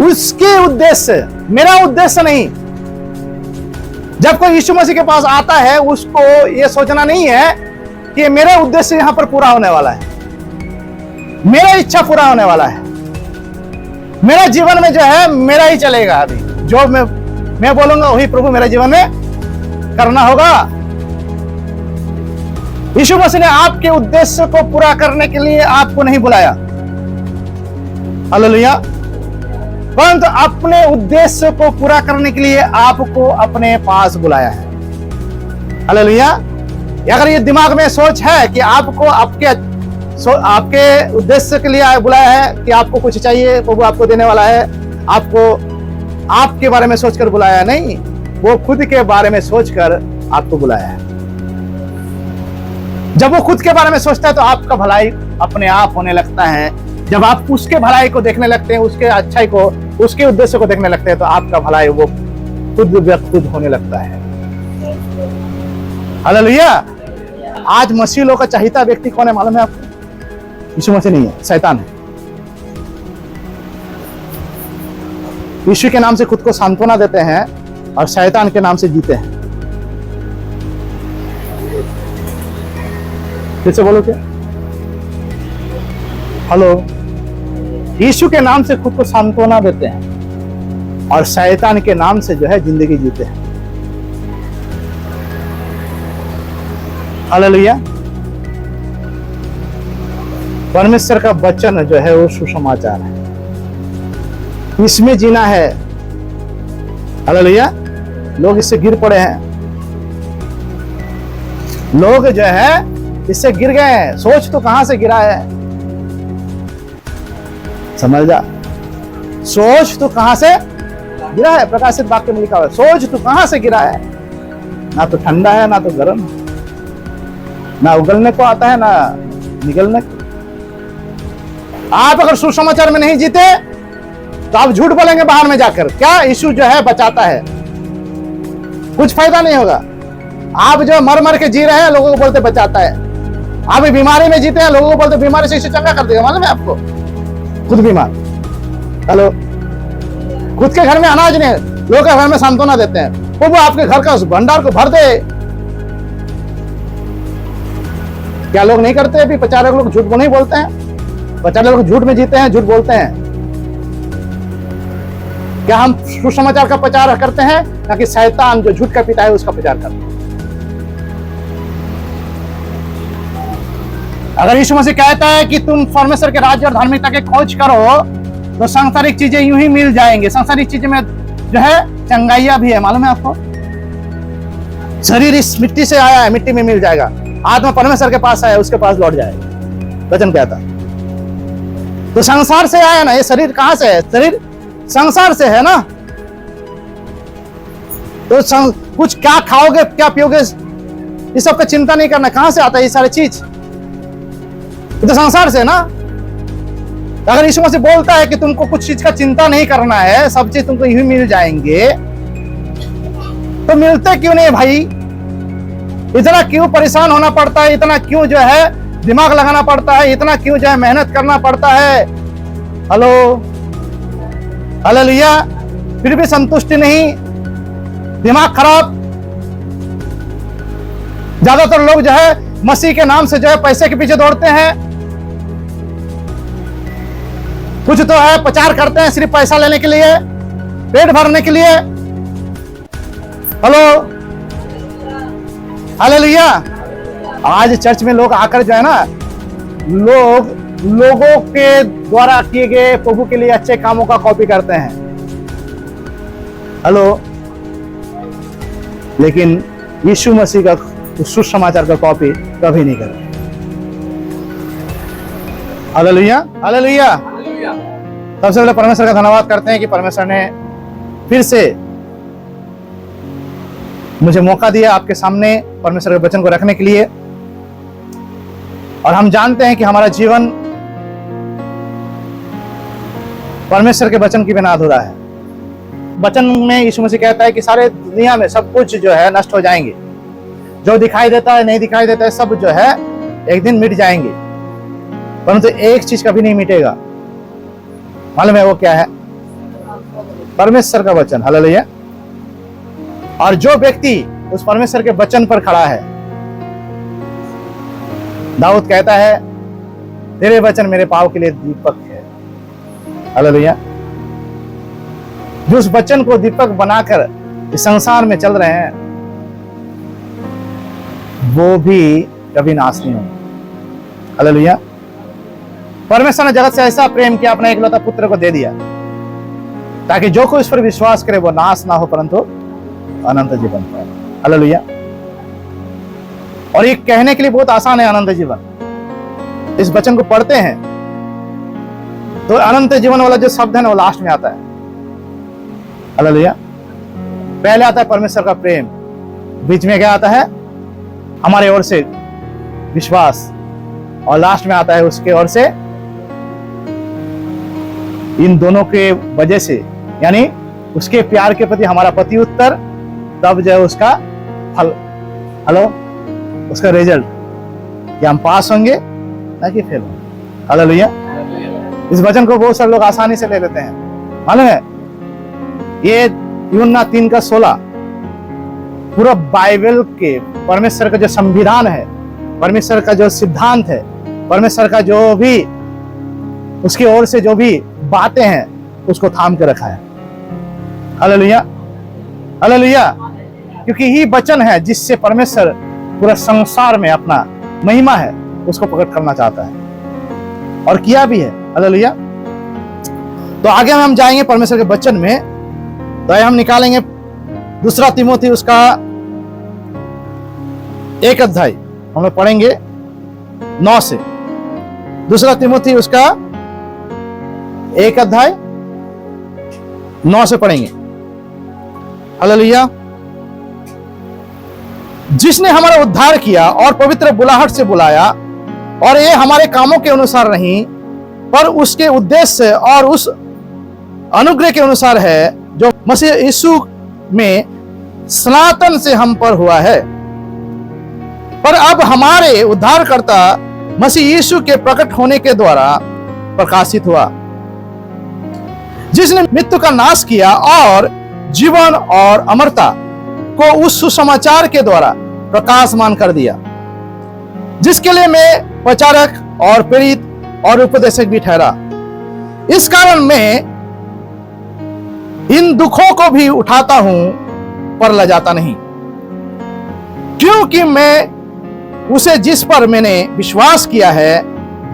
उसके उद्देश्य, मेरा उद्देश्य नहीं। जब कोई यीशु मसीह के पास आता है, उसको यह सोचना नहीं है कि मेरा उद्देश्य यहां पर पूरा होने वाला है, मेरा इच्छा पूरा होने वाला है, मेरा जीवन में जो है मेरा ही चलेगा। अभी जो मैं बोलूंगा वही प्रभु मेरे जीवन में करना होगा। यीशु मसीह ने आपके उद्देश्य को पूरा करने के लिए आपको नहीं बुलाया, हालेलुया, परंतु अपने उद्देश्य को पूरा करने के लिए आपको अपने पास बुलाया है, हालेलुया। अगर ये दिमाग में सोच है कि आपको आपके उद्देश्य के लिए बुलाया है कि आपको कुछ चाहिए, प्रभु आपको देने वाला है, आपको आपके बारे में सोचकर बुलाया नहीं, वो खुद के बारे में सोचकर आपको बुलाया है। जब वो खुद के बारे में सोचता है तो आपका भलाई अपने आप होने लगता है। जब आप उसके भलाई को देखने लगते हैं, उसके अच्छाई को, उसके उद्देश्य को देखने लगते हैं, तो आपका भलाई वो खुद होने लगता है, हालेलुया। आज मसीह लोग का चाहता व्यक्ति कौन है मालूम है आपको? यीशु मसीह नहीं है, शैतान है। यीशु के नाम से खुद को सांत्वना देते हैं और शैतान के नाम से जीते हैं। फिर से बोलो क्या? हेलो। यीशु के नाम से खुद को सांत्वना देते हैं और शैतान के नाम से जो है जिंदगी जीते हैं, हालेलुया। परमेश्वर का वचन जो है वो सुसमाचार है, इसमें जीना है, हालेलुया। लोग इससे गिर पड़े हैं, लोग जो है इससे गिर गए हैं। सोच तो कहां से गिरा है, समझ जा। सोच तो कहां से गिरा है, प्रकाशित वाक्य में लिखा हुआ है, सोच तो कहां से गिरा है। ना तो ठंडा है, ना तो गर्म है, ना उगलने को आता है, ना निगलने को। आप अगर सुसमाचार में नहीं जीते तो आप झूठ बोलेंगे बाहर में जाकर, क्या यीशु जो है बचाता है, कुछ फायदा नहीं होगा। आप जो मर मर के जी रहे हैं, लोगों को बोलते बचाता है। आप बीमारी में जीते हैं, लोगों को बोलते बीमारी से यीशु चंगा कर देगा, मालूम है आपको? खुद बीमार, हेलो। खुद के घर में अनाज नहीं, लोग के घर में सांत्वना देते हैं, वो आपके घर का भंडार को भर दे। क्या लोग नहीं करते? अभी प्रचारक लोग झूठ नहीं बोलते हैं, प्रचारक लोग झूठ में जीते हैं, झूठ बोलते हैं। क्या हम सुसमाचार का प्रचार करते हैं, या कि शैतान जो झूठ का पिता है उसका प्रचार करते हैं? अगर यीशु मसीह कहता है कि तुम परमेश्वर के राज्य और धार्मिकता के खोज करो, तो सांसारिक चीजें यूं ही मिल जाएंगे। सांसारिक चीजें में जो है चंगाइया भी है, मालूम है आपको? शरीर इस मिट्टी से आया है, मिट्टी में मिल जाएगा। आत्मा परमेश्वर के पास आया, उसके पास लौट जाएगा, वचन कहता। तो संसार से आया ना, ये शरीर कहां से है? शरीर संसार से है ना। तो कुछ क्या खाओगे, क्या पियोगे, इस सब का चिंता नहीं करना। कहां से आता है ये सारी चीज? तो संसार से ना। अगर यीशु मसीह बोलता है कि तुमको कुछ चीज का चिंता नहीं करना है, सब चीज तुमको यूं मिल जाएंगे, तो मिलते क्यों नहीं भाई? इतना क्यों परेशान होना पड़ता है, इतना क्यों जो है दिमाग लगाना पड़ता है, इतना क्यों जो है मेहनत करना पड़ता है? Hello, hallelujah. फिर भी संतुष्टि नहीं, दिमाग खराब। ज्यादातर लोग जो है मसीह के नाम से जो है पैसे के पीछे दौड़ते हैं। कुछ तो है प्रचार करते हैं सिर्फ पैसा लेने के लिए, पेट भरने के लिए। Hello, hallelujah. आज चर्च में लोग आकर जो है ना, लोगों के द्वारा किए गए प्रभु के लिए अच्छे कामों का कॉपी करते हैं, हेलो, लेकिन यीशु मसीह का सुसमाचार का कॉपी कभी नहीं करते। Hallelujah, hallelujah. सबसे पहले परमेश्वर का धन्यवाद करते हैं कि परमेश्वर ने फिर से मुझे मौका दिया आपके सामने परमेश्वर के वचन को रखने के लिए। और हम जानते हैं कि हमारा जीवन परमेश्वर के वचन की बिना अधूरा है। वचन में यीशु मसीह कहता है कि सारे दुनिया में सब कुछ जो है नष्ट हो जाएंगे, जो दिखाई देता है नहीं दिखाई देता है सब जो है एक दिन मिट जाएंगे, परंतु एक चीज कभी नहीं मिटेगा, मालूम है वो क्या है? परमेश्वर का वचन, हालेलुया। और जो व्यक्ति उस परमेश्वर के वचन पर खड़ा है, दाऊद कहता है तेरे वचन मेरे पाँव के लिए दीपक है, हालेलुया। जो उस वचन को दीपक बनाकर इस संसार में चल रहे हैं, वो भी कभी नाश नहीं होंगे, हालेलुया। परमेश्वर ने जगत से ऐसा प्रेम किया, अपना एकलौता पुत्र को दे दिया, ताकि जो कोई उस पर विश्वास करे वो नाश ना हो परंतु अनंत जीवन पाए, हालेलुया। और ये कहने के लिए बहुत आसान है, अनंत जीवन। इस वचन को पढ़ते हैं तो अनंत जीवन वाला जो शब्द है ना, वो लास्ट में आता है, हालेलुया। पहले आता है परमेश्वर का प्रेम, बीच में क्या आता है, हमारे ओर से विश्वास, और लास्ट में आता है उसके ओर से, इन दोनों के वजह से, यानी उसके प्यार के प्रति हमारा प्रति उत्तर, तब जो है उसका फल, हेलो, उसका रिजल्ट, कि हम पास होंगे ना कि फेल होंगे, हालेलुया। इस वचन को बहुत सारे लोग आसानी से ले लेते हैं, मालूम है। ये यूहन्ना 3:16 पूरा बाइबल के परमेश्वर का जो संविधान है, परमेश्वर का जो सिद्धांत है, परमेश्वर का जो भी उसकी ओर से जो भी बातें हैं, उसको थाम के रखा है, हालेलुया, हालेलुया। क्योंकि ही वचन है जिससे परमेश्वर पूरा संसार में अपना महिमा है उसको प्रकट करना चाहता है, और किया भी है, हालेलुया। तो आगे हम जाएंगे परमेश्वर के वचन में, तो हम निकालेंगे 2 तिमोथी उसका 1 अध्याय, हम लोग पढ़ेंगे 9 से। 2 तिमोथी उसका 1 अध्याय 9 से पढ़ेंगे, हालेलुया। जिसने हमारा उद्धार किया और पवित्र बुलाहट से बुलाया, और ये हमारे कामों के अनुसार नहीं पर उसके उद्देश्य और उस अनुग्रह के अनुसार है जो मसीह यीशु में सनातन से हम पर हुआ है। पर अब हमारे उद्धारकर्ता मसीह यीशु के प्रकट होने के द्वारा प्रकाशित हुआ, जिसने मृत्यु का नाश किया और जीवन और अमरता को उस सुसमाचार के द्वारा प्रकाशमान कर दिया, जिसके लिए मैं प्रचारक और प्रेरित और उपदेशक भी ठहरा। इस कारण मैं इन दुखों को भी उठाता हूं पर लजाता नहीं, क्योंकि मैं उसे जिस पर मैंने विश्वास किया है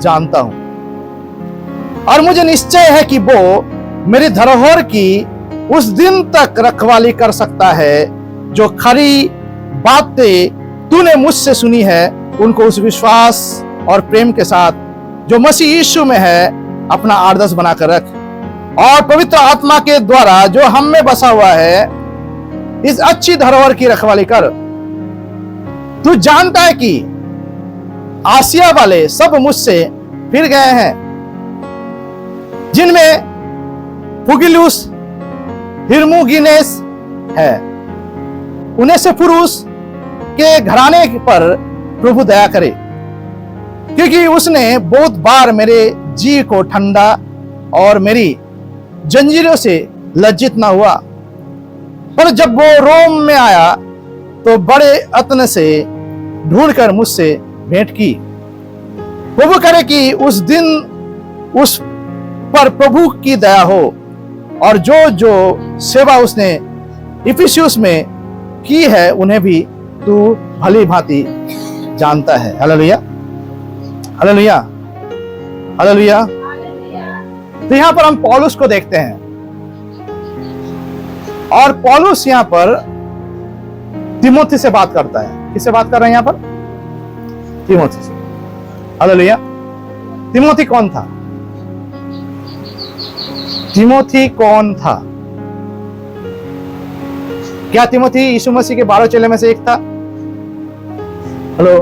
जानता हूं, और मुझे निश्चय है कि वो मेरी धरोहर की उस दिन तक रखवाली कर सकता है जो खरी बातें तूने मुझसे सुनी है, उनको उस विश्वास और प्रेम के साथ जो मसीह यीशु में है अपना आदर्श बनाकर रख, और पवित्र आत्मा के द्वारा जो हम में बसा हुआ है इस अच्छी धरोहर की रखवाली कर। तू जानता है कि आसिया वाले सब मुझसे फिर गए हैं, जिनमें फुगिलुस हिरमुगिनेस है। उन्हें से पुरुष के घराने पर प्रभु दया करे, क्योंकि उसने बहुत बार मेरे जी को ठंडा और मेरी जंजीरों से लज्जित ना हुआ। पर जब वो रोम में आया तो बड़े यत्न से ढूंढकर मुझसे भेंट की। प्रभु करे कि उस दिन उस पर प्रभु की दया हो, और जो जो सेवा उसने इफिसियुस में की है उन्हें भी तू भली भांति जानता है, हालेलुया, हालेलुया, हालेलुया। तो यहां पर हम पौलुस को देखते हैं, और पौलुस यहां पर तिमोथी से बात करता है। किससे बात कर रहे हैं यहां पर? तिमोथी से, हालेलुया। तिमोथी कौन था? तिमोथी कौन था? क्या तिमोथी यीशु मसीह के 12 चेले में से एक था? Hello,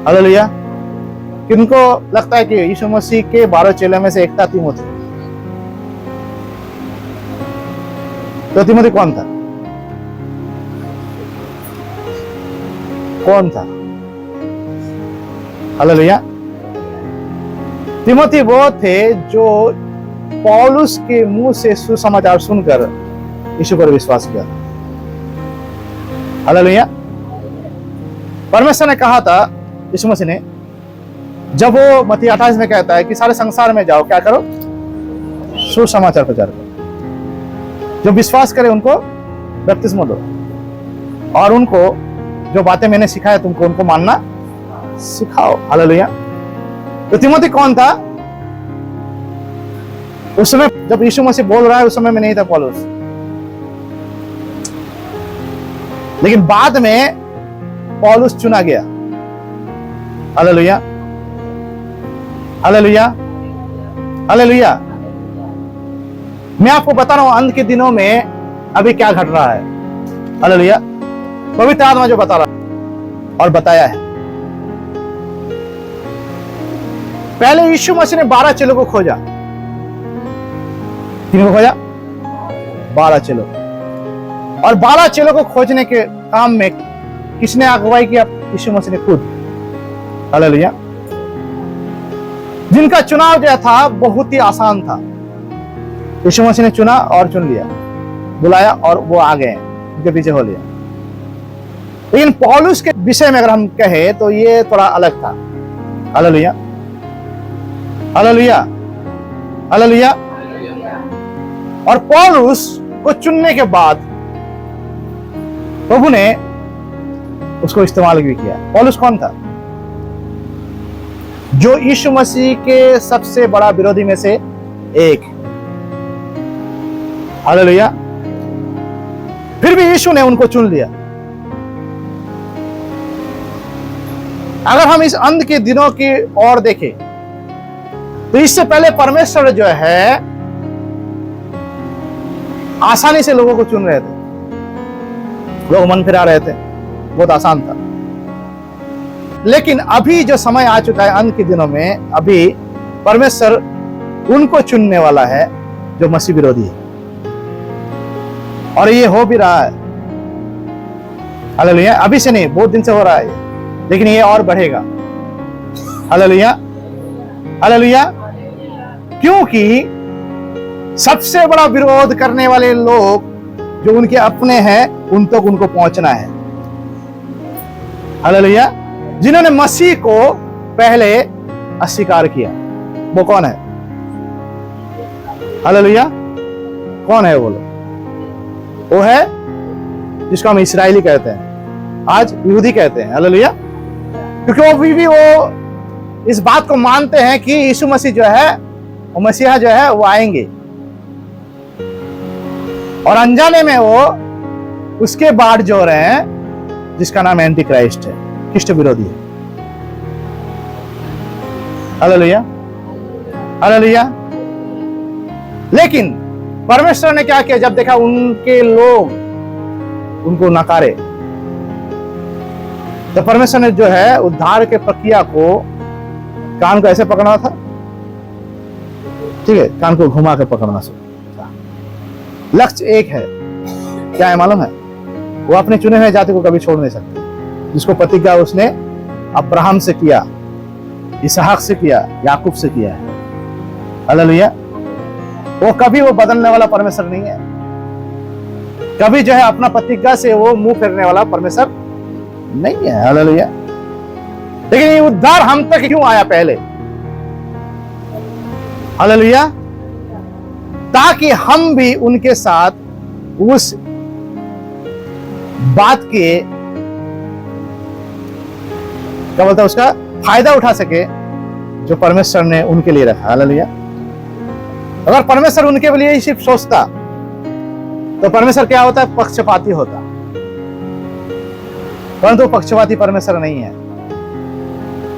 hallelujah. किनको लगता है कि यीशु मसीह के 12 चेले में से एक था तिमोथी? तो तिमोथी कौन था? कौन था? हालेलुया। तिमोथी वो थे जो पौलुस के मुंह से सुसमाचार सुनकर यीशु पर विश्वास किया। हालेलुया। परमेश्वर ने कहा था यीशु मसीह ने, जब वो मत्ती 28 में कहता है कि सारे संसार में जाओ, क्या करो? सुसमाचार प्रचार करो। जो विश्वास करे उनको बपतिस्मा दो, और उनको जो बातें मैंने सिखाया तुमको उनको मानना सिखाओ। हालेलुया। तो तिमोथी कौन था? उस समय जब यीशु मसीह बोल रहा है, उस समय में नहीं था पौलुस, लेकिन बाद में पौलुस चुना गया। Hallelujah, hallelujah, hallelujah. मैं आपको बता रहा हूं अंत के दिनों में अभी क्या घट रहा है। हालेलुया। पवित्र आत्मा जो बता रहा है और बताया है। पहले यीशु मसीह ने 12 चेलों को खोजा। किन को खोजा? 12 चेलों। और 12 चेलों को खोजने के काम में किसने अगुवाई किया? यीशु मसीह ने खुद। हालेलुया। जिनका चुनाव जो था बहुत ही आसान था। यीशु मसीह ने चुना और चुन लिया, बुलाया और वो आ गए, उनके पीछे हो लिया। लेकिन पौलुस के विषय में अगर हम कहें तो ये थोड़ा अलग था। Hallelujah, hallelujah, hallelujah. और पौलुस को चुनने के बाद प्रभु ने उसको इस्तेमाल भी किया। पौलुस कौन था? जो यीशु मसीह के सबसे बड़ा विरोधी में से एक। हालेलुया। फिर भी यीशु ने उनको चुन लिया। अगर हम इस अंत के दिनों की ओर देखें तो इससे पहले परमेश्वर जो है आसानी से लोगों को चुन रहे थे, लोग मन फिरा रहे थे, बहुत आसान था। लेकिन अभी जो समय आ चुका है अंत के दिनों में, अभी परमेश्वर उनको चुनने वाला है जो मसीह विरोधी है, और ये हो भी रहा है। हालेलुया। अभी से नहीं, बहुत दिन से हो रहा है, लेकिन ये और बढ़ेगा। Hallelujah, hallelujah. क्योंकि सबसे बड़ा विरोध करने वाले लोग जो उनके अपने हैं उन तक उनको पहुंचना है। हालेलुया। जिन्होंने मसीह को पहले अस्वीकार किया, वो कौन है? हालेलुया। कौन है वो लोग? वो है जिसको हम इस्राएली कहते हैं, आज यहूदी कहते हैं। हालेलुया। क्योंकि वो भी वो इस बात को मानते हैं कि यीशु मसीह जो है, वो मसीहा जो है वो आएंगे, और अनजाने में वो उसके बाढ़ जो रहे हैं जिसका नाम एंटी क्राइस्ट है, ख्रिस्ट विरोधी है। Hallelujah, hallelujah. लेकिन परमेश्वर ने क्या किया? जब देखा उनके लोग उनको नकारे, तो परमेश्वर ने जो है उद्धार के प्रक्रिया को, कान को ऐसे पकड़ना था, ठीक है, कान को घुमा के पकड़ना था। लक्ष्य एक है, क्या है मालूम है? वो अपने चुने हुए जाति को कभी छोड़ नहीं सकते, जिसको प्रतिज्ञा उसने अब्राहम से किया, इसहाक से किया, याकूब से किया है। हालेलुया। वो कभी वो बदलने वाला परमेश्वर नहीं है, कभी जो है अपना प्रतिज्ञा से वो मुंह फेरने वाला परमेश्वर नहीं है। हालेलुया। लेकिन ये उद्धार हम तक क्यों आया पहले? हालेलुया। ताकि हम भी उनके साथ उस बात के, क्या बोलता है, उसका फायदा उठा सके जो परमेश्वर ने उनके लिए रखा। हालेलुया। अगर परमेश्वर उनके लिए ही सिर्फ सोचता तो परमेश्वर क्या होता है? पक्षपाती होता। परंतु पक्षपाती परमेश्वर नहीं है,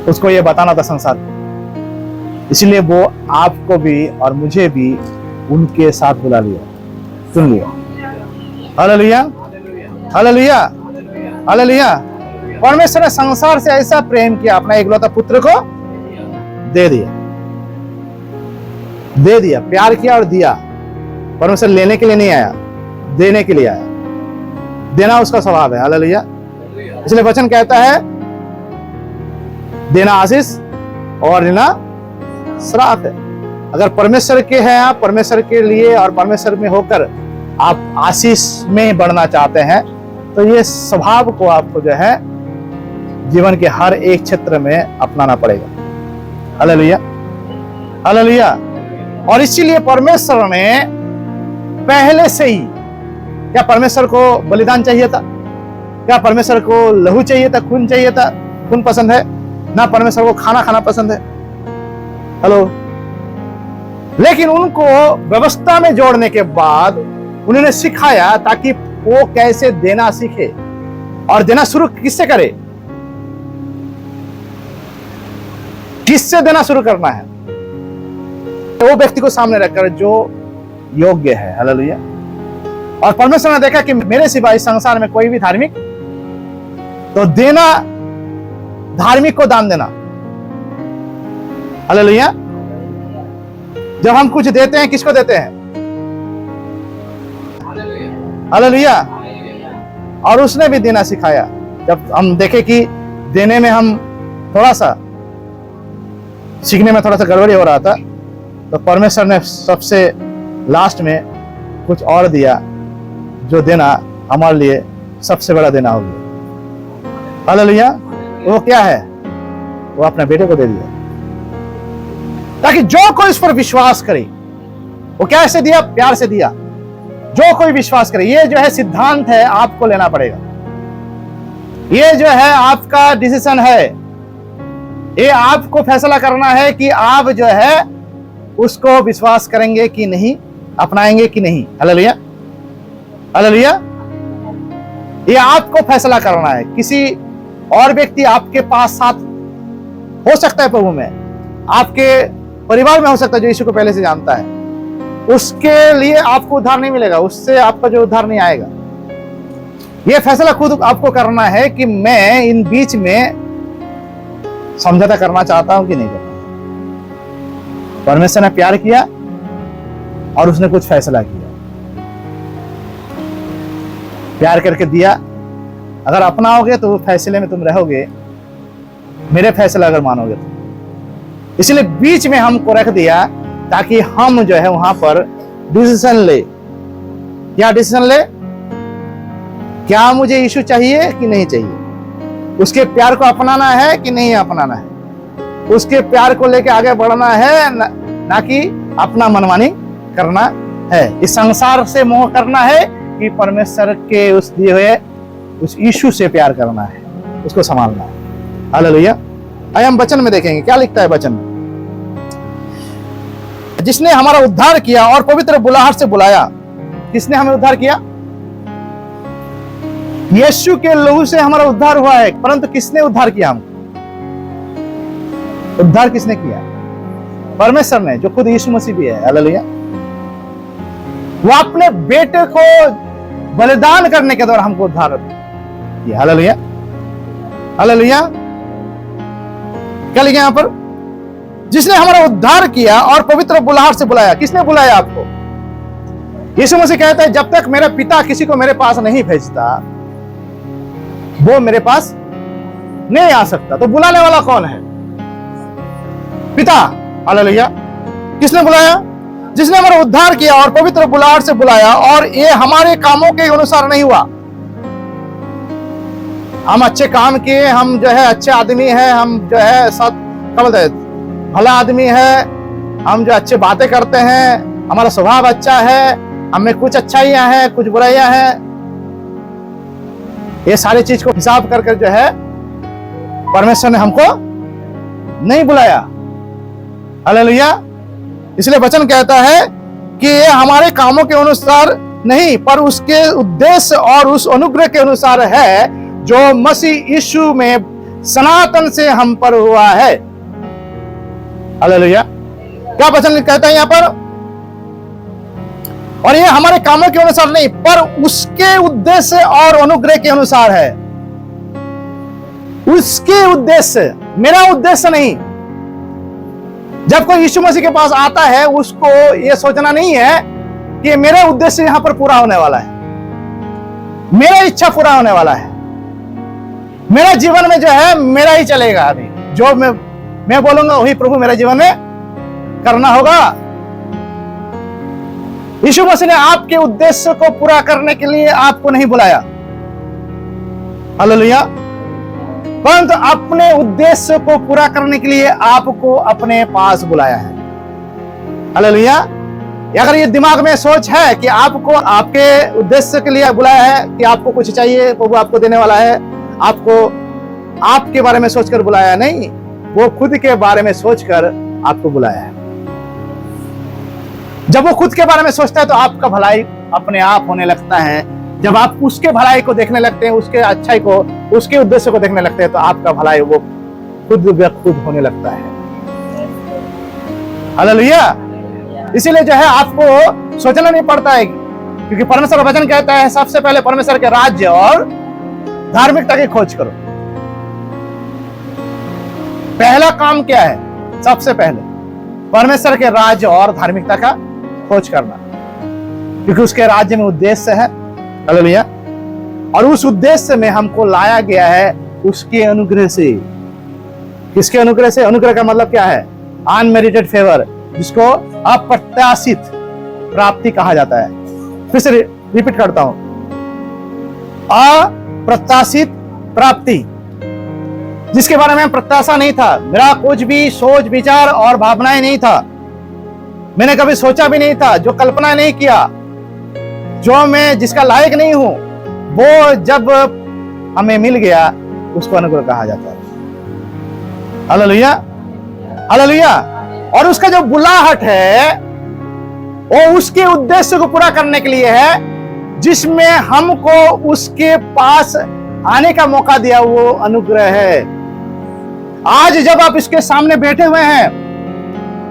उसको यह बताना था संसार को, इसलिए वो आपको भी और मुझे भी उनके साथ बुला लिया, सुन लिया। Hallelujah, hallelujah, hallelujah. परमेश्वर ने संसार से ऐसा प्रेम किया, अपना एकलौता पुत्र को दे दिया, दे दिया, प्यार किया और दिया। परमेश्वर लेने के लिए नहीं आया, देने के लिए आया। देना उसका स्वभाव है। हालेलुया। इसलिए वचन कहता है देना आशीष और लेना श्राप है। अगर परमेश्वर के हैं आप, परमेश्वर के लिए और परमेश्वर में होकर आप आशीष में बढ़ना चाहते हैं, तो ये स्वभाव को आपको जो है जीवन के हर एक क्षेत्र में अपनाना पड़ेगा। Hallelujah, hallelujah. और इसीलिए परमेश्वर ने पहले से ही, क्या परमेश्वर को बलिदान चाहिए था? क्या परमेश्वर को लहू चाहिए था, खून चाहिए था? खून पसंद है ना? परमेश्वर को खाना खाना पसंद है। हेलो। लेकिन उनको व्यवस्था में जोड़ने के बाद उन्होंने सिखाया ताकि वो कैसे देना सीखे, और देना शुरू किससे करे? किससे देना शुरू करना है? तो वो व्यक्ति को सामने रखकर जो योग्य है। हालेलुया। और परमेश्वर ने देखा कि मेरे सिवा इस संसार में कोई भी धार्मिक, तो देना, धार्मिक को दान देना। हालेलुया। जब हम कुछ देते हैं, किसको देते हैं? हालेलुया। और उसने भी देना सिखाया। जब हम देखे कि देने में हम थोड़ा सा, सीखने में थोड़ा सा गड़बड़ी हो रहा था, तो परमेश्वर ने सबसे लास्ट में कुछ और दिया, जो देना हमारे लिए सबसे बड़ा देना हो गया। हालेलुया। वो क्या है? वो अपने बेटे को दे दिया, ताकि जो कोई इस पर विश्वास करे। वो क्या ऐसे दिया? प्यार से दिया। जो कोई विश्वास करे। ये जो है सिद्धांत है, आपको लेना पड़ेगा। ये जो है आपका डिसीजन है। ये आपको फैसला करना है कि आप जो है उसको विश्वास करेंगे कि नहीं, अपनाएंगे कि नहीं। Hallelujah, hallelujah. ये आपको फैसला करना है। किसी और व्यक्ति आपके पास साथ हो सकता है प्रभु में, आपके परिवार में हो सकता है, जो यीशु को पहले से जानता है, उसके लिए आपको उद्धार नहीं मिलेगा, उससे आपका जो उद्धार नहीं आएगा। यह फैसला खुद आपको करना है कि मैं इन बीच में समझौता करना चाहता हूं कि नहीं करता। परमेश्वर ने प्यार किया और उसने कुछ फैसला किया, प्यार करके दिया। अगर अपनाओगे तो फैसले में तुम रहोगे, मेरे फैसला अगर मानोगे तो। इसलिए बीच में हमको रख दिया ताकि हम जो है वहां पर डिसीजन ले। क्या डिसीजन ले? क्या मुझे यीशु चाहिए कि नहीं चाहिए? उसके प्यार को अपनाना है कि नहीं अपनाना है? उसके प्यार को लेके आगे बढ़ना है, ना कि अपना मनमानी करना है। इस संसार से मोह करना है कि परमेश्वर के उस दिए हुए उस यीशु से प्यार करना है, उसको संभालना है। हालेलुया। आइए हम वचन में देखेंगे क्या लिखता है वचन में। जिसने हमारा उद्धार किया और पवित्र बुलाहट से बुलाया। किसने हमें उद्धार किया? यीशु के लहू से हमारा उद्धार हुआ है। परंतु किसने उद्धार किया हमको? उद्धार किसने किया? परमेश्वर ने, जो खुद यीशु मसीह भी है। हालेलुया। वो अपने बेटे को बलिदान करने के द्वारा हमको उद्धार किया। Hallelujah, hallelujah. क्या लिखा यहां पर? जिसने हमारा उद्धार किया और पवित्र बुलाहट से बुलाया। किसने बुलाया आपको? यीशु मसीह कहता है, जब तक मेरा पिता किसी को मेरे पास नहीं भेजता, वो मेरे पास नहीं आ सकता। तो बुलाने वाला कौन है? पिता। हालेलुया। किसने बुलाया? जिसने हमारा उद्धार किया और पवित्र बुलाहट से बुलाया। और ये हमारे कामों के अनुसार नहीं हुआ। हम अच्छे काम किए, हम जो है अच्छे आदमी है, हम जो है क्या बोलते हैं, भला आदमी है, हम जो अच्छे बातें करते हैं, हमारा स्वभाव अच्छा है, हमें कुछ अच्छाइयां हैं, कुछ बुराइयां हैं। ये सारी चीज को हिसाब कर जो है परमेश्वर ने हमको नहीं बुलाया। हालेलुया। इसलिए वचन कहता है कि ये हमारे कामों के अनुसार नहीं, पर उसके उद्देश्य और उस अनुग्रह के अनुसार है जो मसीह यीशु में सनातन से हम पर हुआ है। हालेलुया। क्या वचन कहता है यहां पर? और ये हमारे कामों के अनुसार नहीं, पर उसके उद्देश्य और अनुग्रह के अनुसार है। उसके उद्देश्य, मेरा उद्देश्य नहीं। जब कोई यीशु मसीह के पास आता है, उसको यह सोचना नहीं है कि मेरा उद्देश्य यहां पर पूरा होने वाला है, मेरा इच्छा पूरा होने वाला है, मेरा जीवन में जो है मेरा ही चलेगा। अभी जो मैं बोलूंगा वही प्रभु मेरे जीवन में करना होगा। यीशु मसीह ने आपके उद्देश्य को पूरा करने के लिए आपको नहीं बुलाया, हालेलुया, परंतु अपने उद्देश्य को पूरा करने के लिए आपको अपने पास बुलाया है, हालेलुया। अगर ये दिमाग में सोच है कि आपको आपके उद्देश्य के लिए बुलाया है, कि आपको कुछ चाहिए प्रभु आपको देने वाला है, आपको आपके बारे में सोचकर बुलाया नहीं, वो खुद के बारे में सोचकर आपको बुलाया है। जब वो खुद के बारे में सोचता है तो आपका भलाई अपने आप होने लगता है। जब आप उसके भलाई को देखने लगते हैं, उसके अच्छाई को, उसके उद्देश्य को देखने लगते हैं, तो आपका भलाई वो खुद होने लगता है, हालेलुया। इसीलिए जो है आपको सोचना नहीं पड़ता है, क्योंकि परमेश्वर का वचन कहता है सबसे पहले परमेश्वर के राज्य और धार्मिकता की खोज करो। पहला काम क्या है? सबसे पहले परमेश्वर के राज्य और धार्मिकता का खोज करना, क्योंकि उसके राज्य में उद्देश्य है, हालेलुया, और उस उद्देश्य में हमको लाया गया है उसके अनुग्रह से। किसके अनुग्रह से? अनुग्रह का मतलब क्या है? अनमेरिटेड फेवर, जिसको अप्रत्याशित प्राप्ति कहा जाता है। फिर से रिपीट करता हूं, अप्रत्याशित प्राप्ति, जिसके बारे में प्रत्याशा नहीं था, मेरा कुछ भी सोच विचार और भावनाएं नहीं था, मैंने कभी सोचा भी नहीं था, जो कल्पना नहीं किया, जो मैं जिसका लायक नहीं हूं, वो जब हमें मिल गया उसको अनुग्रह कहा जाता है, हालेलुया, हालेलुया। और उसका जो बुलाहट है वो उसके उद्देश्य को पूरा करने के लिए है, जिसमें हमको उसके पास आने का मौका दिया, वो अनुग्रह है। आज जब आप इसके सामने बैठे हुए हैं,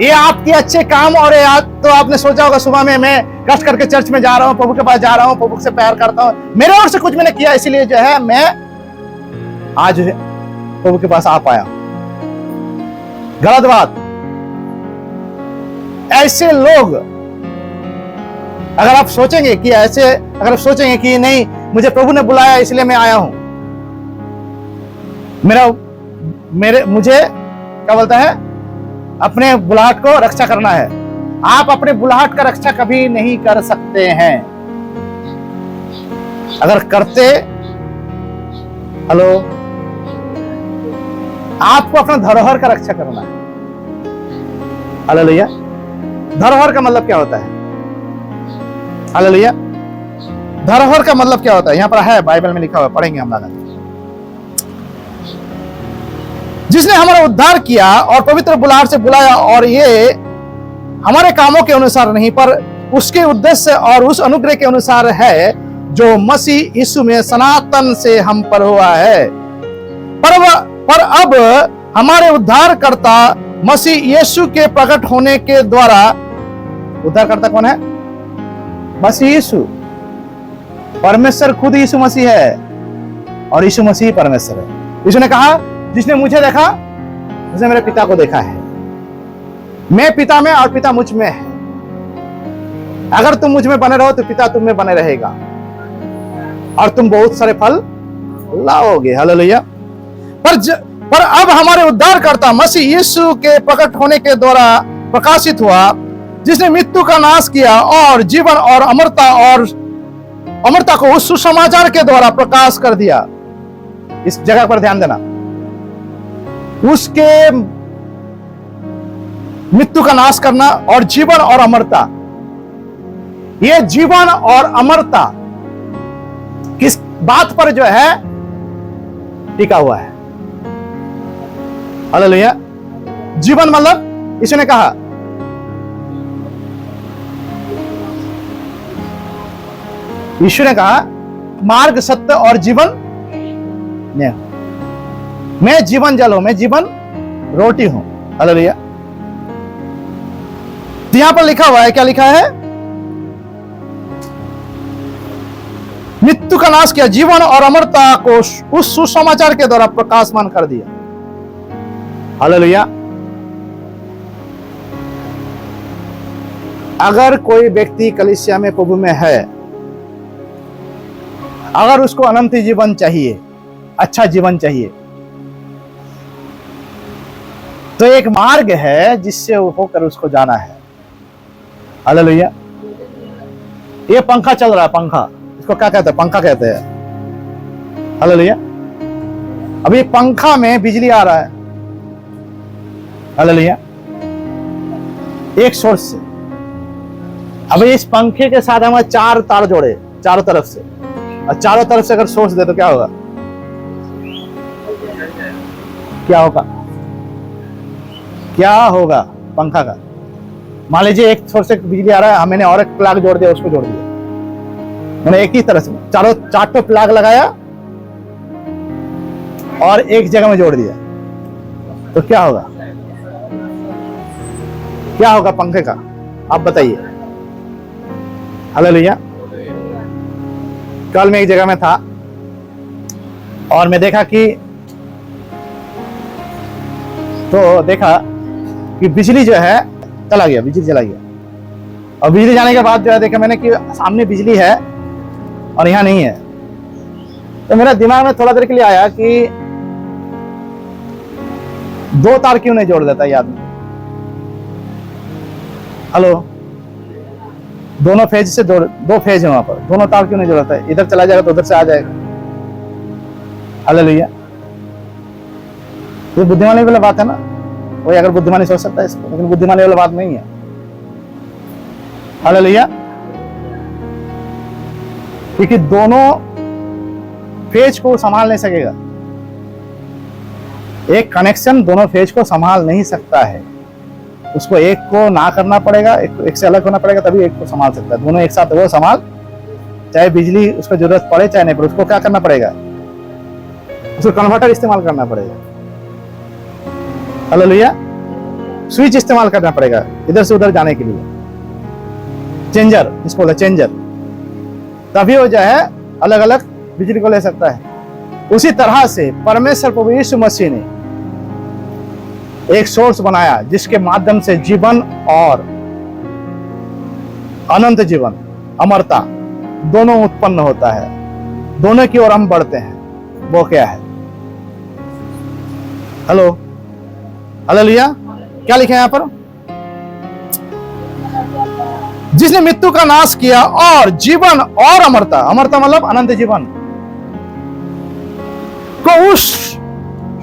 ये आपके अच्छे काम, और तो आपने सोचा होगा सुबह में मैं कष्ट करके चर्च में जा रहा हूं, प्रभु के पास जा रहा हूं, प्रभु से प्यार करता हूं, मेरे ओर से कुछ मैंने किया, इसलिए जो है मैं आज प्रभु के पास आ पाया। गलत बात। ऐसे लोग अगर आप सोचेंगे कि कि नहीं, मुझे प्रभु ने बुलाया इसलिए मैं आया हूं, मुझे क्या बोलता है, अपने बुलाहट को रक्षा करना है। आप अपने बुलाहट का रक्षा कभी नहीं कर सकते हैं। अगर करते, हेलो, आपको अपना धरोहर का रक्षा करना है, हालेलुया। धरोहर का मतलब क्या होता है? हालेलुया। धरोहर का मतलब क्या होता है? यहां पर है, बाइबल में लिखा हुआ, पढ़ेंगे हम लोग। जिसने हमारा उद्धार किया और पवित्र बुलाहट से बुलाया, और ये हमारे कामों के अनुसार नहीं, पर उसके उद्देश्य और उस अनुग्रह के अनुसार है, जो मसीह यीशु में सनातन से हम पर हुआ है। पर अब हमारे उद्धारकर्ता मसीह यीशु के प्रकट होने के द्वारा, उद्धारकर्ता कौन है? मसीह यीशु। परमेश्वर खुद यीशु मसीह है, और यीशु मसीह परमेश्वर है। यीशु ने कहा, जिसने मुझे देखा उसने मेरे पिता को देखा है। मैं पिता में और पिता मुझ में है। अगर तुम मुझ में बने रहो तो पिता तुम में बने रहेगा, और तुम बहुत सारे फल लाओगे, हालेलुया। पर अब हमारे उद्धारकर्ता मसीह यीशु के प्रकट होने के द्वारा प्रकाशित हुआ, जिसने मृत्यु का नाश किया और जीवन और अमरता को उस सुसमाचार के द्वारा प्रकाश कर दिया। इस जगह पर ध्यान देना, उसके मृत्यु का नाश करना और जीवन और अमरता, ये जीवन और अमरता किस बात पर जो है टिका हुआ है? हालेलुया। जीवन मतलब इसने कहा, यीशु ने कहा, मार्ग सत्य और जीवन मैं जीवन जल हूं, मैं जीवन रोटी हूं, हालेलुया। यहां पर लिखा हुआ है, क्या लिखा है? मृत्यु का नाश किया, जीवन और अमरता को उस सुसमाचार के द्वारा प्रकाशमान कर दिया, हालेलुया। अगर कोई व्यक्ति कलीसिया में प्रभु में है, अगर उसको अनंत जीवन चाहिए, अच्छा जीवन चाहिए, तो एक मार्ग है जिससे होकर उसको जाना है। हालेलुया। ये पंखा चल रहा है, पंखा, इसको क्या कहते हैं? पंखा कहते हैं। हालेलुया। अभी पंखा में बिजली आ रहा है, हालेलुया, एक सोर्स से। अब इस पंखे के साथ हमें 4 तार जोड़े चारों तरफ से, और चारों तरफ से अगर सोर्स दे तो क्या होगा? क्या होगा? क्या होगा पंखा का? मान लीजिए एक सोर्स से बिजली आ रहा है, मैंने और एक प्लग जोड़ दिया, उसको जोड़ दिया, मैंने एक ही तरह से चार प्लग लगाया और एक जगह में जोड़ दिया, तो क्या होगा? क्या होगा पंखे का? आप बताइए। हालेलुया। कल मैं एक जगह में था और मैं देखा कि बिजली जो है चला गया, बिजली चला गया। और बिजली जाने के बाद जो है देखा मैंने कि सामने बिजली है और यहाँ नहीं है। तो मेरा दिमाग में थोड़ा देर के लिए आया कि 2 तार क्यों नहीं जोड़ देता ये आदमी? हेलो, दोनों फेज से 2 फेज है वहां पर, दोनों तार क्यों नहीं जोड़ता है? इधर चला जाएगा तो उधर से आ जाएगा। हालेलुया। ये बुद्धिमानी वाला बात है ना। कोई अगर बुद्धिमानी सोच सकता है इसको, लेकिन बुद्धिमानी वाला बात नहीं है। हालेलुया। क्योंकि दोनों फेज को संभाल नहीं सकेगा। एक कनेक्शन दोनों फेज को संभाल नहीं सकता है। उसको एक को ना करना पड़ेगा, एक से अलग होना पड़ेगा, तभी एक को संभाल सकता है। दोनों एक साथ वो संभाल, चाहे बिजली उसको जरूरत पड़े चाहे नहीं पड़े, उसको क्या करना पड़ेगा? उसको कन्वर्टर इस्तेमाल करना पड़ेगा। हालेलुया। स्विच इस्तेमाल करना पड़ेगा इधर से उधर जाने के लिए, चेंजर इसको बोला, चेंजर, तभी वो जो है अलग अलग बिजली को ले सकता है। उसी तरह से परमेश्वर प्रभु यीशु मसीह ने एक सोर्स बनाया जिसके माध्यम से जीवन और अनंत जीवन, अमरता दोनों उत्पन्न होता है। दोनों की ओर हम बढ़ते हैं। वो क्या है? Hello, hallelujah. क्या लिखा है यहां पर? जिसने मृत्यु का नाश किया और जीवन और अमरता, अमरता मतलब अनंत जीवन, को उस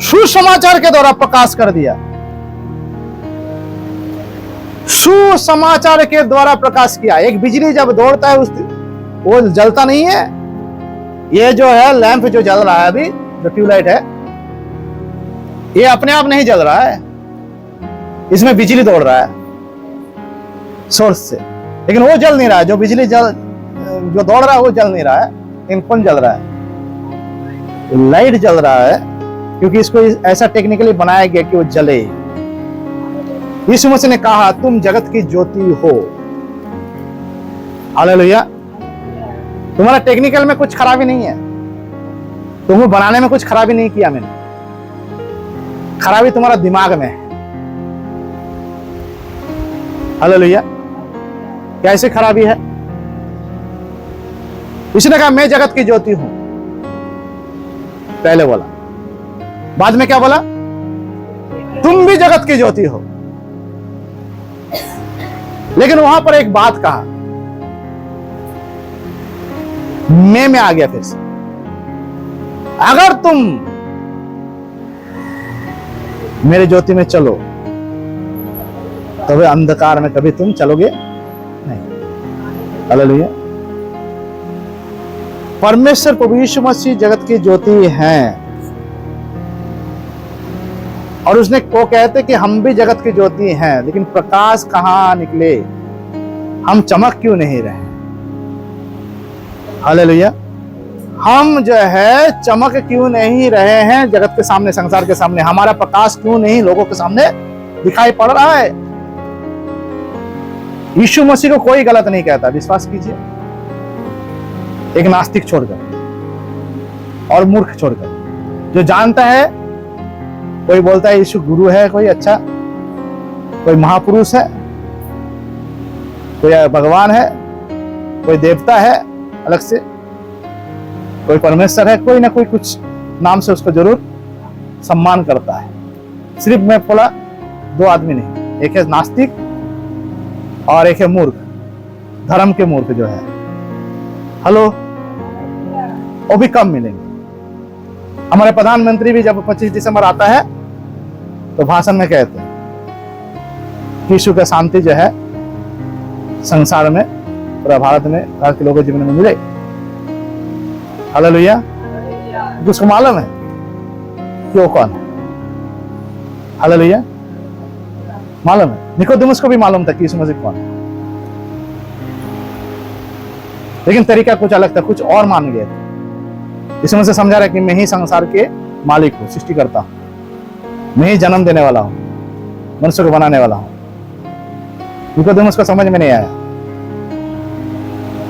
सुसमाचार के द्वारा प्रकाश कर दिया। सुसमाचार के द्वारा प्रकाश किया। एक बिजली जब दौड़ता है वो जलता नहीं है। ये जो है लैंप जो जल रहा है अभी, जो ट्यूबलाइट है, ये अपने आप नहीं जल रहा है, इसमें बिजली दौड़ रहा है सोर्स से, लेकिन वो जल नहीं रहा है। जो बिजली जो दौड़ रहा है वो जल नहीं रहा है, लेकिन कौन जल रहा है? लाइट जल रहा है, क्योंकि इसको ऐसा टेक्निकली बनाया गया कि वो जले। यीशु मसीह ने कहा तुम जगत की ज्योति हो। हालेलुया। तुम्हारा टेक्निकल में कुछ खराबी नहीं है, तुम्हें बनाने में कुछ खराबी नहीं किया मैंने, खराबी तुम्हारा दिमाग में है। हालेलुया। कैसे खराबी है? इसने कहा मैं जगत की ज्योति हूं, पहले बोला, बाद में क्या बोला? तुम भी जगत की ज्योति हो। लेकिन वहां पर एक बात कहा, मैं आ गया फिर से, अगर तुम मेरे ज्योति में चलो तो वे अंधकार में कभी तुम चलोगे नहीं। हालेलुया। परमेश्वर प्रभु यीशु मसीह जगत की ज्योति हैं, और उसने वो कहते कि हम भी जगत की ज्योति हैं, लेकिन प्रकाश कहां निकले? हम चमक क्यों नहीं रहे? हालेलुया। हम जो है चमक क्यों नहीं रहे हैं जगत के सामने, संसार के सामने? हमारा प्रकाश क्यों नहीं लोगों के सामने दिखाई पड़ रहा है? यीशु मसीह को कोई गलत नहीं कहता, विश्वास कीजिए। एक नास्तिक छोड़कर और मूर्ख छोड़कर, जो जानता है, कोई बोलता है यीशु गुरु है, कोई अच्छा, कोई महापुरुष है, कोई भगवान है, कोई देवता है अलग से, कोई परमेश्वर है, कोई ना कोई कुछ नाम से उसको जरूर सम्मान करता है। सिर्फ मैं बोला दो आदमी नहीं, एक है नास्तिक और एक है मूर्ख, धर्म के मूर्ख जो है। हेलो, वो भी कम मिलेंगे। हमारे प्रधानमंत्री भी जब 25 दिसंबर आता है तो भाषण में कहते हैं कि यीशु का शांति जो है संसार में, पूरा भारत में, हर के लोगों के जीवन में मिले। हालेलुया। उसको मालूम है कि वो कौन है। हालेलुया। मालूम है, निकोदेमुस को भी मालूम था कि यीशु मसीह कौन है, लेकिन तरीका कुछ अलग था, कुछ और मान गए थे। यीशु मसीह समझा रहा है कि मैं ही संसार के मालिक हूं, सृष्टिकर्ता हूं, मैं ही जन्म देने वाला हूं, मनुष्य को बनाने वाला हूं। निकोदेमुस को समझ में नहीं आया।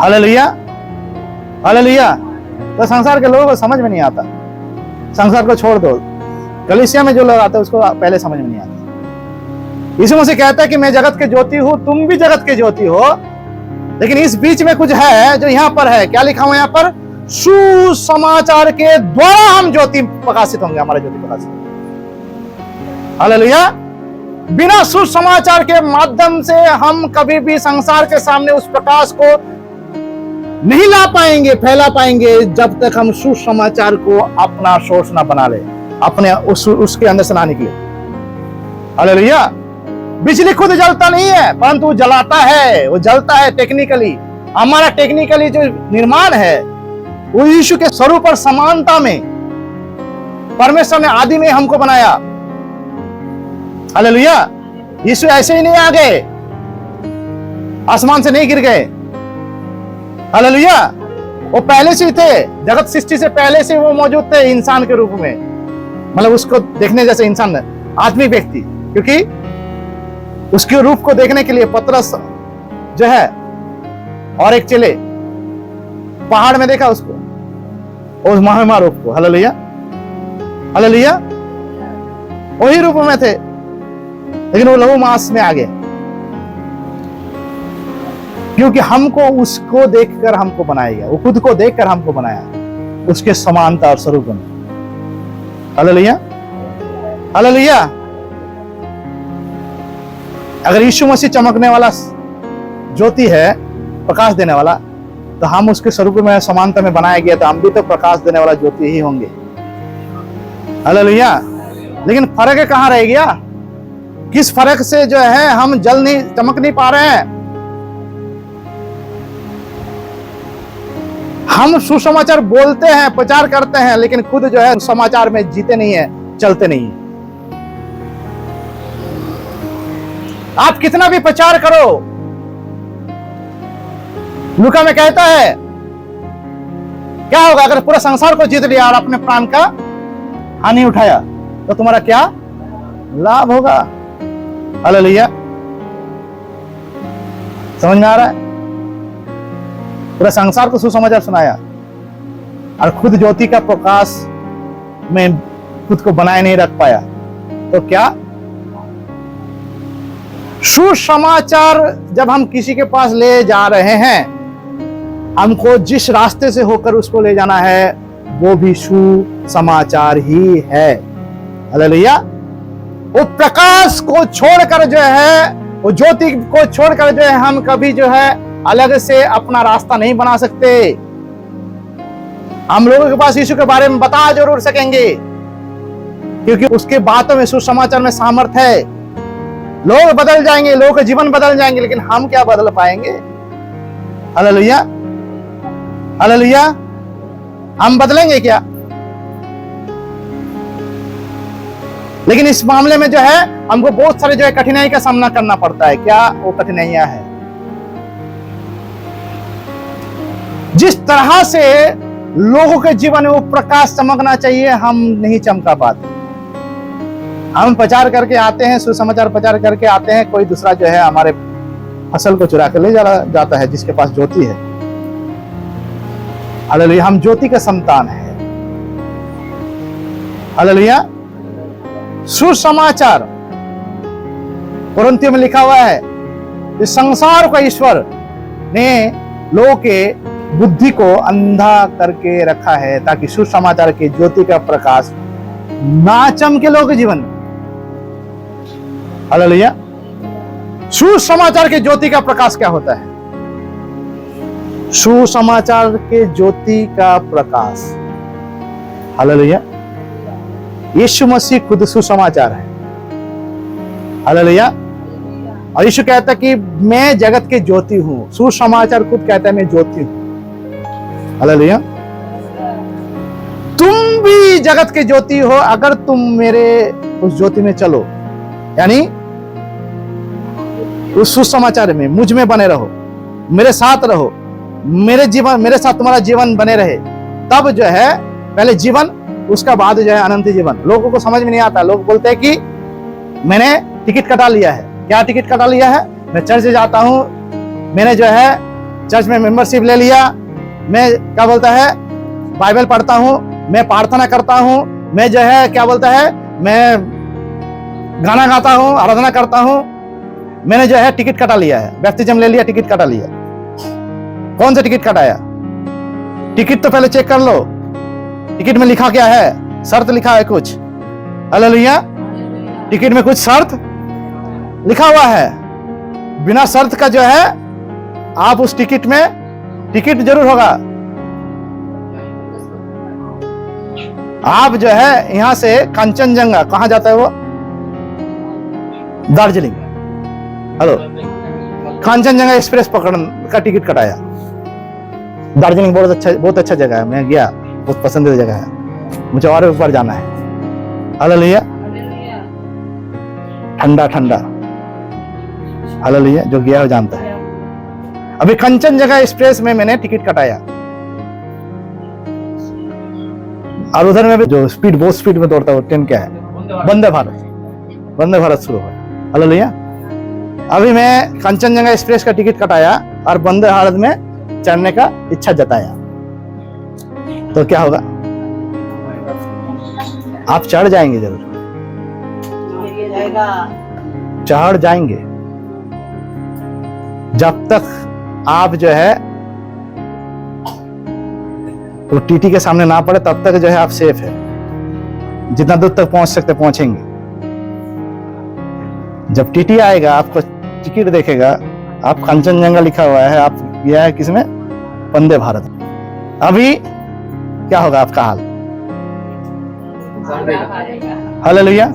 Hallelujah, hallelujah. तो संसार के लोगों को समझ में नहीं आता। संसार को छोड़ दो, कलीसिया में जो लोग आते हैं उसको पहले समझ में नहीं आता। यीशु मसीह कहता है कि मैं जगत के ज्योति हूं, तुम भी जगत के ज्योति हो, लेकिन इस बीच में कुछ है जो यहां पर है। क्या लिखा हुआ है यहां पर? सुसमाचार के द्वारा हम ज्योति प्रकाशित होंगे, हमारा ज्योति प्रकाशित होंगे। हालेलुया। बिना सुसमाचार के माध्यम से हम कभी भी संसार के सामने उस प्रकाश को नहीं ला पाएंगे, फैला पाएंगे, जब तक हम सुसमाचार को अपना सोर्स ना बना ले, अपने उसके अंदर से ना निकले। हालेलुया। बिजली खुद जलता नहीं है, परंतु जलाता है, वो जलता है टेक्निकली। हमारा टेक्निकली जो निर्माण है वो यीशु के स्वरूप और समानता में, परमेश्वर ने आदि में हमको बनाया। हालेलुया। यीशु ऐसे ही नहीं आ गए, आसमान से नहीं गिर गए। हालेलुया। वो पहले से ही थे, जगत सृष्टि से पहले से वो मौजूद थे इंसान के रूप में, मतलब उसको देखने जैसे इंसान, आदमी व्यक्ति। क्योंकि उसके रूप को देखने के लिए पतरस जो है और एक चेले पहाड़ में देखा उसको, उस महिमा रूप को। Hallelujah, hallelujah. वही रूप में थे, लेकिन वो लहू मांस में आ गए, क्योंकि हमको उसको देखकर हमको बनाया गया, वो खुद को देखकर हमको बनाया, उसके समानता और स्वरूप में। Hallelujah, hallelujah. अगर यीशु मसीह चमकने वाला ज्योति है, प्रकाश देने वाला, तो हम उसके स्वरूप में, समानता में बनाया गया, तो हम भी तो प्रकाश देने वाला ज्योति ही होंगे। हालेलुया। लेकिन फर्क कहां रह गया? किस फर्क से जो है हम जल नहीं, चमक नहीं पा रहे हैं? हम सुसमाचार बोलते हैं, प्रचार करते हैं, लेकिन खुद जो है समाचार में जीते नहीं है, चलते नहीं है। आप कितना भी प्रचार करो, लूका में कहता है क्या होगा अगर पूरा संसार को जीत लिया और अपने प्राण का हानि उठाया, तो तुम्हारा क्या लाभ होगा? हालेलुया। समझ में आ रहा है? पूरा संसार को सुसमाचार सुनाया और खुद ज्योति का प्रकाश में खुद को बनाए नहीं रख पाया, तो क्या? सुसमाचार जब हम किसी के पास ले जा रहे हैं, हमको जिस रास्ते से होकर उसको ले जाना है वो भी सुसमाचार ही है। हालेलुया। वो प्रकाश को छोड़कर जो है, वो ज्योति को छोड़कर जो है, हम कभी जो है अलग से अपना रास्ता नहीं बना सकते। हम लोगों के पास यीशु के बारे में बता जरूर सकेंगे, क्योंकि उसके बातों में, सुसमाचार में सामर्थ है। लोग बदल जाएंगे, लोगों के जीवन बदल जाएंगे, लेकिन हम क्या बदल पाएंगे? Hallelujah, hallelujah. हम बदलेंगे क्या? लेकिन इस मामले में जो है हमको बहुत सारे जो है कठिनाई का सामना करना पड़ता है। क्या वो कठिनाइयां हैं? जिस तरह से लोगों के जीवन में वो प्रकाश चमकना चाहिए, हम नहीं चमका पाते। हम प्रचार करके आते हैं, सुसमाचार प्रचार करके आते हैं, कोई दूसरा जो है हमारे फसल को चुरा कर ले जाता है, जिसके पास ज्योति है। हालेलुया। हम ज्योति का संतान है। हालेलुया। सुसमाचार कुरिन्थियों में लिखा हुआ है कि संसार का ईश्वर ने लोगों के बुद्धि को अंधा करके रखा है, ताकि सुसमाचार के ज्योति का प्रकाश ना चमके लोगों के जीवन में। हालेलुया। सुसमाचार के ज्योति का प्रकाश क्या होता है? सुसमाचार के ज्योति का प्रकाश, हालेलुया। यीशु मसीह खुद सुसमाचार है, हालेलुया। और यीशु कहता है कि मैं जगत के ज्योति हूं। सुसमाचार खुद कहता है मैं ज्योति हूं, हालेलुया। तुम भी जगत के ज्योति हो अगर तुम मेरे उस ज्योति में चलो, यानी उस सुसमाचार में मुझ में बने रहो, मेरे साथ रहो, मेरे साथ तुम्हारा जीवन बने रहे, तब जो है पहले जीवन, उसका बाद जो है अनंत जीवन। लोगों को समझ में नहीं आता। लोग बोलते हैं कि मैंने टिकट कटा लिया है। क्या टिकट कटा लिया है? मैं चर्च जाता हूं, मैंने जो है चर्च में मेंबरशिप ले लिया, मैं क्या बोलता है बाइबल पढ़ता हूं, मैं प्रार्थना करता हूं, मैं जो है क्या बोलता है मैं गाना गाता हूं, आराधना करता हूं, मैंने जो है टिकट कटा लिया है, बैप्टिज्म ले लिया, टिकट कटा लिया। कौन सा टिकट कटाया? टिकट तो पहले चेक कर लो, टिकट में लिखा क्या है? शर्त लिखा है कुछ, हालेलुया। टिकट में कुछ शर्त लिखा हुआ है। बिना शर्त का जो है आप उस टिकट में, टिकट जरूर होगा। आप जो है यहां से कंचनजंगा, कहां जाता है वो? दार्जिलिंग, हेलो, कंचनजंगा एक्सप्रेस पकड़ने का टिकट कटाया। दार्जिलिंग बहुत अच्छा जगह है, मैं गया, बहुत पसंदीदा जगह है, मुझे और ऊपर जाना है, हालेलुया। ठंडा ठंडा, हालेलुया, जो गया वो जानता है। अभी कंचनजंगा एक्सप्रेस में मैंने टिकट कटाया, और उधर में भी जो स्पीड, बहुत स्पीड में दौड़ता है वो ट्रेन क्या है? वंदे भारत, वंदे भारत शुरू है, हालेलुया। अभी मैं कंचनजंगा एक्सप्रेस का टिकट कटाया और वंदे भारत में चढ़ने का इच्छा जताया, तो क्या होगा? आप चढ़ जाएंगे, जरूर चढ़ जाएंगे। जब तक आप जो है वो टीटी के सामने ना पड़े तब तक जो है आप सेफ है। जितना दूर तक पहुंच सकते पहुंचेंगे। जब टीटी आएगा, आपको टिकट देखेगा, आप कंचनजंगा लिखा हुआ है, आप गया है किसमें? वंदे भारत। अभी क्या होगा आपका हाल? हालेलुया।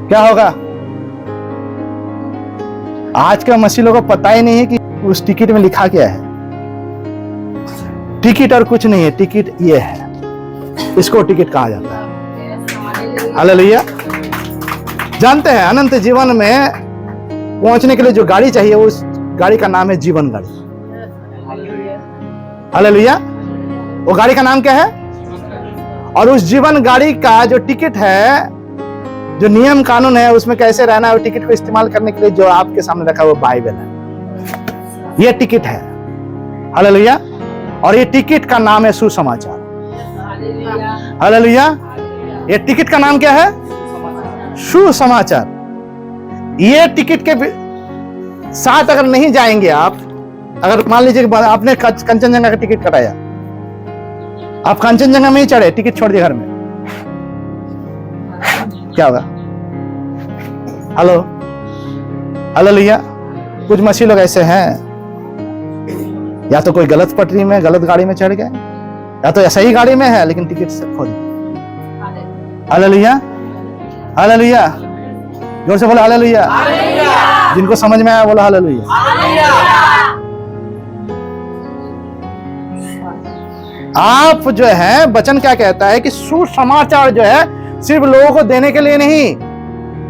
क्या होगा? आज का मसीह लोगों को पता ही नहीं है कि उस टिकट में लिखा क्या है। टिकट और कुछ नहीं है, टिकट ये है, इसको टिकट कहा जाता है, हालेलुया। जानते हैं अनंत जीवन में पहुंचने के लिए जो गाड़ी चाहिए, उस गाड़ी का नाम है जीवन गाड़ी, हालेलुया। वो गाड़ी का नाम क्या है? और उस जीवन गाड़ी का जो टिकट है, जो नियम कानून है, उसमें कैसे रहना है, वो टिकट को इस्तेमाल करने के लिए जो आपके सामने रखा है वो बाइबल है। ये टिकट है, हालेलुया। और ये टिकट का नाम है सुसमाचार, हालेलुया। ये टिकट का नाम क्या है? सुसमाचार। ये टिकट के साथ अगर नहीं जाएंगे आप, अगर मान लीजिए आपने कंचनजंगा का टिकट कटाया, आप कंचनजंगा में ही चढ़े, टिकट छोड़ दिए घर में, क्या होगा? Hello, hallelujah. कुछ मसीह लोग ऐसे हैं, या तो कोई गलत पटरी में, गलत गाड़ी में चढ़ गए, या तो सही गाड़ी में है लेकिन टिकट से खो दिया, हालेलुया, हालेलुया। जोर से बोलो हालेलुया। जिनको समझ में आया बोलो हालेलुया। आप जो है वचन क्या कहता है कि सुसमाचार जो है सिर्फ लोगों को देने के लिए नहीं,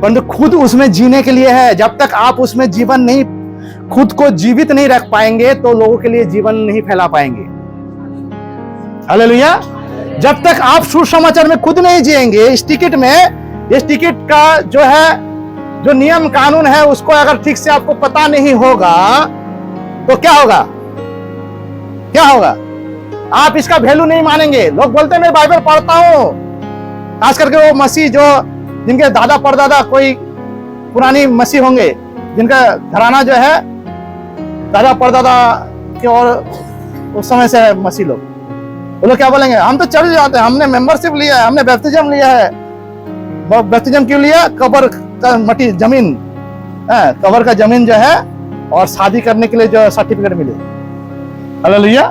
परंतु खुद उसमें जीने के लिए है। जब तक आप उसमें जीवन नहीं, खुद को जीवित नहीं रख पाएंगे तो लोगों के लिए जीवन नहीं फैला पाएंगे, हालेलुया। जब तक आप सुसमाचार में खुद नहीं जिएंगे, इस टिकट में, इस टिकट का जो है, जो नियम कानून है, उसको अगर ठीक से आपको पता नहीं होगा तो क्या होगा? क्या होगा? आप इसका वैल्यू नहीं मानेंगे। लोग बोलते हैं मैं बाइबल पढ़ता हूं, खास करके वो मसीह जो, जिनके दादा परदादा कोई पुरानी मसीह होंगे, जिनका घराना जो है दादा परदादा के और उस समय से है मसीह लोग, वो लोग क्या बोलेंगे? हम तो चढ़ जाते हैं, हमने मेंबरशिप लिया है, हमने बैप्टिज्म लिया है। बैप्टिज्म क्यों लिया? कब्र का मटी जमीन, कवर का जमीन जो है, और शादी करने के लिए जो सर्टिफिकेट मिले। हालेलुया।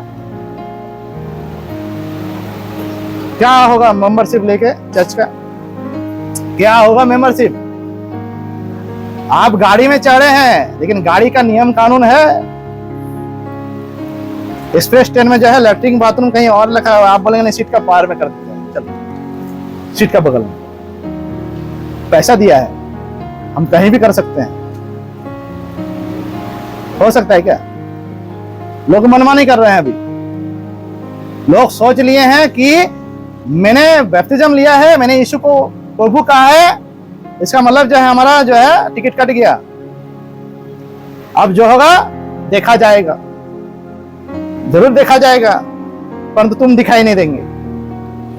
क्या होगा मेंबरशिप लेके चर्च का? क्या होगा मेंबरशिप? आप गाड़ी में चढ़े हैं, लेकिन गाड़ी का नियम कानून है। एक्सप्रेस ट्रेन में जो है लैट्रिन बाथरूम कहीं और लिखा है, आप बोलेंगे नहीं, सीट का पार में कर देते हैं, चलो सीट का बगल में। पैसा दिया है, हम कहीं भी कर सकते हैं। हो सकता है क्या? लोग मनमानी कर रहे हैं। अभी लोग सोच लिए हैं कि मैंने बैप्टिज्म लिया है, मैंने यीशु को प्रभु कहा है, इसका मतलब जो है हमारा जो है टिकट कट गया। अब जो होगा देखा जाएगा, जरूर देखा जाएगा, परंतु तुम दिखाई नहीं देंगे।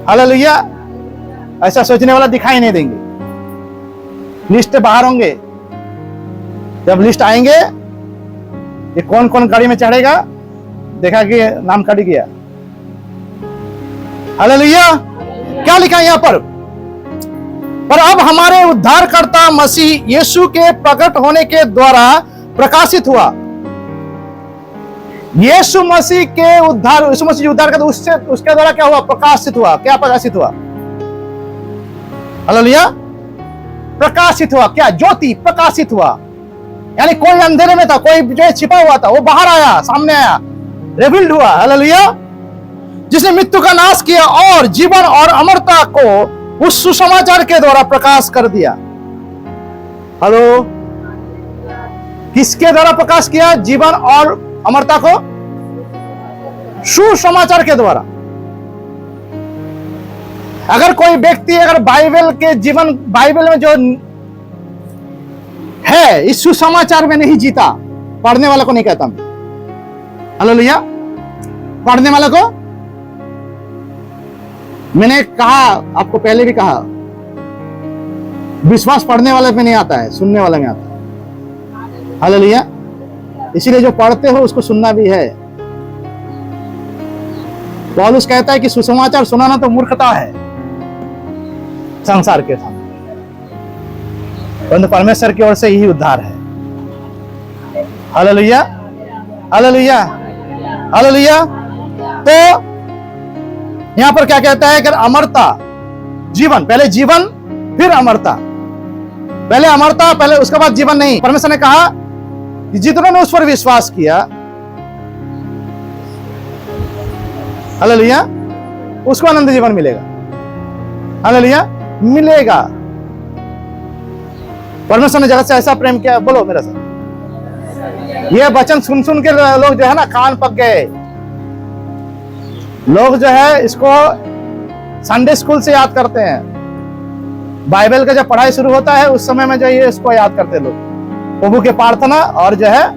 हालेलुया। ऐसा सोचने वाला दिखाई नहीं देंगे। लिस्ट बाहर होंगे, जब लिस्ट आएंगे ये कौन कौन गाड़ी में चढ़ेगा, देखा कि नाम कट गया। हालेलुया। क्या लिखा है यहां पर अब हमारे उद्धारकर्ता मसीह यीशु के प्रकट होने के द्वारा प्रकाशित हुआ। यीशु मसीह के उद्धार, यीशु मसीह उद्धार का, उससे उसके द्वारा क्या हुआ? प्रकाशित हुआ। क्या प्रकाशित हुआ? हालेलुया। प्रकाशित हुआ। क्या? ज्योति प्रकाशित हुआ। यानी कोई अंधेरे में था, कोई जो छिपा हुआ था, वो बाहर आया, सामने आया, रिवील्ड हुआ। हालेलुया। जिसने मृत्यु का नाश किया और जीवन और अमरता को उस सुसमाचार के द्वारा प्रकाश कर दिया। हेलो, किसके द्वारा प्रकाश किया? जीवन और अमरता को सुसमाचार के द्वारा। अगर कोई व्यक्ति अगर बाइबल के जीवन, बाइबल में जो है इस सुसमाचार में नहीं जीता, पढ़ने वाले को नहीं कहता मैं। हालेलुया। पढ़ने वाले को मैंने कहा, आपको पहले भी कहा, विश्वास पढ़ने वाले में नहीं आता है, सुनने वाले में आता है। हालेलुया। इसीलिए जो पढ़ते हो उसको सुनना भी है। पौलुस कहता है कि सुसमाचार सुनाना तो मूर्खता है संसार के सामने, परंतु परमेश्वर की ओर से यही उद्धार है। हालेलुया। हालेलुया। हालेलुया। तो यहां पर क्या कहता है कि अमरता, जीवन, पहले जीवन फिर अमरता। पहले अमरता, पहले उसके बाद जीवन नहीं। परमेश्वर ने कहा कि जितनों ने उस पर विश्वास किया, हालेलुया, उसको अनंत जीवन मिलेगा। हालेलुया। मिलेगा। परमेश्वर ने जगत से ऐसा प्रेम किया, बोलो मेरा साथ। ये वचन सुन सुन के लोग जो है ना कान पक गए। लोग जो है इसको संडे स्कूल से याद करते हैं। बाइबल का जब पढ़ाई शुरू होता है उस समय में जो ये इसको याद करते लोग। प्रभु के प्रार्थना, और जो है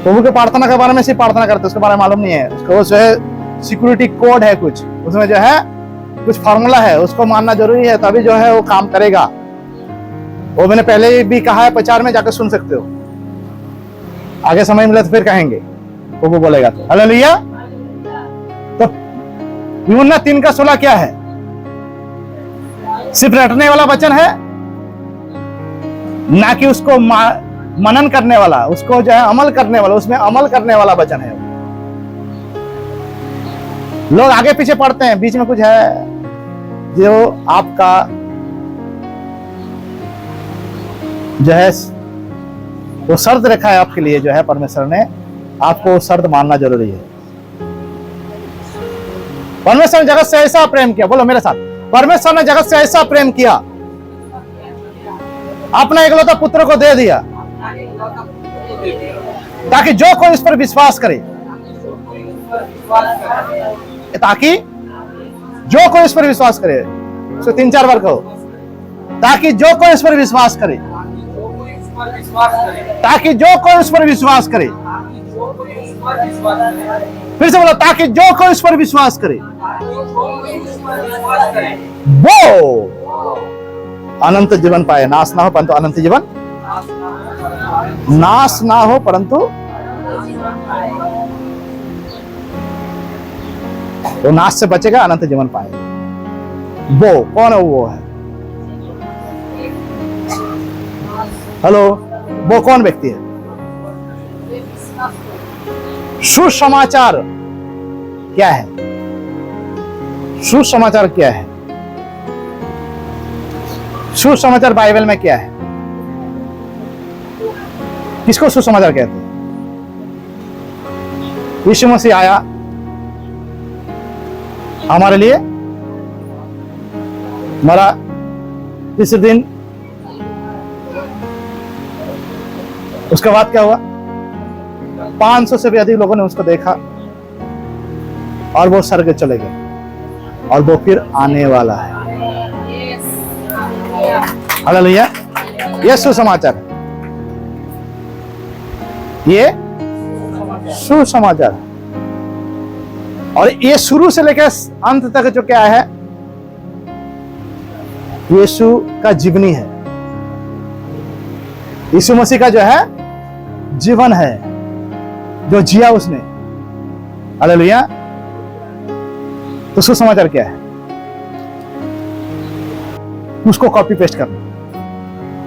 प्रभु के प्रार्थना के बारे में सिर्फ प्रार्थना करते, उसके बारे में मालूम नहीं है उसको। जो है सिक्योरिटी कोड है कुछ, उसमें जो है कुछ फार्मूला है, उसको मानना जरूरी है, तभी जो है वो काम करेगा। वो मैंने पहले भी कहा है, प्रचार में जाकर सुन सकते हो। आगे समय मिले तो फिर कहेंगे, प्रभु बोलेगा तो। हालेलुया। तो यूहन्ना 3:16 क्या है? सिर्फ रटने वाला वचन है, ना कि उसको मनन करने वाला, उसको जो है अमल करने वाला, उसमें अमल करने वाला वचन है। लोग आगे पीछे पढ़ते हैं, बीच में कुछ है जो आपका जो है वो शर्त रखा है आपके लिए, जो है परमेश्वर ने आपको शर्त मानना जरूरी है। परमेश्वर ने जगत से ऐसा प्रेम किया, बोलो मेरे साथ, परमेश्वर ने जगत से ऐसा प्रेम किया, अपना एकलौता पुत्र को दे दिया, ताकि जो कोई इस पर विश्वास करे, ताकि जो कोई इस पर विश्वास करे, उसको 3-4 बार कहो, ताकि जो कोई इस पर विश्वास करे, ताकि जो कोई इस पर विश्वास करे। फिर से बोलो, ताकि जो कोई इस पर विश्वास करे वो अनंत जीवन पाए। नाश ना हो परंतु अनंत जीवन, नाश ना हो परंतु वो नाश से बचेगा, अनंत जीवन पाएगा। वो कौन है? वो है हेलो, वो कौन व्यक्ति है? सुसमाचार क्या है? सुसमाचार क्या है? सुसमाचार बाइबल में क्या है? किसको सुसमाचार कहते हैं? यीशु मसीह आया हमारे लिए, मरा, तीसरे दिन उसके बाद क्या हुआ? 500 से भी अधिक लोगों ने उसको देखा और वो स्वर्ग चले गए और वो फिर आने वाला है। हालेलुया। ये सुसमाचार, ये सुसमाचार। और ये शुरू से लेकर अंत तक जो क्या है, यीशु का जीवनी है। यीशु मसीह का जो है जीवन है, जो जिया उसने। हालेलुया। तो सुसमाचार क्या है? उसको कॉपी पेस्ट करना,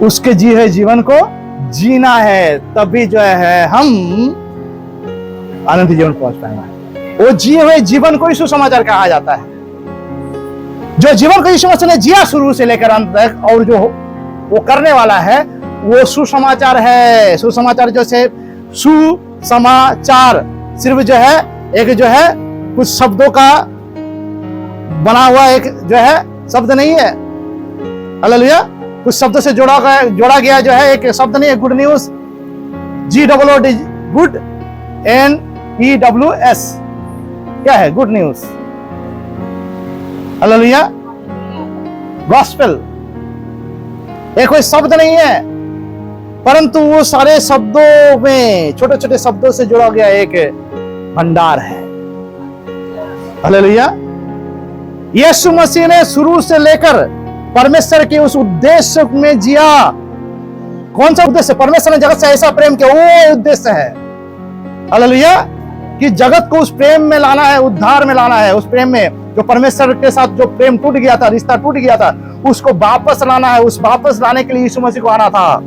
उसके जी है जीवन को जीना है, तभी जो है हम आनंद जीवन पहुंच पाएंगे। वो जिए हुए जीवन को ही सुसमाचार कहा जाता है। जो जीवन को यीशु मसीह ने जिया शुरू से लेकर अंत तक, और जो वो करने वाला है, वो सुसमाचार है। सुसमाचार जो से सुसमाचार सिर्फ जो है एक जो है कुछ शब्दों का बना हुआ एक जो है शब्द नहीं है। हालेलुया। कुछ शब्दों से जोड़ा गया जो है एक शब्द नहीं है। Good news, GOOD, good, NEWS, क्या है? Good news. हालेलुया। गॉस्पेल एक कोई शब्द नहीं है, परंतु वो सारे शब्दों में छोटे छोटे शब्दों से जुड़ा गया एक भंडार है। हालेलुया। यीशु मसीह ने शुरू से लेकर परमेश्वर के उस उद्देश्य में जिया। कौन सा उद्देश्य? परमेश्वर ने जगत से ऐसा प्रेम किया, वो उद्देश्य है। हालेलुया। कि जगत को उस प्रेम में लाना है, उद्धार में लाना है। उस प्रेम में जो परमेश्वर के साथ जो प्रेम टूट गया था, रिश्ता टूट गया था, उसको वापस लाना है। उस वापस लाने के लिए यीशु मसीह को आना था।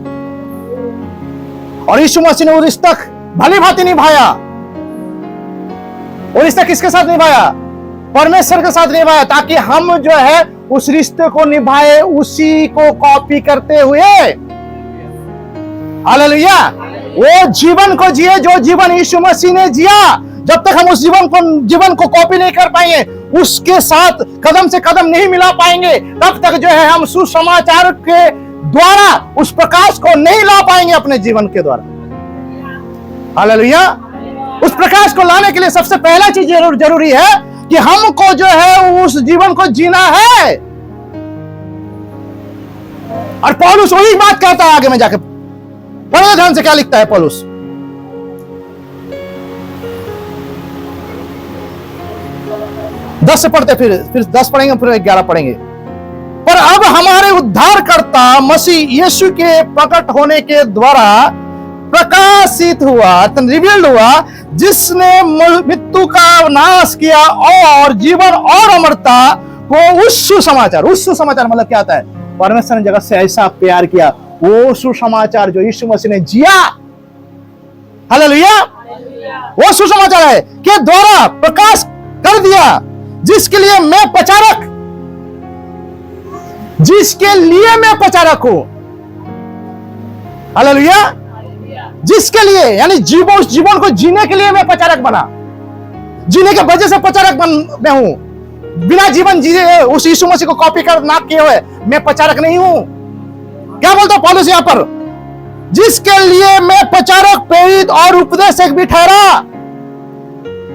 और यीशु मसीह ने वो रिश्ता भली भांति निभाया। वो रिश्ता किसके साथ निभाया? परमेश्वर के साथ निभाया, ताकि हम जो है उस रिश्ते को निभाए, उसी को कॉपी करते हुए। हालेलुया। वो जीवन को जिए जो जीवन यीशु मसीह ने जिया। जब तक हम उस जीवन को कॉपी नहीं कर पाएंगे, उसके साथ कदम से कदम नहीं मिला पाएंगे, तब तक जो है हम सुसमाचार के द्वारा उस प्रकाश को नहीं ला पाएंगे अपने जीवन के द्वारा। हालेलुया। उस प्रकाश को लाने के लिए सबसे पहला चीज जरूरी है कि हमको जो है उस जीवन को जीना है। और पौलुस वही बात कहता है आगे में जाके। पढ़ो ध्यान से क्या लिखता है पौलुस। दस से पढ़ते, फिर 10 पढ़ेंगे, फिर 11 पढ़ेंगे। पर अब हमारे उद्धारकर्ता मसीह यीशु के प्रकट होने के द्वारा प्रकाशित हुआ, रिवील्ड हुआ, जिसने मृत्यु का नाश किया और जीवन और अमरता को उस सुसमाचार मतलब क्या आता है? परमेश्वर ने जगत से ऐसा प्यार किया, वो सुसमाचार जो यीशु मसीह ने जिया। हालेलुया। वो सुसमाचार है के द्वारा प्रकाश कर दिया, जिसके लिए मैं प्रचारक हूं। हालेलुया। जिसके लिए, यानी उस जीवन को जीने के लिए मैं प्रचारक बना। जीने के वजह से प्रचारक मैं हूं। बिना जीवन जिए उस यीशु मसीह को कॉपी कर ना किए हुए मैं प्रचारक नहीं हूं। क्या बोलता है पौलुस यहां पर? जिसके लिए मैं प्रचारक, प्रेरित और उपदेशक भी ठहरा।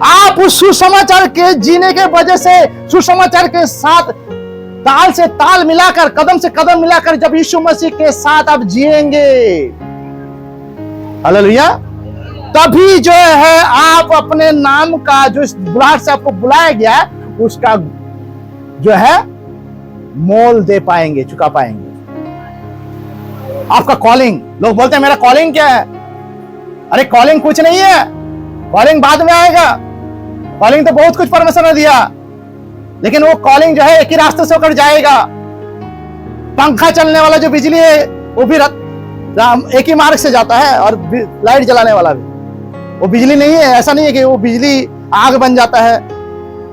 आप उस सुसमाचार के जीने के वजह से, सुसमाचार के साथ ताल से ताल मिलाकर, कदम से कदम मिलाकर जब यीशु मसीह के साथ आप जिएंगे, हालेलुया, तभी जो है आप अपने नाम का जो बुलाहट से आपको बुलाया गया है, उसका जो है मोल दे पाएंगे, चुका पाएंगे। आपका कॉलिंग, लोग बोलते हैं मेरा कॉलिंग क्या है? अरे कॉलिंग कुछ नहीं है, कॉलिंग बाद में आएगा। कॉलिंग तो बहुत कुछ परमेश्वर ने दिया, लेकिन वो कॉलिंग जो है एक ही रास्ते से होकर जाएगा। पंखा चलने वाला जो बिजली है वो भी एक ही मार्ग से जाता है, और लाइट जलाने वाला भी। वो बिजली नहीं है, ऐसा नहीं है कि वो बिजली आग बन जाता है,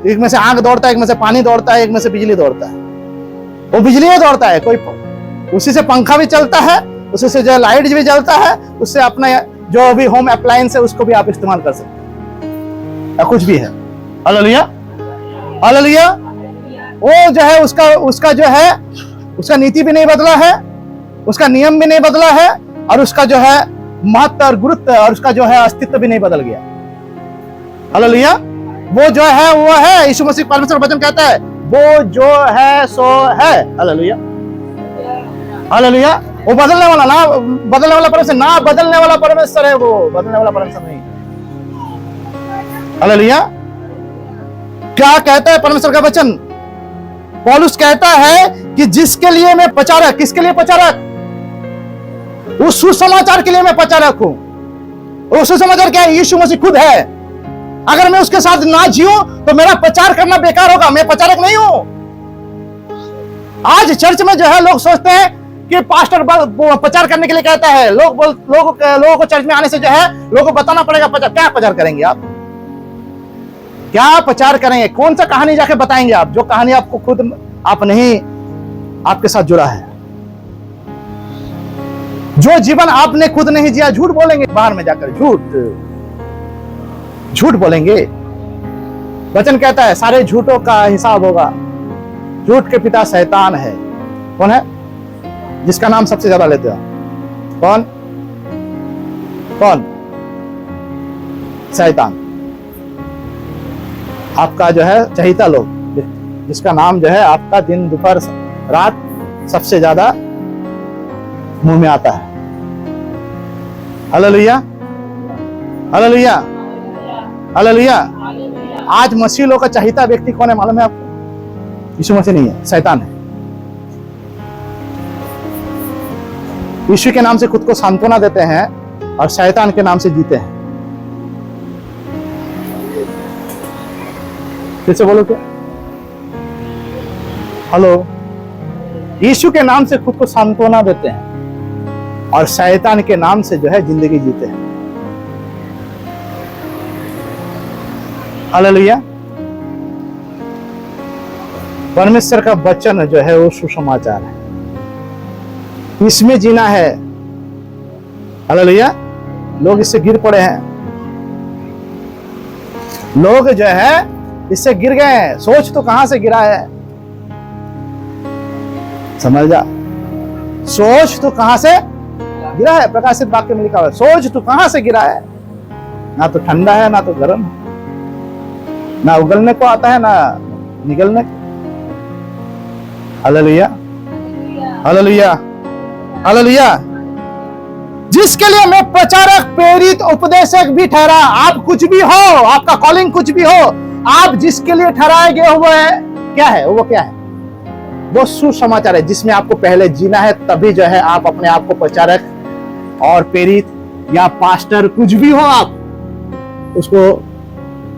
एक में से आग दौड़ता है, एक में से पानी दौड़ता है, एक में से बिजली दौड़ता है। वो बिजली ही दौड़ता है, कोई उसी से पंखा भी चलता है, उसी से जो लाइट भी जलता है, उससे अपना जो भी होम अप्लायंस है उसको भी आप इस्तेमाल कर सकते हैं, या कुछ भी है। Hallelujah, hallelujah. वो जो है उसका जो है उसका नीति भी नहीं बदला है, उसका नियम भी नहीं बदला है, और उसका जो है महत्व और गुरुत्व और उसका जो है अस्तित्व भी नहीं बदल गया। हालेलुया। वो जो है वो है, यीशु मसीह परमेश्वर वचन कहता है वो जो है सो है। Hallelujah, hallelujah. वो बदलने वाला ना, बदलने वाला परमेश्वर ना, बदलने वाला परमेश्वर है, वो बदलने वाला परमेश्वर नहीं। हालेलुया। क्या कहता है परमेश्वर का वचन? पौलुस कहता है कि जिसके लिए मैं प्रचारक, किसके लिए प्रचारक? उस सुसमाचार के लिए मैं प्रचारक हूं। वो सुसमाचार क्या है? यीशु मसीह खुद है। अगर मैं उसके साथ ना जीऊं तो मेरा प्रचार करना बेकार होगा, मैं प्रचारक नहीं हूं। आज चर्च में जो है लोग सोचते हैं कि पास्टर प्रचार करने के लिए कहता है, लोगों को चर्च में आने से जो है लोगों को बताना पड़ेगा प्रचार। क्या प्रचार करेंगे आप? क्या प्रचार करेंगे? कौन सा कहानी जाके बताएंगे आप, जो कहानी आपको खुद आप नहीं, आपके साथ जुड़ा है? जो जीवन आपने खुद नहीं जिया, झूठ बोलेंगे बाहर में जाकर, झूठ बोलेंगे। वचन कहता है सारे झूठों का हिसाब होगा। झूठ के पिता शैतान है। कौन है जिसका नाम सबसे ज्यादा लेते हो? कौन? शैतान। आपका जो है चहेता लोग, जिसका नाम जो है आपका दिन दोपहर रात सबसे ज्यादा मुंह में आता है। Hallelujah, hallelujah, hallelujah. आज मसीह लोग का चहेता व्यक्ति कौन है मालूम है आपको? यीशु मसीह नहीं है, शैतान है। यीशु के नाम से खुद को सांत्वना देते हैं और शैतान के नाम से जीते हैं। फिर से बोलो क्या? हेलो। यीशु के नाम से खुद को सांत्वना देते हैं और शैतान के नाम से जो है जिंदगी जीते हैं। हालेलुया। परमेश्वर का वचन जो है वो सुसमाचार है, इसमें जीना है। हालेलुया। लोग इससे गिर पड़े हैं, लोग जो है इससे गिर गए हैं। सोच तो कहां से गिरा है, समझ जा। सोच तो कहां से गिरा है? प्रकाशित वाक्य में लिखा हुआ है, सोच तो कहां से गिरा है? ना तो ठंडा है, ना तो गर्म, ना उगलने को आता है, ना निगलने को। Hallelujah, hallelujah, hallelujah. जिसके लिए मैं प्रचारक, प्रेरित, उपदेशक भी ठहरा। आप कुछ भी हो, आपका कॉलिंग कुछ भी हो, आप जिसके लिए ठहराए गए हुए हैं, क्या है वो? क्या है वो? सुसमाचार है, जिसमें आपको पहले जीना है। तभी जो है आप अपने आप को प्रचारक और प्रेरित या पास्टर कुछ भी हो, आप उसको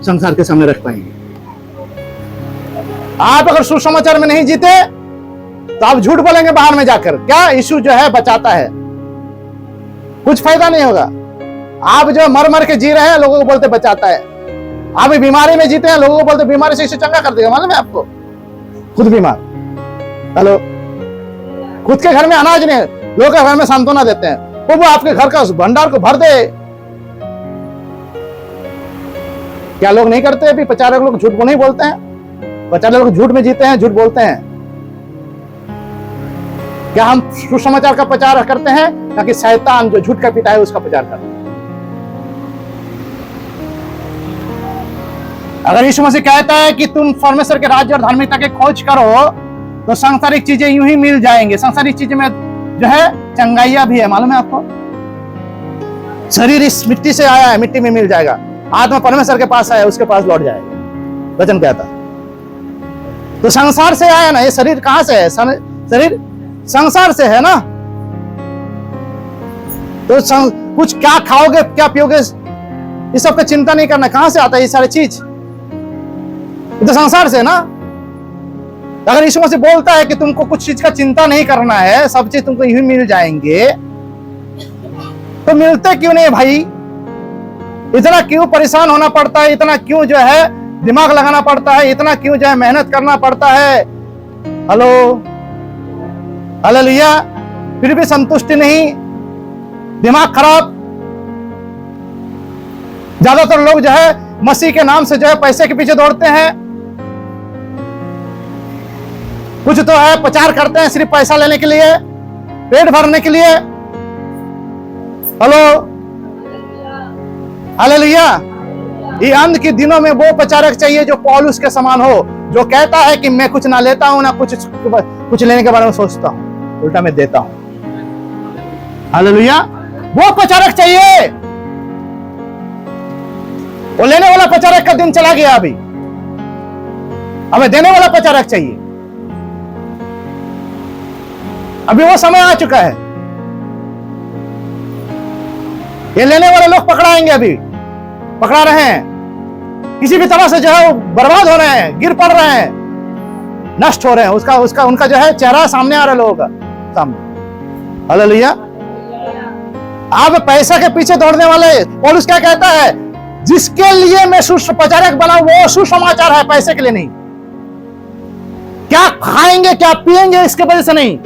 संसार के सामने रख पाएंगे। आप अगर सुसमाचार में नहीं जीते तो आप झूठ बोलेंगे बाहर में जाकर। क्या? यीशु जो है बचाता है, कुछ फायदा नहीं होगा। आप जो मर मर के जी रहे हैं, लोगों को बोलते बचाता है। आप बीमारी में जीते हैं, लोगों को बोलते बीमारी से इसे चंगा कर देगा। मालूम है आपको? खुद बीमार। हेलो। खुद के घर में अनाज नहीं, लोगों के घर में सांत्वना देते हैं, वो आपके घर का भंडार को भर दे। क्या लोग नहीं करते? अभी प्रचारक लोग झूठ को नहीं बोलते हैं, प्रचारक लोग झूठ में जीते हैं, झूठ बोलते हैं। क्या हम सुसमाचार का प्रचार करते हैं, ताकि शैतान जो झूठ का पिता है उसका प्रचार करते हैं? अगर यीशु मसीह कहता है कि तुम परमेश्वर के राज्य और धार्मिकता की खोज करो, तो सांसारिक चीजें यूं ही मिल जाएंगे। सांसारिक चीजें में जो है चंगाइयां भी है। मालूम है आपको? शरीर इस मिट्टी से आया है, मिट्टी में मिल जाएगा। आत्मा परमेश्वर के पास आया, उसके पास लौट जाएगा, वचन कहता है। तो संसार से आया ना, ये शरीर कहां से है? शरीर संसार से है ना। तो कुछ क्या खाओगे, क्या पियोगे, इस सब का चिंता नहीं करना। कहां से आता है ये सारी चीज? तो संसार से ना। अगर यीशु मसीह बोलता है कि तुमको कुछ चीज का चिंता नहीं करना है, सब चीज तुमको यूं मिल जाएंगे, तो मिलते क्यों नहीं भाई? इतना क्यों परेशान होना पड़ता है? इतना क्यों जो है दिमाग लगाना पड़ता है? इतना क्यों जो है मेहनत करना पड़ता है? Hello, hallelujah. फिर भी संतुष्टि नहीं, दिमाग खराब। ज्यादातर लोग जो है मसीह के नाम से जो है पैसे के पीछे दौड़ते हैं। कुछ तो है प्रचार करते हैं सिर्फ पैसा लेने के लिए, पेट भरने के लिए। Hello, hallelujah. ये अंत के दिनों में वो प्रचारक चाहिए जो पौलुस के समान हो, जो कहता है कि मैं कुछ ना लेता हूं ना कुछ लेने के बारे में सोचता हूं, उल्टा मैं देता हूं। हालेलुया। वो प्रचारक चाहिए। वो लेने वाला प्रचारक का दिन चला गया। अभी हमें देने वाला प्रचारक चाहिए। अभी वो समय आ चुका है। ये लेने वाले लोग पकड़ाएंगे, अभी पकड़ा रहे हैं। किसी भी तरह से जो है वो बर्बाद हो रहे हैं, गिर पड़ रहे हैं, नष्ट हो रहे हैं। उनका जो है चेहरा सामने आ रहा है लोगों का सामने। हालेलुया। आप पैसा के पीछे दौड़ने वाले, पौलुस क्या कहता है? जिसके लिए मैं प्रचारक बना वो सुसमाचार है, पैसे के लिए नहीं। क्या खाएंगे क्या पिएंगे इसके वजह से नहीं।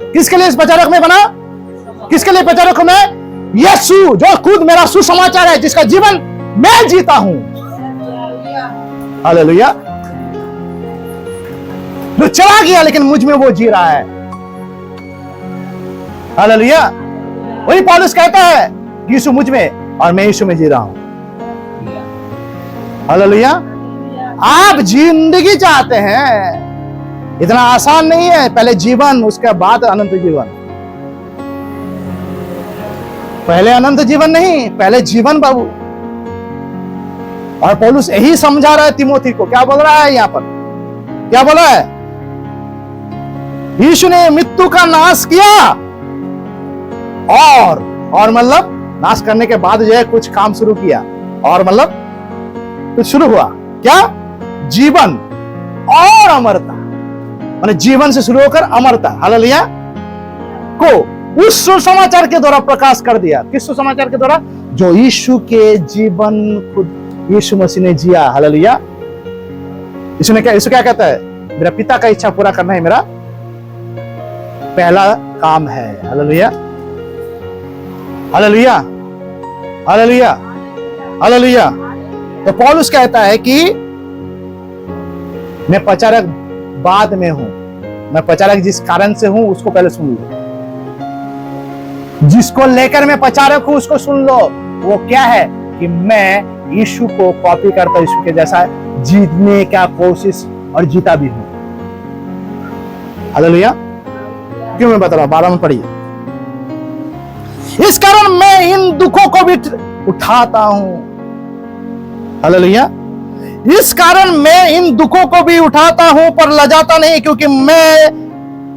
किसके लिए इस प्रचारक में बना? किसके लिए प्रचारक में? यीशु, जो खुद मेरा सुसमाचार है, जिसका जीवन मैं जीता हूं। हालेलुया। जो चला गया लेकिन मुझ में वो जी रहा है। हालेलुया। वही पौलुस कहता है, यीशु मुझ में और मैं यीशु में जी रहा हूं। हालेलुया। आप जिंदगी चाहते हैं, इतना आसान नहीं है। पहले जीवन, उसके बाद अनंत जीवन। पहले अनंत जीवन नहीं, पहले जीवन बाबू। और पौलुस यही समझा रहा है तिमोथी को। क्या बोल रहा है यहां पर? क्या बोला है? यीशु ने मृत्यु का नाश किया और मतलब नाश करने के बाद जो है कुछ काम शुरू किया, और मतलब कुछ शुरू हुआ। क्या? जीवन और अमरता। माने जीवन से शुरू होकर अमरता, हालेलुया, को उस सुसमाचार के द्वारा प्रकाश कर दिया। किस सुसमाचार के द्वारा? जो यीशु के जीवन खुद यीशु मसीह ने जिया। हालेलुया। यीशु क्या कहता है? मेरा पिता का इच्छा पूरा करना ही मेरा पहला काम है। Hallelujah, hallelujah, hallelujah, hallelujah. तो पौलुस कहता है कि मैं प्रचारक बाद में हूं। मैं प्रचारक जिस कारण से हूं उसको पहले सुन लो। जिसको लेकर मैं प्रचारक हूं उसको सुन लो। वो क्या है? कि मैं यीशु को कॉपी करता, यीशु के जैसा जीतने का कोशिश और जीता भी हूं। हालेलुया। क्यों मैं बता रहा हूं? 12 में पढ़िए। इस कारण मैं इन दुखों को भी उठाता हूं। हालेलुया। इस कारण मैं इन दुखों को भी उठाता हूं पर लजाता नहीं, क्योंकि मैं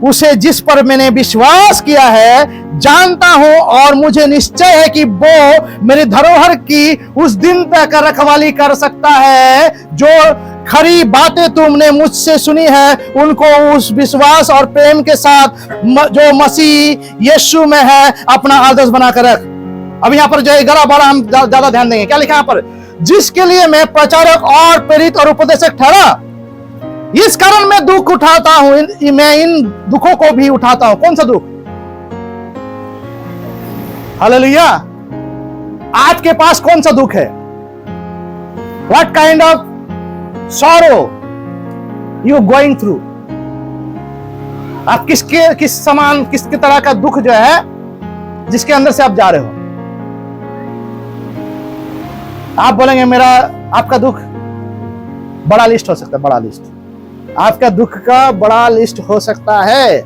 उसे जिस पर मैंने विश्वास किया है जानता हूं, और मुझे निश्चय है कि वो मेरी धरोहर की उस दिन तक रखवाली कर सकता है। जो खरी बातें तुमने मुझसे सुनी है उनको उस विश्वास और प्रेम के साथ जो मसीह यीशु में है अपना आदर्श बनाकर रख। अब यहाँ पर जो है गला बड़ा हम ज्यादा ध्यान देंगे। क्या लिखा यहाँ पर? जिसके लिए मैं प्रचारक और प्रेरित और उपदेशक ठहरा, इस कारण मैं दुख उठाता हूं। मैं इन दुखों को भी उठाता हूं। कौन सा दुख? हालेलुया। आपके पास कौन सा दुख है? What kind of sorrow you going through? आप किसके तरह का दुख जो है जिसके अंदर से आप जा रहे हो? आप बोलेंगे आपका दुख बड़ा लिस्ट हो सकता है। बड़ा लिस्ट, आपका दुख का बड़ा लिस्ट हो सकता है।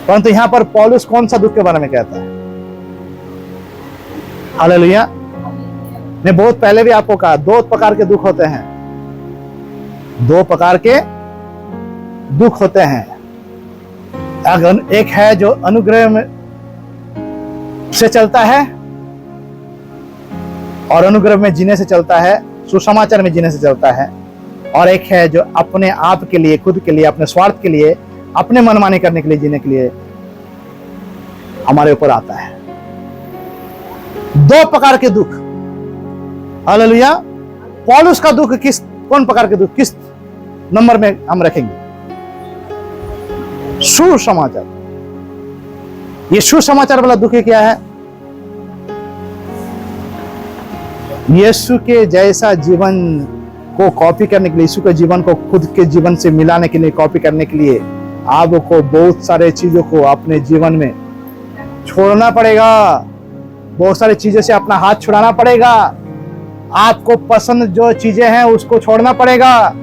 परंतु यहां पर पौलुस कौन सा दुख के बारे में कहता है? हालेलुया। मैं बहुत पहले भी आपको कहा, 2 प्रकार के दुख होते हैं। 2 प्रकार के दुख होते हैं। एक है जो अनुग्रह में से चलता है और अनुग्रह में जीने से चलता है, सुसमाचार में जीने से चलता है। और एक है जो अपने आप के लिए, खुद के लिए, अपने स्वार्थ के लिए, अपने मनमानी करने के लिए जीने के लिए हमारे ऊपर आता है। दो प्रकार के दुख, हालेलुया। पौलुस का दुख कौन प्रकार के दुख किस नंबर में हम रखेंगे? सुसमाचार। ये सुसमाचार वाला दुख क्या है? यीशु के जैसा जीवन को कॉपी करने के लिए, यीशु के जीवन को खुद के जीवन से मिलाने के लिए, कॉपी करने के लिए आपको बहुत सारे चीजों को अपने जीवन में छोड़ना पड़ेगा। बहुत सारी चीजों से अपना हाथ छुड़ाना पड़ेगा। आपको पसंद जो चीजें हैं उसको छोड़ना पड़ेगा।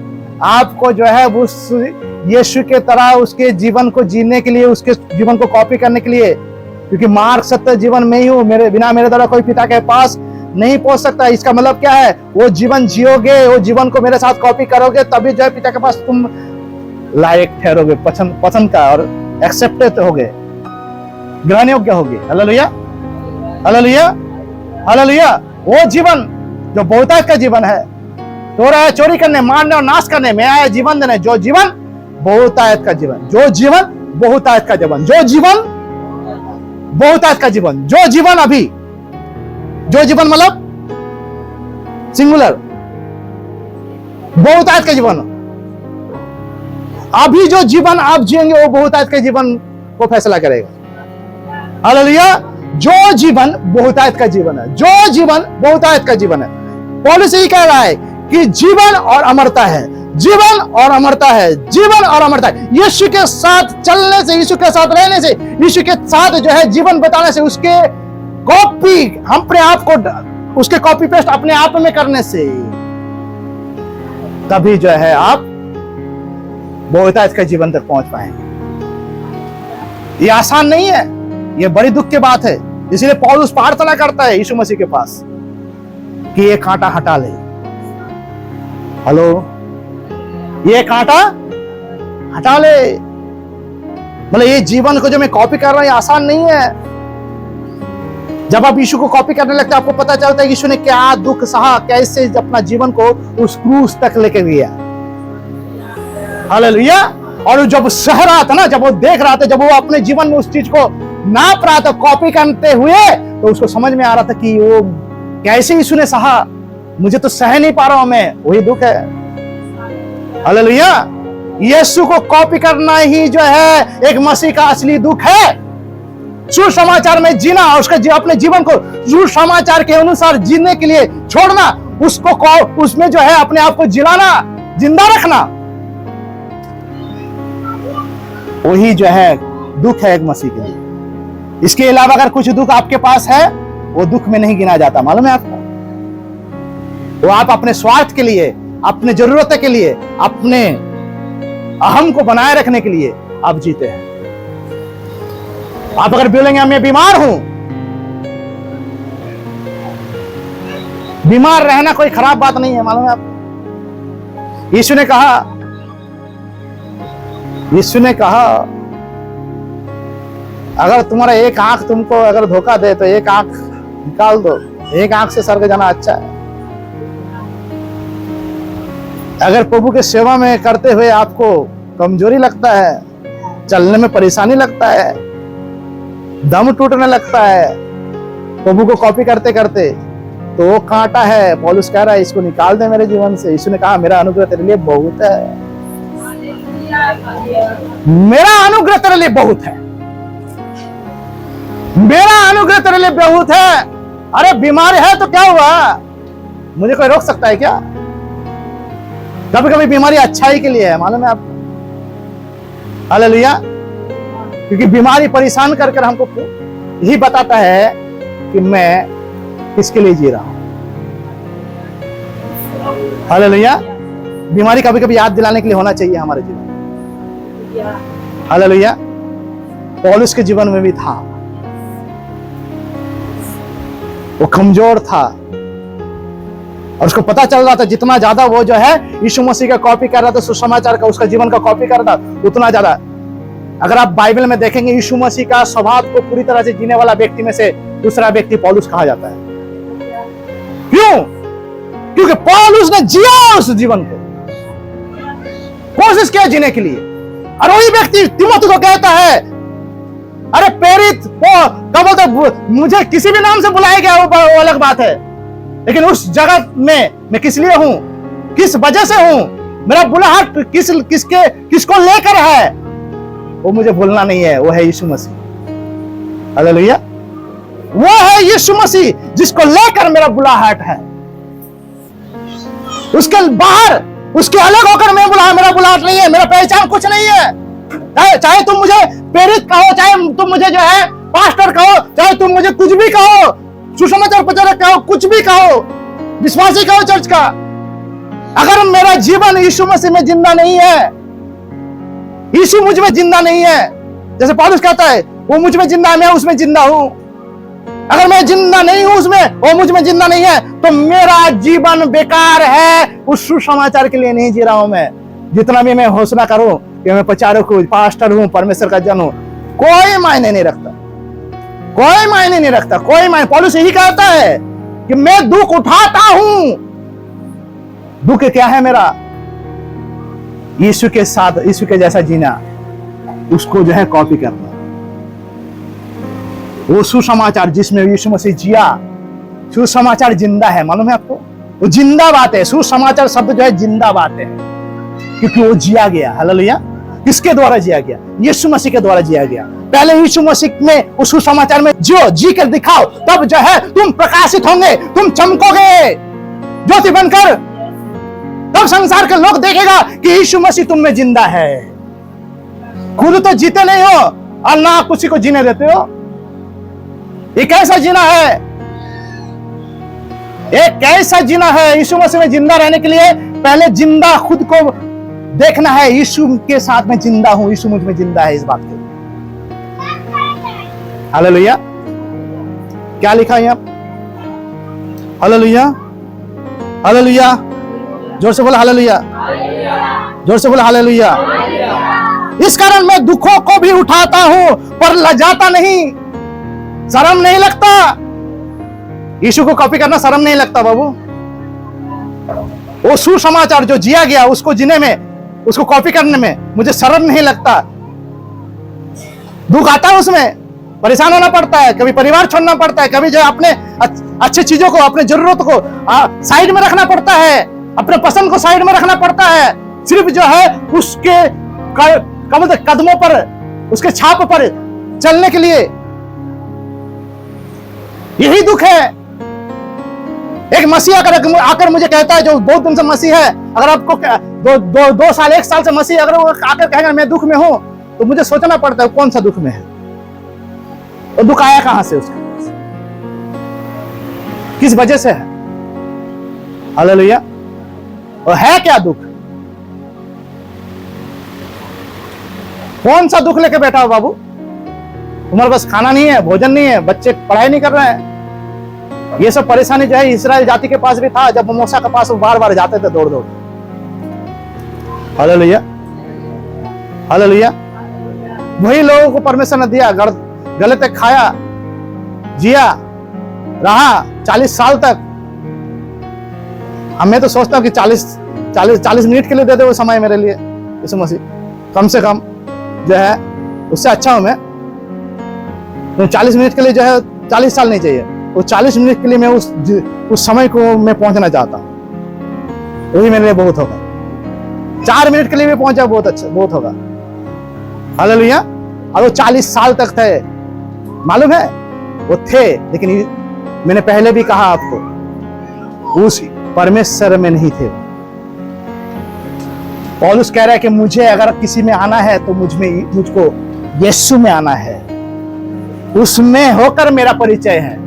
आपको जो है उस यीशु के तरह उसके जीवन को जीने के लिए, उसके जीवन को कॉपी करने के लिए, क्योंकि मार्ग सत्य जीवन में ही हूं, मेरे बिना मेरे द्वारा कोई पिता के पास नहीं पहुंच सकता। इसका मतलब क्या है? वो जीवन जियोगे, वो जीवन को मेरे साथ कॉपी करोगे, तभी जो है पिता के पास तुम लायक ठहरोगे, पसंद का और एक्सेप्टेड होगे, ग्रहण योग्य होगे। Hallelujah, hallelujah, hallelujah. वो जीवन जो बहुतायत का जीवन है, तो रहा है चोरी करने, मारने और नाश करने में आया जीवन देने, जो जीवन बहुतायत का जीवन, जो जीवन बहुतायत का जीवन, जो जीवन बहुतायत का जीवन, जो जीवन अभी, जो जीवन मतलब सिंगुलर, बहुतायत का जीवन, अभी जो जीवन आप जिएंगे वो बहुतायत के जीवन को फैसला करेगा। हालेलुया। जो जीवन बहुतायत का जीवन है, जो जीवन बहुतायत का जीवन है। पौलुस यही कह रहा है कि जीवन और अमरता है, जीवन और अमरता है, जीवन और अमरता है। यीशु के साथ चलने से, यीशु के साथ रहने से, यीशु के साथ जो है जीवन बताने से, उसके कॉपी अपने आप को, उसके कॉपी पेस्ट अपने आप में करने से, तभी जो है आप बहुतायत के जीवन तक पहुंच पाएंगे। ये आसान नहीं है, ये बड़ी दुख की बात है। इसलिए पौलुस प्रार्थना करता है यीशु मसीह के पास कि ये कांटा हटा ले। हेलो, ये कांटा हटा ले। मतलब ये जीवन को जो मैं कॉपी कर रहा हूं, ये आसान नहीं है। जब आप यीशु को कॉपी करने लगते हैं, आपको पता चलता है कि यीशु ने क्या दुख सहा, कैसे अपना जीवन को उस क्रूस तक लेके गया। हालेलुया। और जब सह रहा था ना, जब वो देख रहा था, जब वो अपने जीवन में उस चीज को नाप रहा था कॉपी करते हुए, तो उसको समझ में आ रहा था कि वो कैसे यीशु ने सहा, मुझे तो सह नहीं पा रहा हूं मैं, वही दुख है। हालेलुया। यीशु को कॉपी करना ही जो है एक मसीह का असली दुख है। सुसमाचार में जीना, उसका अपने जीवन को सुसमाचार के अनुसार जीने के लिए छोड़ना, उसको उसमें जो है अपने आप को जिलाना, जिंदा रखना, वही जो है दुख है एक मसीह के लिए। इसके अलावा अगर कुछ दुख आपके पास है, वो दुख में नहीं गिना जाता। मालूम है आपको? वो आप अपने स्वार्थ के लिए, अपने जरूरत के लिए, अपने अहम को बनाए रखने के लिए आप जीते हैं। आप अगर बोलेंगे मैं बीमार हूं, बीमार रहना कोई खराब बात नहीं है। मालूम है आपको? यीशु ने कहा अगर तुम्हारा एक आंख तुमको अगर धोखा दे तो एक आंख निकाल दो, एक आंख से स्वर्ग जाना अच्छा है। अगर प्रभु के सेवा में करते हुए आपको कमजोरी लगता है, चलने में परेशानी लगता है, दम टूटने लगता है प्रभु को कॉपी करते करते, तो वो कांटा है। पौलुस कह रहा है इसको निकाल दे मेरे जीवन से। यीशु ने कहा मेरा अनुग्रह तेरे लिए बहुत है, मेरा अनुग्रह तेरे लिए बहुत है, मेरा अनुग्रह तेरे लिए बहुत है। अरे बीमार है तो क्या हुआ, मुझे कोई रोक सकता है क्या? कभी कभी बीमारी अच्छाई के लिए है। मालूम है आपको? हालेलुया। क्योंकि बीमारी परेशान कर कर हमको यही बताता है कि मैं किसके लिए जी रहा हूं। हालेलुया। बीमारी कभी कभी याद दिलाने के लिए होना चाहिए हमारे जीवन में। हालेलुया। पौलुस के जीवन में भी था, वो कमजोर था और उसको पता चल रहा था जितना ज्यादा वो जो है यीशु मसीह का कॉपी कर रहा था, सुसमाचार का, उसका जीवन का कॉपी कर रहा था, उतना ज्यादा। अगर आप बाइबल में देखेंगे यीशु मसीह का स्वभाव को पूरी तरह से जीने वाला व्यक्ति में से दूसरा व्यक्ति पौलुस कहा जाता है। क्यों? क्योंकि पौलुस ने जिया उस जीवन को, कोशिश किया जीने के लिए। और वही व्यक्ति तीमुथियुस को कहता है अरे प्रेरित वो कब बोलते, मुझे किसी भी नाम से बुलाया गया वो अलग बात है, लेकिन उस जगह में मैं किस लिए हूं, किस वजह से हूं, मेरा बुलाहट किसको लेकर है, वो मुझे भूलना नहीं है। वो है यीशु मसीह। हालेलुया। वो है यीशु मसीह जिसको लेकर मेरा बुलाहट है। उसके बाहर, उसके अलग होकर मैं मेरा बुलाहट नहीं है, मेरा पहचान कुछ नहीं है। चाहे तुम मुझे प्रेरित कहो, चाहे तुम मुझे जो है पास्टर कहो, चाहे तुम मुझे कुछ भी कहो, सुसमाचार प्रचारक कहो, कुछ भी कहो, विश्वासी कहो चर्च का, अगर मेरा जीवन यीशु मसीह में जिंदा नहीं है, यीशु मुझ में जिंदा नहीं है, जैसे पौलुस कहता है वो मुझ में जिंदा है, मैं उसमें जिंदा हूं, अगर मैं जिंदा नहीं हूं उसमें, वो मुझ में जिंदा नहीं है, तो मेरा जीवन बेकार है। उस सुसमाचार के लिए नहीं जी रहा हूं मैं। जितना भी मैं घोषणा करूं कि मैं प्रचारक हूं, पास्टर हूं, परमेश्वर का जन हूं, कोई मायने नहीं रखता, कोई मायने नहीं रखता, कोई मायने। पौलुस यही कहता है कि मैं दुख उठाता हूं। दुख क्या है मेरा? यीशु के साथ, यीशु के जैसा जीना, उसको जो है कॉपी करना। वो सुसमाचार जिसमें यीशु मसीह जिया, सुसमाचार जिंदा है, मालूम है आपको? वो जिंदा बात है। सुसमाचार शब्द जो है जिंदा बात है, क्योंकि वो जिया गया। हालेलुया। किसके द्वारा जिया गया? यीशु मसीह के द्वारा जिया गया। पहले यीशु मसीह में, उस सुसमाचार में जो जी कर दिखाओ, तब जो है तुम प्रकाशित होंगे, तुम चमकोगे ज्योति बनकर। तब संसार के लोग देखेगा कि यीशु मसीह तुम में जिंदा है। खुद तो जीते नहीं हो और ना किसी को जीने देते हो। ये कैसा जीना है? एक कैसा जीना है? यीशु मसीह में जिंदा रहने के लिए पहले जिंदा खुद को देखना है। यीशु के साथ में जिंदा हूं, यीशु मुझ में जिंदा है, इस बात के। हालेलुया। क्या लिखा है यहां? Hallelujah, hallelujah. जोर से बोला हालेलुया, जोर से बोला हालेलुया। इस कारण मैं दुखों को भी उठाता हूं, पर लजाता नहीं, शर्म नहीं लगता। यीशु को कॉपी करना शर्म नहीं लगता बाबू। वो सुसमाचार जो जिया गया, उसको जीने में, उसको कॉपी करने में मुझे शर्म नहीं लगता। दुख आता है, उसमें परेशान होना पड़ता है, कभी परिवार छोड़ना पड़ता है, कभी जो अपने अच्छी चीजों को, अपने जरूरत को साइड में रखना पड़ता है, अपने पसंद को साइड में रखना पड़ता है, सिर्फ जो है उसके कदमों पर, उसके छाप पर चलने के लिए। यही दुख है। एक मसीह आकर मुझे कहता है, जो बहुत दिन से मसीह है, अगर आपको दो साल, एक साल से मसीह अगर वो आकर कहेगा मैं दुख में हूं, तो मुझे सोचना पड़ता है कौन सा दुख में है, और दुख आया कहां से, उसका किस वजह से है। हालेलुया। और है क्या दुख? कौन सा दुख लेके बैठा हो बाबू? तुम्हारे पास खाना नहीं है, भोजन नहीं है, बच्चे पढ़ाई नहीं कर रहे हैं। ये सब परेशानी जो है इस्राएल जाति के पास भी था, जब मूसा के पास वो बार बार जाते थे दौड़ दौड़। Hallelujah, hallelujah. वही लोगों को परमेश्वर ने दिया, गलत खाया, जिया, रहा 40 साल तक। मैं तो सोचता हूँ कि 40 मिनट के लिए दे दे वो समय मेरे लिए, यीशु मसीह, कम से कम जो है, उससे अच्छा हूं मैं। तो 40 मिनट के लिए जो है 40 साल नहीं चाहिए, वो 40 मिनट के लिए मैं उस समय को मैं पहुंचना चाहता हूं, वही मेरे लिए बहुत होगा। 4 मिनट के लिए भी पहुंचा बहुत अच्छा, बहुत होगा। हालेलुया। और वो 40 साल तक थे, मालूम है? वो थे, लेकिन मैंने पहले भी कहा आपको, उस परमेश्वर में नहीं थे। पौलुस कह रहा है कि मुझे अगर किसी में आना है तो मुझको यीशु में आना है, उसमें होकर मेरा परिचय है,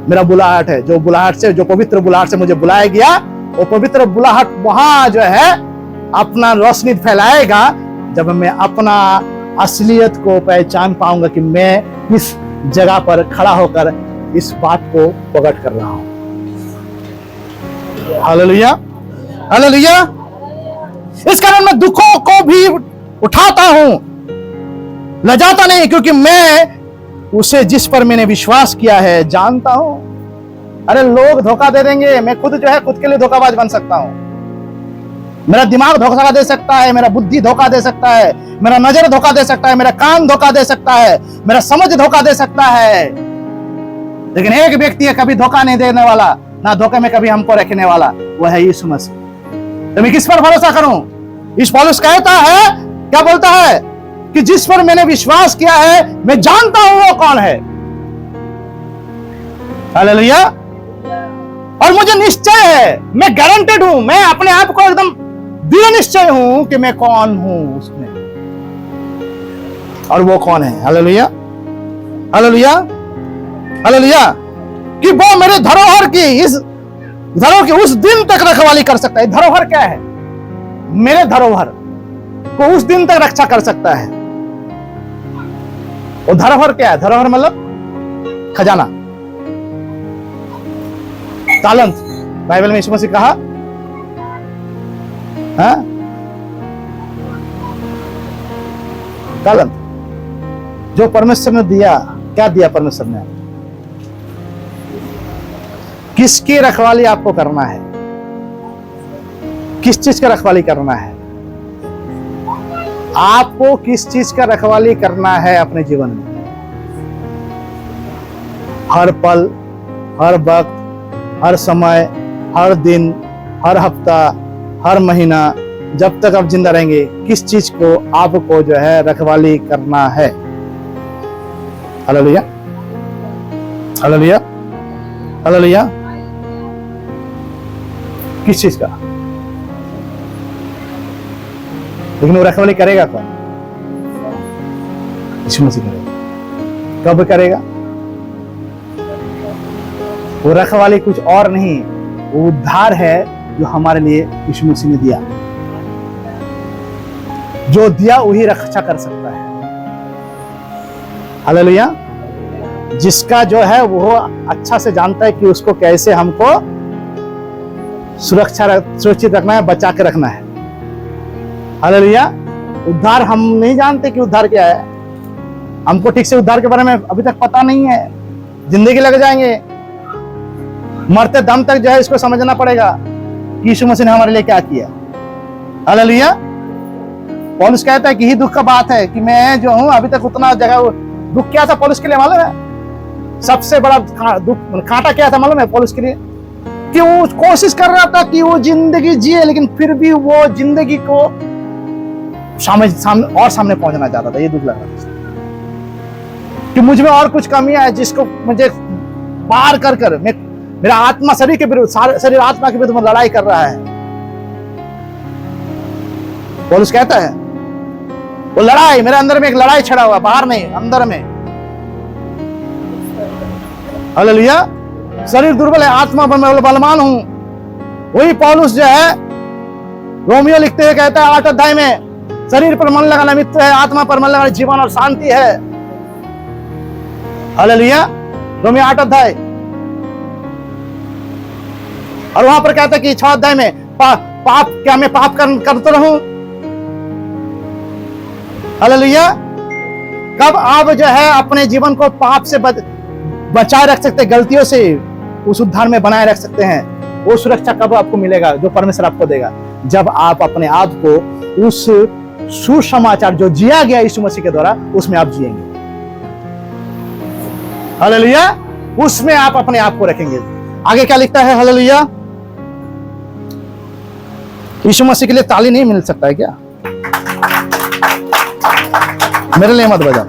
मेरा बुलाहट है। जो बुलाहट से, जो पवित्र बुलाहट से मुझे बुलाया गया, वो पवित्र बुलाहट वहां जो है अपना रोशनी फैलाएगा, जब मैं अपना असलियत को पहचान पाऊंगा कि मैं इस जगह पर खड़ा होकर इस बात को प्रकट कर रहा हूं। Hallelujah, hallelujah. इस कारण मैं दुखों को भी उठाता हूं, लजाता नहीं, क्योंकि मैं उसे जिस पर मैंने विश्वास किया है जानता हूं। अरे लोग धोखा दे देंगे, मैं खुद जो है खुद के लिए धोखाबाज बन सकता हूं। मेरा दिमाग धोखा दे सकता है, मेरा बुद्धि धोखा दे सकता है, मेरा नजर धोखा दे सकता है, मेरा कान धोखा दे सकता है, मेरा समझ धोखा दे सकता है, लेकिन एक व्यक्ति है कभी धोखा नहीं देने वाला, ना धोखे में कभी हमको रखने वाला, वो है यीशु मसीह। तो मैं किस पर भरोसा करूं? इस पौलुस कहता है, क्या बोलता है कि जिस पर मैंने विश्वास किया है, मैं जानता हूं वो कौन है। हालेलुया। और मुझे निश्चय है, मैं गारंटेड हूं, मैं अपने आप को एकदम दृढ़ निश्चय हूं कि मैं कौन हूं उसमें, और वो कौन है। Hallelujah, hallelujah, hallelujah. कि वो मेरे धरोहर की, इस धरोहर की उस दिन तक रखवाली कर सकता है। धरोहर क्या है? मेरे धरोहर को उस दिन तक रक्षा कर सकता है। वो धरोहर क्या है? धरोहर मतलब खजाना, तालंत। बाइबल में यीशु मसीह कहा, तालंत जो परमेश्वर ने दिया। क्या दिया परमेश्वर ने? किसकी रखवाली आपको करना है? किस चीज का रखवाली करना है? आपको किस चीज का रखवाली करना है अपने जीवन में? हर पल, हर वक्त, हर समय, हर दिन, हर हफ्ता, हर महीना, जब तक आप जिंदा रहेंगे, किस चीज को आपको जो है रखवाली करना है? Hallelujah, hallelujah, hallelujah. किस चीज का? लेकिन वो रखवाली करेगा कौन? यीशु मसीह करेगा। कब करेगा? वो रखवाली कुछ और नहीं, वो उद्धार है जो हमारे लिए यीशु मसीह ने दिया। जो दिया वही रक्षा कर सकता है। हालेलुया। जिसका जो है वो अच्छा से जानता है कि उसको कैसे हमको सुरक्षित रखना है, बचा के रखना है। हालेलुया। उद्धार हम नहीं जानते कि उद्धार क्या है। हमको ठीक से उद्धार के बारे में अभी तक पता नहीं है। जिंदगी लग जाएंगे, मरते दम तक जो है इसको समझना पड़ेगा कि यीशु मसीह ने हमारे लिए क्या किया। हालेलुया। पौलुस कहता है कि ही दुख का बात है कि मैं जो हूं अभी तक उतना जगह। दुख क्या था पौलुस के लिए मालूम है? सबसे बड़ा दुख, कांटा क्या था मालूम है पौलुस के लिए? कि वो कोशिश कर रहा था कि वो जिंदगी जिए, लेकिन फिर भी वो जिंदगी को सामने पहुंचना चाहता था। ये दुख लग रहा था कि मुझ में और कुछ कमियां है जिसको मुझे पार कर मेरा आत्मा शरीर के विरुद्ध, शरीर आत्मा के विरुद्ध लड़ाई कर रहा है। पौलुस कहता है वो लड़ाई मेरे अंदर में, एक लड़ाई छड़ा हुआ, बाहर नहीं अंदर में। हालेलुया। शरीर दुर्बल है, आत्मा बलवान हूं। वही पौलुस जो है रोमियो लिखते हुए कहता है 8 अध्याय में, शरीर पर मन लगाना मित्र है, आत्मा पर मन लगाना जीवन और शांति है। हालेलुया। रोमियो 8 अध्याय। और वहां पर कहता है कि 6 अध्याय में पाप क्या मैं पाप करते रहूं? हालेलुया। कब आप जो है अपने जीवन को पाप से बचाए रख सकते हैं, गलतियों से उस उद्धार में बनाए रख सकते हैं? वो सुरक्षा कब आपको मिलेगा जो परमेश्वर आपको देगा? जब आप अपने आप को उस सुसमाचार जो जिया गया यीशु मसीह के द्वारा, उसमें आप जिएंगे। हालेलुया। उसमें आप अपने आप को रखेंगे। आगे क्या लिखता है? हालेलुया। यीशु मसीह के लिए ताली नहीं मिल सकता है क्या? मेरे लिए मत बजाओ।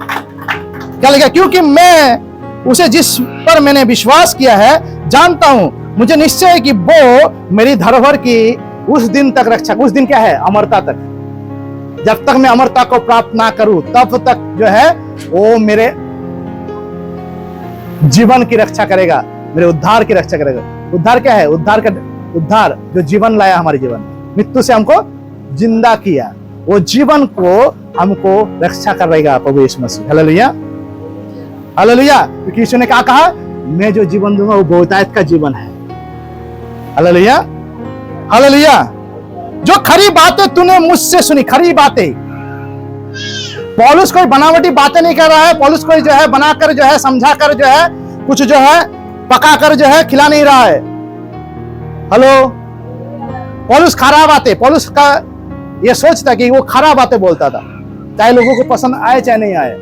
क्या लिखा? क्योंकि मैं उसे जिस पर मैंने विश्वास किया है जानता हूं, मुझे निश्चय है कि वो मेरी धरोहर की उस दिन तक रक्षा। उस दिन क्या है? अमरता तक। जब तक मैं अमरता को प्राप्त ना करूं तब तक जो है वो मेरे जीवन की रक्षा करेगा, मेरे उद्धार की रक्षा करेगा। उद्धार क्या है? उद्धार जो जीवन लाया हमारे जीवन में, मृत्यु से हमको जिंदा किया, वो जीवन को हमको रक्षा करेगा प्रभु यीशु मसीह। Hallelujah, hallelujah. क्योंकि यीशु ने क्या कहा? मैं जो जीवन दूंगा वो बहुतायत का जीवन है। Hallelujah, hallelujah. जो खरी बातें तूने मुझसे सुनी, खरी बातें। पौलुस कोई बनावटी बातें नहीं कर रहा है। पौलुस कोई जो है बनाकर जो है समझा कर जो है कुछ जो है पका कर जो है खिला नहीं रहा है। हेलो, पौलुस खराब बातें, पौलुस का ये सोच था कि वो खराब बातें बोलता था, चाहे लोगों को पसंद आए चाहे नहीं आए।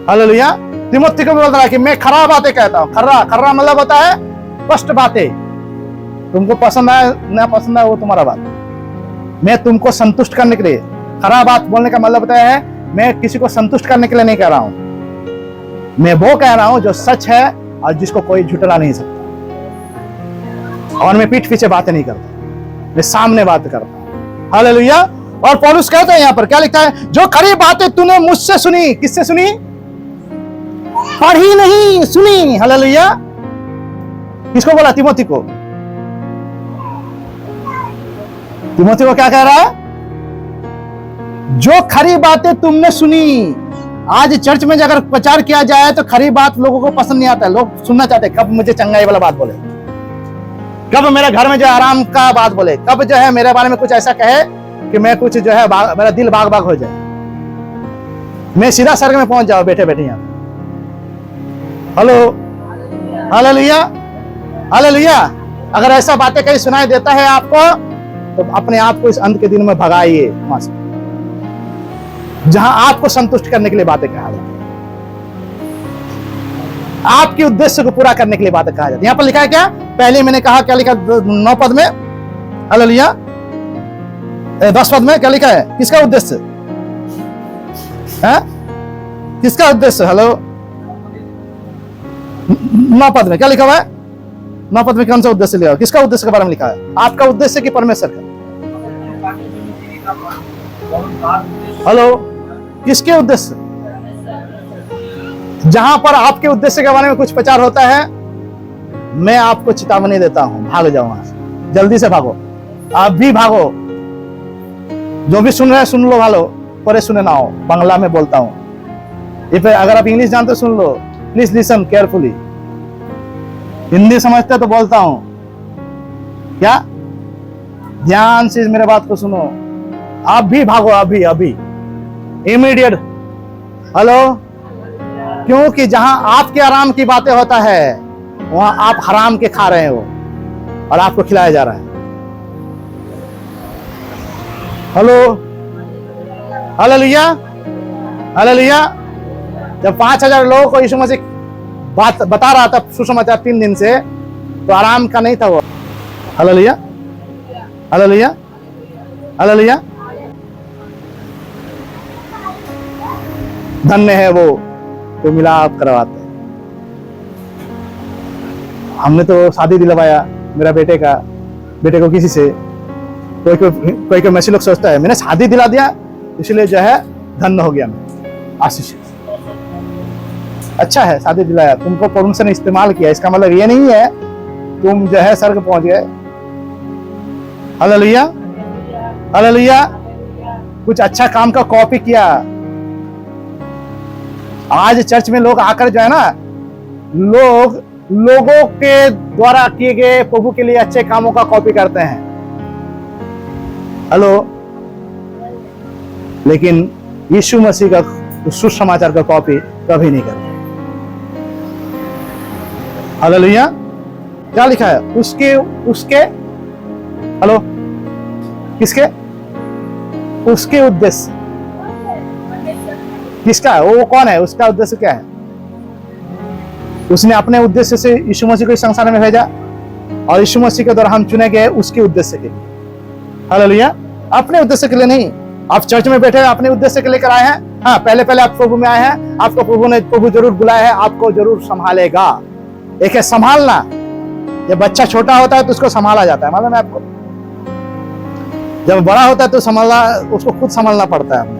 हालेलुया। तिमोथी को भी बोलता है कि मैं खराब बातें कहता हूं। खर्रा मतलब होता है स्पष्ट बातें। तुमको पसंद आए ना पसंद आए वो तुम्हारा बात, मैं तुमको संतुष्ट करने के लिए। खराब बात बोलने का मतलब होता है मैं किसी को संतुष्ट करने के लिए नहीं कह रहा हूं, मैं वो कह रहा हूं जो सच है और जिसको कोई झुठला नहीं सकता। और मैं पीठ पीछे बातें नहीं करता, मैं सामने बात करता हूं। हालेलुया। और पौलुस कहता है यहां पर क्या लिखता है, जो खरी बातें तूने मुझसे सुनी, किससे सुनी? पढ़ी नहीं, सुनी। हालेलुया। किसको बोला? तिमोथी को। तिमोथी को क्या कह रहा है? जो खरी बातें तुमने सुनी। आज चर्च में अगर प्रचार किया जाए तो खरी बात लोगों को पसंद नहीं आता है, लोग सुनना चाहते हैं कब मुझे चंगाई वाला बात बोले, कब मेरे घर में जो आराम का बात बोले, कब जो है मेरे बारे में कुछ ऐसा कहे कि मैं कुछ जो है मेरा दिल बाग बाग हो जाए, मैं सीधा स्वर्ग में पहुंच जाऊं बैठे बैठे यहां। Hello, hallelujah, hallelujah. अगर ऐसा बातें कहीं सुनाई देता है आपको तो अपने आप को इस अंत के दिन में भगाइए वहां से, जहां आपको संतुष्ट करने के लिए बातें कहा जाती है, आपके उद्देश्य को पूरा करने के लिए बातें कहा जाती है। यहां पर लिखा है क्या? पहले मैंने कहा क्या लिखा 9 पद में, हालेलुया, 10 पद में क्या लिखा है? किसका उद्देश्य है? किसका उद्देश्य? हेलो, 9 पद में क्या लिखा हुआ है? 9 पद में कौन सा उद्देश्य लिखा है? किसका उद्देश्य के बारे में लिखा है? आपका उद्देश्य कि परमेश्वर का? हेलो, किसके उद्देश्य? जहां पर आपके उद्देश्य के बारे में कुछ प्रचार होता है, मैं आपको चेतावनी देता हूं, भाग जाओ वहां से, जल्दी से भागो। आप भी भागो, जो भी सुन रहे हैं सुन लो, भालो परे सुने ना हो। बांग्ला में बोलता हूं, अगर आप इंग्लिश जानते सुन लो, प्लीज लिसन केयरफुली। हिंदी समझते तो बोलता हूं, क्या ध्यान से मेरे बात को सुनो। आप भी भागो अभी अभी, इमीडिएट। हेलो, क्योंकि जहां आपके आराम की बातें होता है वहां आप हराम के खा रहे हो और आपको खिलाया जा रहा है। Hello, hallelujah, hallelujah. जब 5000 लोगों को यीशु मसीह बात बता रहा था सुसमाचार 3 दिन से, तो आराम का नहीं था वो। Hallelujah, hallelujah, hallelujah. धन्य है वो तो मिलाप करवाते। हमने तो शादी दिलवाया मेरा बेटे को किसी से, कोई मैसी लोग सोचता है मैंने शादी दिला दिया इसलिए जो है धन्य हो गया मैं, आशीष। अच्छा है शादी दिलाया, तुमको परमिशन इस्तेमाल किया, इसका मतलब ये नहीं है तुम जो है स्वर्ग पहुंच गए। Hallelujah, hallelujah. कुछ अच्छा काम का कॉपी किया। आज चर्च में लोग आकर जो है ना, लोगों के द्वारा किए गए प्रभु के लिए अच्छे कामों का कॉपी करते हैं। हेलो, लेकिन यीशु मसीह का सुसमाचार का कॉपी कभी नहीं करते। हालेलुया। क्या लिखा है? उसके हेलो, किसके? उसके उद्देश्य किसका है? वो कौन है? उसका उद्देश्य क्या है? उसने अपने उद्देश्य से यीशु मसीह को इस संसार में भेजा और यीशु मसीह के द्वारा हम चुने गए उसके उद्देश्य के लिए। हालेलुया। अपने उद्देश्य के लिए नहीं। आप चर्च में बैठे अपने उद्देश्य के लेकर आए हैं। हाँ, पहले आप प्रभु में आए हैं, आपको प्रभु जरूर बुलाया है, आपको जरूर संभालेगा। एक है संभालना। जब बच्चा छोटा होता है तो उसको संभाला जाता है, मालूम है आपको। जब बड़ा होता है तो उसको खुद संभालना पड़ता है।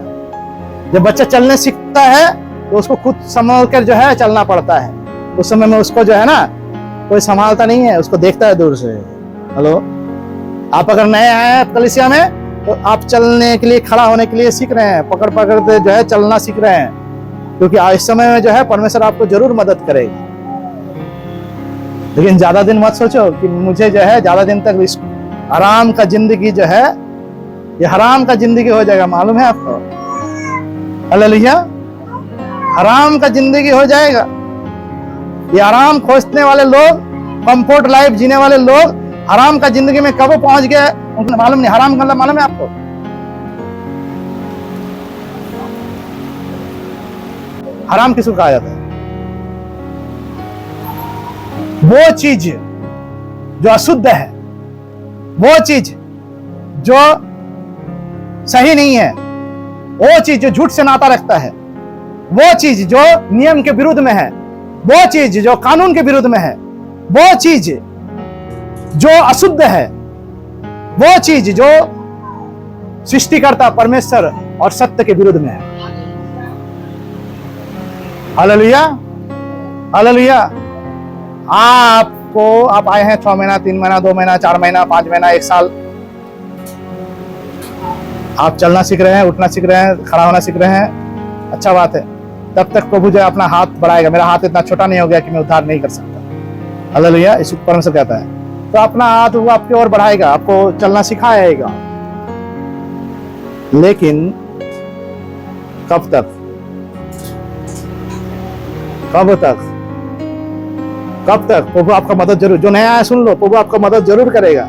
जब बच्चा चलने सीखता है तो उसको खुद संभाल कर जो है चलना पड़ता है। उस समय में उसको जो है ना कोई संभालता नहीं है, उसको देखता है दूर से। हेलो, आप अगर नए आए हैं कलीसिया में तो आप चलने के लिए, खड़ा होने के लिए सीख रहे हैं, पकड़ जो है चलना सीख रहे हैं, क्योंकि इस समय में जो है परमेश्वर आपको जरूर मदद करेगा। लेकिन ज्यादा दिन मत सोचो कि मुझे जो है ज्यादा दिन तक आराम का जिंदगी जो है ये हराम का जिंदगी हो जाएगा, मालूम है आपको। हालेलुया। हराम का जिंदगी हो जाएगा। ये आराम खोजने वाले लोग, कंफर्ट लाइफ जीने वाले लोग हराम का जिंदगी में कब पहुंच गए उनको मालूम नहीं। हराम का मतलब मालूम है आपको? हराम किसको कहा जाता है? वो चीज जो अशुद्ध है, वो चीज जो सही नहीं है, वो चीज जो झूठ से नाता रखता है, वो चीज जो नियम के विरुद्ध में है, वो चीज जो कानून के विरुद्ध में है, वो चीज जो अशुद्ध है, वो चीज जो सृष्टिकर्ता परमेश्वर और सत्य के विरुद्ध में है। Hallelujah, hallelujah. आप आए हैं 6 महीना, 3 महीना, 2 महीना, 4 महीना, 5 महीना, 1 साल, आप चलना सीख रहे हैं, उठना सीख रहे हैं, खड़ा होना सीख रहे हैं, अच्छा बात है। तब तक प्रभु जो है अपना हाथ बढ़ाएगा। मेरा हाथ इतना छोटा नहीं हो गया कि मैं उद्धार नहीं कर सकता। हालेलुया, इस परमेश्वर कहता है। तो अपना हाथ वो आपकी ओर बढ़ाएगा, आपको चलना सिखाएगा। लेकिन कब तक? कब तक? कब तक? प्रभु आपका मदद जरूर, जो नया है सुन लो, प्रभु आपका मदद जरूर करेगा।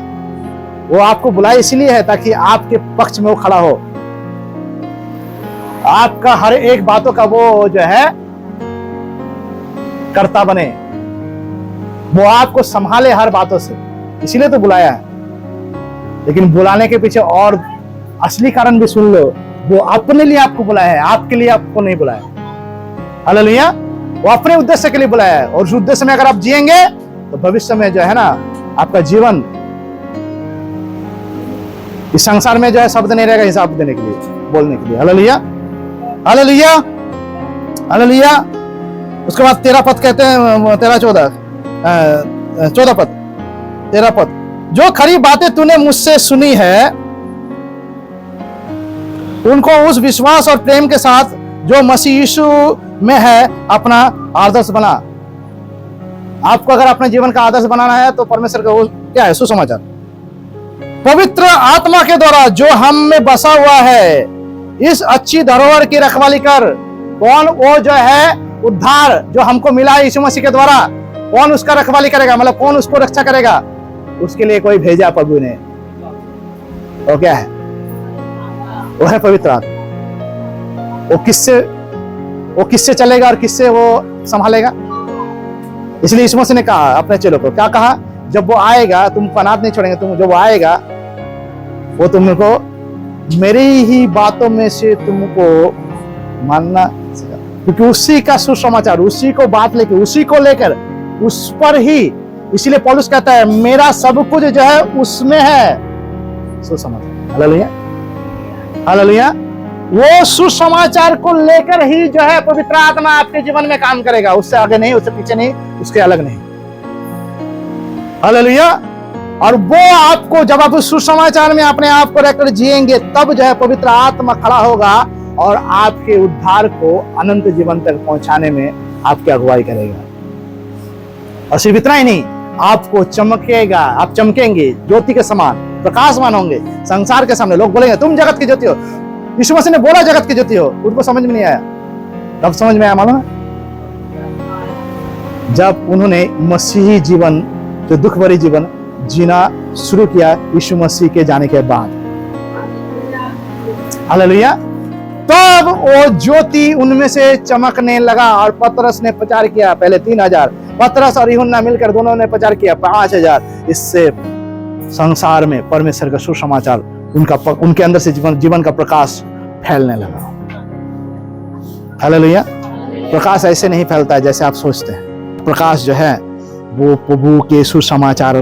वो आपको बुलाए इसलिए है ताकि आपके पक्ष में वो खड़ा हो, आपका हर एक बातों का वो जो है कर्ता बने, वो आपको संभाले हर बातों से, इसीलिए तो बुलाया है। लेकिन बुलाने के पीछे और असली कारण भी सुन लो, वो अपने लिए आपको बुलाया है, आपके लिए आपको नहीं बुलाया। हालेलुया, वो अपने उद्देश्य के लिए बुलाया है। और उस उद्देश्य में अगर आप जिएंगे तो भविष्य में जो है ना, आपका जीवन इस संसार में जो है शब्द नहीं रहेगा हिसाब देने के लिए, बोलने के लिए। Hallelujah, hallelujah, hallelujah. उसके बाद 13 पद कहते हैं, 13-14 पद, 13 पद, जो खरी बातें तूने मुझसे सुनी है उनको उस विश्वास और प्रेम के साथ जो मसीह यीशु में है अपना आदर्श बना। आपको अगर अपने जीवन का आदर्श बनाना है तो परमेश्वर का क्या है? सुसमाचार। पवित्र आत्मा के द्वारा जो हम में बसा हुआ है, इस अच्छी धरोहर की रखवाली कर। कौन? वो जो है उद्धार जो हमको मिला है यीशु मसीह के द्वारा, कौन उसका रखवाली करेगा? मतलब कौन उसको रक्षा करेगा? उसके लिए कोई भेजा प्रभु ने। वो क्या है? वो है पवित्र आत्मा। वो किससे चलेगा और किससे वो संभालेगा? इसलिए यीशु मसीह ने कहा अपने चेलों को, क्या कहा? जब वो आएगा तुमको अनाथ नहीं छोड़ेंगे, तुम जब वो आएगा वो तुमको मेरी ही बातों में से तुमको मानना, क्योंकि उसी का सुसमाचार, उसी को बात लेकर, उसी को लेकर, उस पर ही। इसीलिए पौलुस कहता है मेरा सब कुछ जो है उसमें है सुसमाचार। Hallelujah, hallelujah. वो सुसमाचार को लेकर ही जो है पवित्र आत्मा आपके जीवन में काम करेगा, उससे आगे नहीं, उससे पीछे नहीं, उसके अलग नहीं। हालेलुया। और वो आपको, जब आप उस सुसमाचार में अपने आप को रखकर जिएंगे, तब जो है पवित्र आत्मा खड़ा होगा और आपके उद्धार को अनंत जीवन तक पहुंचाने में आपकी अगुवाई करेगा। और सिर्फ इतना ही नहीं, आपको चमकेगा, आप चमकेंगे, ज्योति के समान प्रकाशमान होंगे संसार के सामने। लोग बोलेंगे तुम जगत की ज्योति हो। यीशु मसीह ने बोला जगत की ज्योति हो, उनको समझ में नहीं आया। तब समझ में आया मालूम है? जब उन्होंने मसीही जीवन, जो दुख भरी जीवन जीना शुरू किया यीशु मसीह के जाने के बाद। हालेलुया। तब वो ज्योति उनमें से चमकने लगा और पतरस ने प्रचार किया। पहले 3000, पतरस और यूहन्ना मिलकर दोनों ने प्रचार किया 5000। इससे संसार में परमेश्वर का सुसमाचार, उनके अंदर से जीवन का प्रकाश फैलने लगा। हालेलुया। प्रकाश ऐसे नहीं फैलता है जैसे आप सोचते हैं। प्रकाश जो है वो प्रभु के सुसमाचार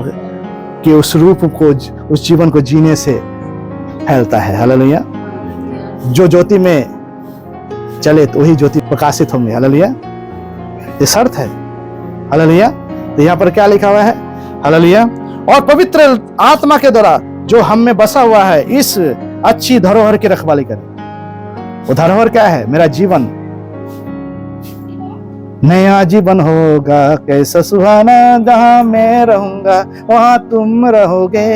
के उस रूप को, उस जीवन को जीने से फैलता है। हालेलुया। जो ज्योति में चले तो वही ज्योति प्रकाशित होंगे। हालेलुया। ये शर्त है। हालेलुया। तो यहाँ पर क्या लिखा हुआ है? हालेलुया। और पवित्र आत्मा के द्वारा जो हम में बसा हुआ है, इस अच्छी धरोहर की रखवाली करें। वो धरोहर क्या है? मेरा जीवन, नया जीवन होगा कैसा सुहाना, जहां मैं रहूंगा वहां तुम रहोगे,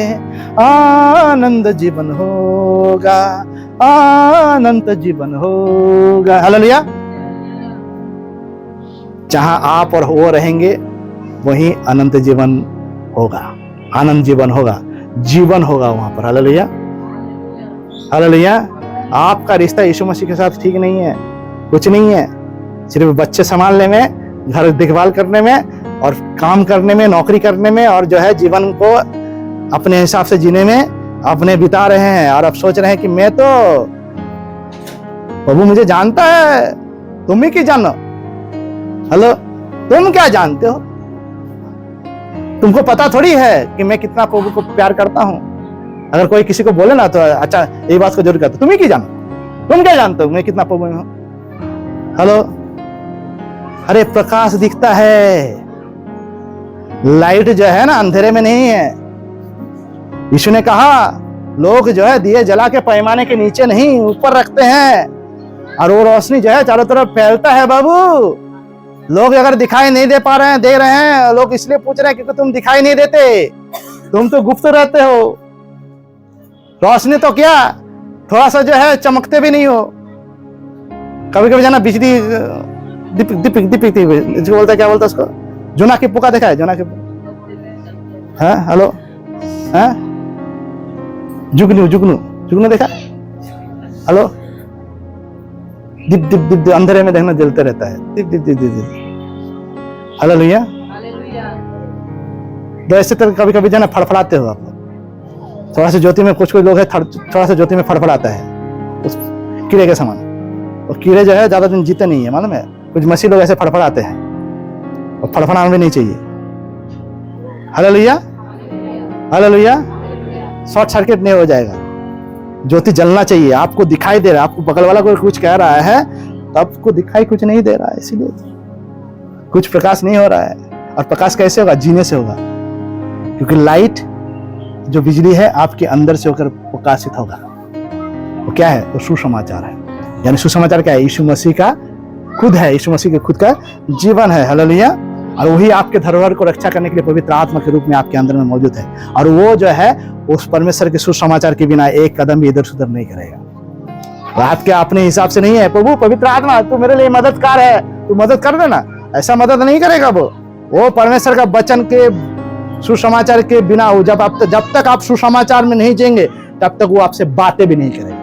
आनंद जीवन होगा, अनंत जीवन होगा। हालेलुया। जहां आप और वो रहेंगे वहीं अनंत जीवन होगा। आनंद जीवन होगा, जीवन होगा वहां पर। Hallelujah, hallelujah. आपका रिश्ता यीशु मसीह के साथ ठीक नहीं है, कुछ नहीं है। सिर्फ बच्चे संभालने में, घर देखभाल करने में और काम करने में, नौकरी करने में और जो है जीवन को अपने हिसाब से जीने में अपने बिता रहे हैं। और अब सोच रहे हैं कि मैं तो, प्रभु मुझे जानता है, तुम ही क्या जानो। हेलो, तुम क्या जानते हो? तुमको पता थोड़ी है कि मैं कितना प्रभु को प्यार करता हूं। अगर कोई किसी को बोले ना तो अच्छा ये बात को जरूर कहते, तुम ही क्या जानो, तुम क्या जानते हो मैं कितना प्रभु में हूं। हेलो, अरे प्रकाश दिखता है, लाइट जो है ना अंधेरे में नहीं है। यीशु ने कहा लोग जो है दिए जला के पैमाने के नीचे नहीं ऊपर रखते हैं, और वो रोशनी जो है चारों तरफ फैलता है। बाबू, लोग अगर दिखाई नहीं दे पा रहे हैं, दे रहे हैं, लोग इसलिए पूछ रहे हैं क्योंकि तुम दिखाई नहीं देते, तुम तो गुप्त रहते हो। रोशनी तो क्या, थोड़ा सा जो है चमकते भी नहीं हो। कभी कभी जाना बिजली दिप दिप दिप इसको बोलता है, क्या बोलता है उसको, जोना की पुका देखा है, जोना की पुका। हाँ, हेलो, हाँ, जुगनू जुगनू जुगनू देखा, हेलो, दिप दिप दिप अंधेरे में देखना जलते रहता है, दिप दिप दिप दिप दिप। हालेलुया। तो ऐसे तरह कभी कभी जाना फड़फड़ाते हो आप लोग, थोड़ा सा ज्योति में, कुछ लोग है थोड़ा सा ज्योति में फड़फड़ाता है उस कीड़े के समान। और कीड़े जो है ज्यादा दिन जीते नहीं है, मालूम है। कुछ मसीह लोग ऐसे फड़फड़ाते हैं, और फड़फड़ाना भी नहीं चाहिए। Hallelujah, hallelujah. शॉर्ट सर्किट नहीं हो जाएगा, ज्योति जलना चाहिए। आपको दिखाई दे रहा है, आपको बगल वाला कोई कुछ कह रहा है तो आपको दिखाई कुछ नहीं दे रहा है, इसीलिए कुछ प्रकाश नहीं हो रहा है। और प्रकाश कैसे होगा? जीने से होगा, क्योंकि लाइट जो बिजली है आपके अंदर से होकर प्रकाशित होगा। वो क्या है? वो सुसमाचार है। यानी सुसमाचार क्या है? यीशु मसीह का खुद है, यीशु मसीह के खुद का जीवन है। हालेलुया। और वही आपके धरोहर को रक्षा करने के लिए पवित्र आत्मा के रूप में आपके अंदर में मौजूद है। और वो जो है उस परमेश्वर के सुसमाचार के बिना एक कदम भी इधर उधर नहीं करेगा। बात क्या अपने हिसाब से नहीं है, प्रभु पवित्र आत्मा तू मेरे लिए मददगार है, तू मदद कर देना, ऐसा मदद नहीं करेगा। वो परमेश्वर का वचन के सुसमाचार के बिना, जब तक आप सुसमाचार में नहीं जाएंगे तब तक वो आपसे बातें भी नहीं करेगा।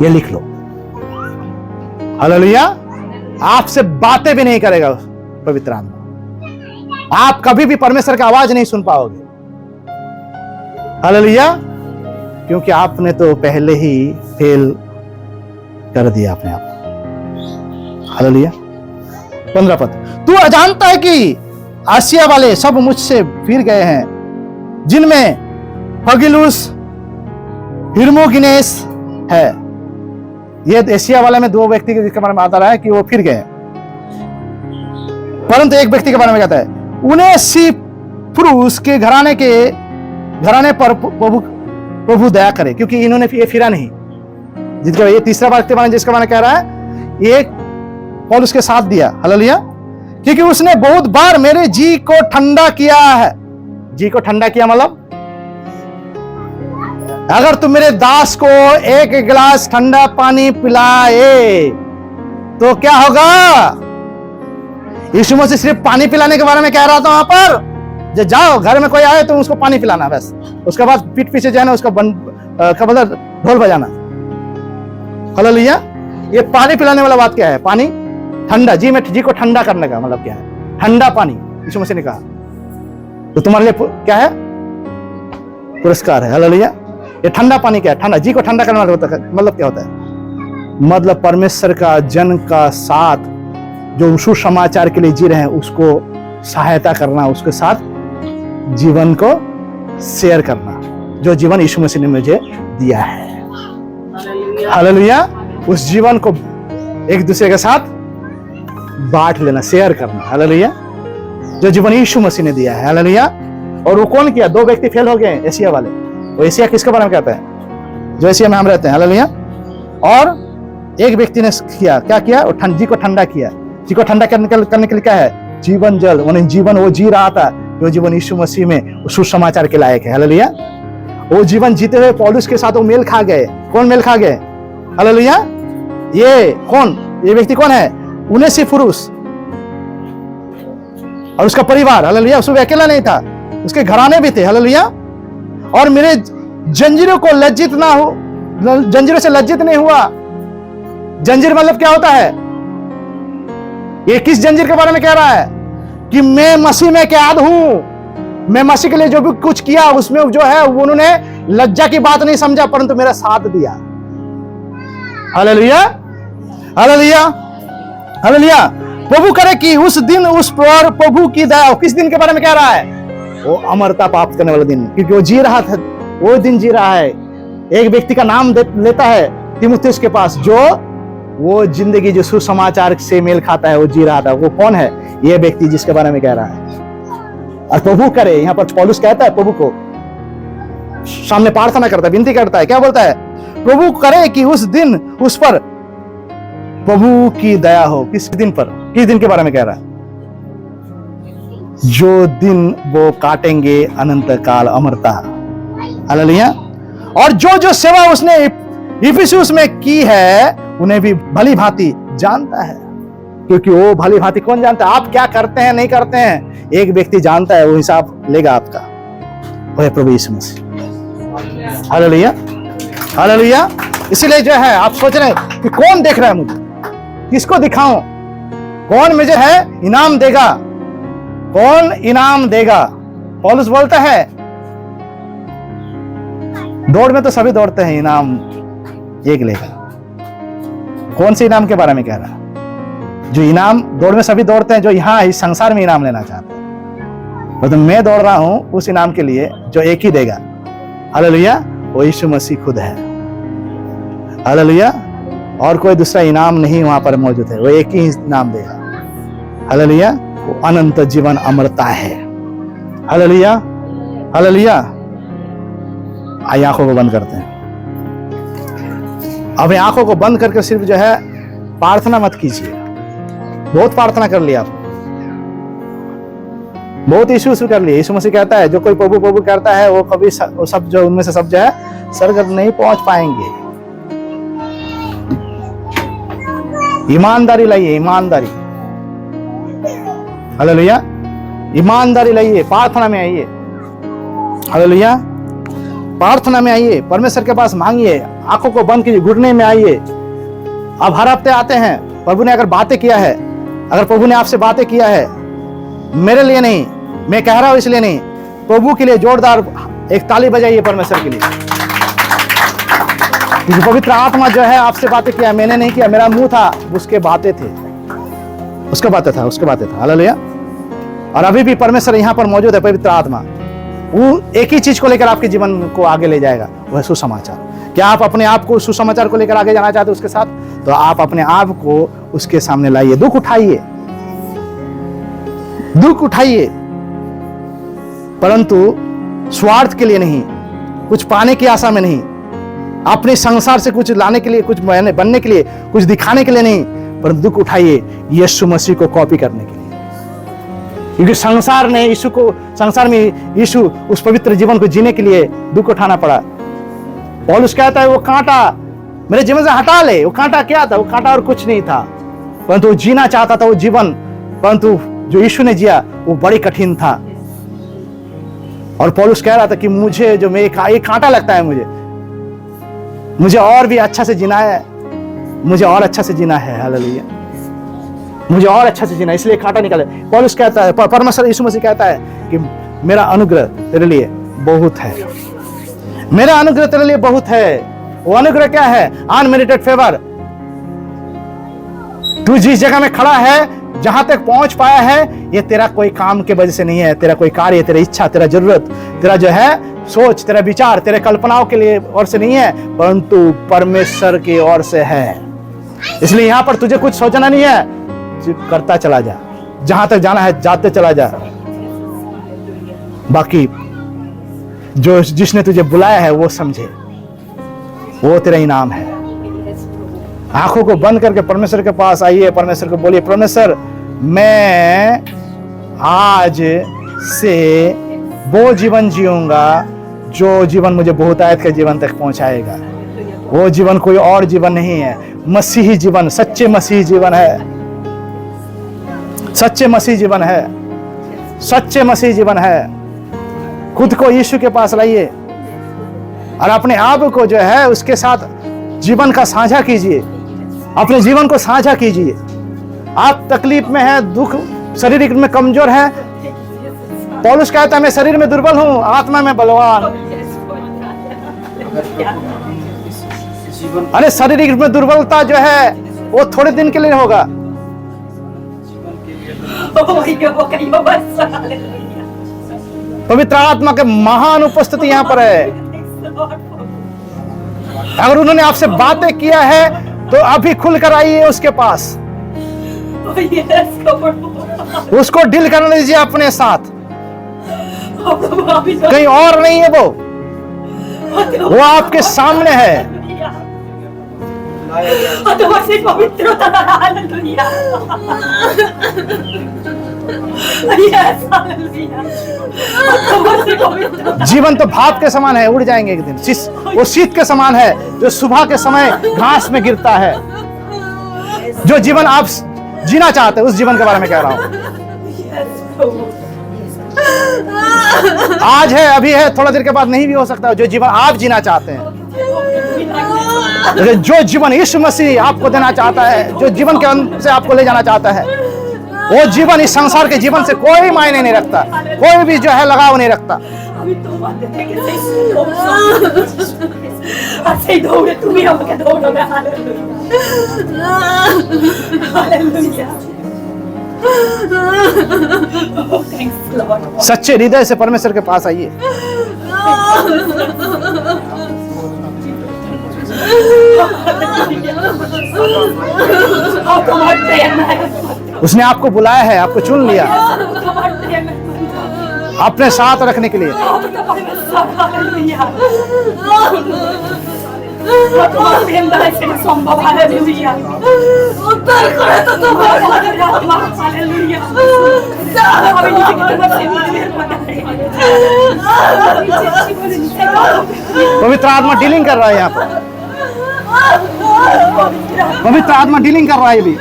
ये लिख लो, हालेलुया। आपसे बातें भी नहीं करेगा पवित्र आत्मा। आप कभी भी परमेश्वर की आवाज नहीं सुन पाओगे। हालेलुया। क्योंकि आपने तो पहले ही फेल कर दिया अपने आप। हालेलुया। 15 पद, तू अजानता है कि आसिया वाले सब मुझसे फिर गए हैं, जिनमें फगिलुस हिरमोगिनेस है। ये एशिया वाले में 2 व्यक्ति के बारे में आता रहा है कि वो फिर गए, परंतु एक व्यक्ति के बारे में कहता है, उन्हें सिफरुस के घराने पर प्रभु दया करे, क्योंकि इन्होंने ये फिरा नहीं। जिसका ये तीसरा व्यक्ति माने जिसका माने कह रहा है, ये पौलुस के साथ दिया। हालेलुया। क्योंकि उसने बहुत बार मेरे जी को ठंडा किया है। जी को ठंडा किया मतलब, अगर तुम मेरे दास को 1 गिलास ठंडा पानी पिलाए तो क्या होगा? यीशु मसीह सिर्फ पानी पिलाने के बारे में कह रहा था वहां पर, जो जाओ घर में कोई आए तो उसको पानी पिलाना बस, उसके बाद पीठ पीछे जाना, उसका मतलब ढोल बजाना। हालेलुया। ये पानी पिलाने वाला बात क्या है? पानी ठंडा, जी को ठंडा करने का मतलब क्या है? ठंडा पानी यीशु मसीह ने कहा, तो तुम्हारे लिए क्या है? पुरस्कार है। हालेलुया। ये ठंडा पानी क्या है? ठंडा, जी को ठंडा करने वाला होता है। मतलब क्या होता है? मतलब परमेश्वर का जन का साथ जो सुसमाचार के लिए जी रहे हैं उसको सहायता करना, उसके साथ जीवन को शेयर करना, जो जीवन यीशु मसीह ने मुझे दिया है। हालेलुया। उस जीवन को एक दूसरे के साथ बांट लेना, शेयर करना। हालेलुया। जो जीवन यीशु मसीह ने दिया है। हालेलुया। और वो कौन किया? 2 व्यक्ति फेल हो गए, एशिया वाले। वो एशिया किसके बारे में कहता है? जो एशिया में हम रहते हैं। हालेलुया। और एक व्यक्ति ने किया, क्या किया? वो जी को ठंडा किया। जी को ठंडा करने के लिए क्या है? जीवन जल। उन्हें जीवन वो जी रहा था जो जीवन यीशु मसीह में सुसमाचार के लायक है। हालेलुया। वो जीवन जीते हुए पौलुस के साथ वो मेल खा गए। कौन मेल खा गए? हालेलुया। ये कौन? ये व्यक्ति कौन है? उनेसिफुरुस और उसका परिवार। हालेलुया। उसमें अकेला नहीं था, उसके घराने भी थे, हालेलुया। और मेरे जंजीरों को लज्जित ना हो, जंजीरों से लज्जित नहीं हुआ। जंजीर मतलब क्या होता है? ये किस जंजीर के बारे में कह रहा है? कि मैं मसीह में कैद हूं, मैं मसीह के लिए जो भी कुछ किया उसमें जो है उन्होंने लज्जा की बात नहीं समझा, परंतु मेरा साथ दिया। Hallelujah, hallelujah, hallelujah. प्रभु करे कि उस दिन उस पर प्रभु की दया। किस दिन के बारे में कह रहा है? वो अमरता प्राप्त करने वाला दिन, क्योंकि वो जी रहा था, वो दिन जी रहा है। एक व्यक्ति का नाम लेता है तीमुथियुस के पास, जो वो जिंदगी जो सुसमाचार से मेल खाता है वो जी रहा था। वो कौन है? ये व्यक्ति जिसके बारे में कह रहा है। और प्रभु करे, यहां पर पौलुस कहता है, प्रभु को सामने प्रार्थना करता है, विनती करता है, क्या बोलता है? प्रभु करे कि उस दिन उस पर प्रभु की दया हो। किस दिन पर? किस दिन के बारे में कह रहा है? जो दिन वो काटेंगे अनंत काल अमरता। हालेलुया। और जो जो सेवा उसने इफिसुस में की है उन्हें भी भली भांति जानता है, क्योंकि वो भली भांति कौन जानता है? आप क्या करते हैं नहीं करते हैं, एक व्यक्ति जानता है, वो हिसाब लेगा आपका, वो है प्रभु यीशु मसीह। Hallelujah, hallelujah. इसलिए जो है आप सोच रहे हैं कि कौन देख रहा है मुझे, किसको दिखाऊं, कौन मुझे है इनाम देगा, कौन इनाम देगा? पौलुस बोलता है दौड़ में तो सभी दौड़ते हैं, इनाम एक लेगा। कौन से इनाम के बारे में कह रहा है? जो इनाम दौड़ में सभी दौड़ते हैं, जो यहां इस संसार में इनाम लेना चाहते हैं, तो मैं दौड़ रहा हूं उस इनाम के लिए जो एक ही देगा। हालेलुया, वो यीशु मसीह खुद है। हालेलुया। और कोई दूसरा इनाम नहीं वहां पर मौजूद है, वो एक ही इनाम देगा। हालेलुया। वो अनंत जीवन अमरता है। Hallelujah, hallelujah. आइए आंखों को बंद करते हैं। अब आंखों को बंद करके सिर्फ जो है प्रार्थना मत कीजिए। बहुत प्रार्थना कर लिया, बहुत यीशु कर लिए। यीशु मसीह कहता है जो कोई प्रभु प्रभु करता है वो कभी वो सब जो उनमें से सब जो है स्वर्ग नहीं पहुंच पाएंगे। ईमानदारी लाइए, ईमानदारी। हालेलुया, ईमानदारी लाइए, प्रार्थना में आइए। हालेलुया, प्रार्थना में आइए, परमेश्वर के पास मांगिए, आंखों को बंद कीजिए, घुटने में आइए। अब हर हफ्ते आते हैं, प्रभु ने अगर बातें किया है, अगर प्रभु ने आपसे बातें किया है, मेरे लिए नहीं, मैं कह रहा हूं इसलिए नहीं, प्रभु के लिए जोरदार एक ताली बजाइए परमेश्वर के लिए। क्योंकि पवित्र आत्मा जो है आपसे बातें किया, मैंने नहीं किया, मेरा मुंह था, उसके बातें थे, उसके बातें था, उसके बातें था। हालेलुया। और अभी भी परमेश्वर यहाँ पर मौजूद है, पवित्र आत्मा। वो एक ही चीज को लेकर आपके जीवन को आगे ले जाएगा, वह सुसमाचार। क्या आप अपने आप को सुसमाचार को लेकर आगे जाना चाहते हो उसके साथ? तो आप अपने आप को उसके सामने लाइए, दुख उठाइए, दुख उठाइए, परंतु स्वार्थ के लिए नहीं, कुछ पाने की आशा में नहीं, अपने संसार से कुछ लाने के लिए, कुछ बनने के लिए, कुछ दिखाने के लिए नहीं, परंतु दुख उठाइए यीशु मसीह को कॉपी करने के लिए। क्योंकि संसार ने यीशु को, संसार में यीशु उस पवित्र जीवन को जीने के लिए दुख उठाना पड़ा। पौलुस कहता है वो कांटा मेरे जीवन से हटा ले। वो कांटा क्या था? वो कांटा और कुछ नहीं था, परंतु वो जीना चाहता था वो जीवन, परंतु जो यीशु ने जिया वो बड़ी कठिन था। और पौलुस कह रहा था कि मुझे जो मेरे कांटा लगता है, मुझे और भी अच्छा से जीना है, मुझे और अच्छा से जीना है। हालेलुया, मुझे और अच्छा से जीना, इसलिए कांटा निकाले। पौलुस कहता है, परमेश्वर यीशु मसीह कहता है कि मेरा अनुग्रह तेरे लिए बहुत है, मेरा अनुग्रह तेरे लिए बहुत है। वो अनुग्रह क्या है? Unmerited favour. तू जिस जगह में खड़ा है, जहां तक पहुंच पाया है, ये तेरा कोई काम के वजह से नहीं है, तेरा कोई कार्य, तेरी इच्छा, तेरा जरूरत, तेरा जो है सोच, तेरा विचार, तेरे कल्पनाओं के लिए और से नहीं है, परंतु परमेश्वर की ओर से है। इसलिए यहां पर तुझे कुछ सोचना नहीं है, करता चला जा, जहां तक जाना है जाते चला जा। बाकी जो जिसने तुझे बुलाया है वो समझे, वो तेरा इनाम है। आंखों को बंद करके परमेश्वर के पास आइए, परमेश्वर को बोलिए, परमेश्वर मैं आज से वो जीवन जीऊंगा जो जीवन मुझे बहुतायत के जीवन तक पहुंचाएगा। वो जीवन कोई और जीवन नहीं है, मसीही जीवन, सच्चे मसीही जीवन है, सच्चे मसीह जीवन है, सच्चे मसीह जीवन है। खुद को यीशु के पास लाइए और अपने आप को जो है उसके साथ जीवन का साझा कीजिए, अपने जीवन को साझा कीजिए। आप तकलीफ में हैं, दुख, शारीरिक में कमजोर है। पौलुस कहता है मैं शरीर में दुर्बल हूं, आत्मा में बलवान। अरे शारीरिक में दुर्बलता जो है वो थोड़े दिन के लिए होगा। पवित्र आत्मा के महान उपस्थिति यहाँ पर है। अगर उन्होंने आपसे बातें किया है तो अभी खुलकर आइए उसके पास, उसको डील करने दीजिए अपने साथ, कहीं और नहीं है, वो आपके सामने है। जीवन तो भाप के समान है, उड़ जाएंगे एक दिन। वो शीत के समान है जो सुबह के समय घास में गिरता है। जो जीवन आप जीना चाहते हैं उस जीवन के बारे में कह रहा हूं। आज है, अभी है, थोड़ा देर के बाद नहीं भी हो सकता। जो जीवन आप जीना चाहते हैं, जो जीवन यीशु मसीह आपको देना चाहता है, जो जीवन के अंत से आपको ले जाना चाहता है, वो जीवन इस संसार के जीवन से कोई मायने नहीं रखता, कोई भी जो है लगाव नहीं रखता। सच्चे हृदय से परमेश्वर के पास आइए। उसने आपको बुलाया है, आपको चुन लिया अपने साथ रखने के लिए। पवित्र आत्मा डीलिंग कर रहा है यहाँ पर, पवित्र आत्मा डीलिंग कर रहा है अभी।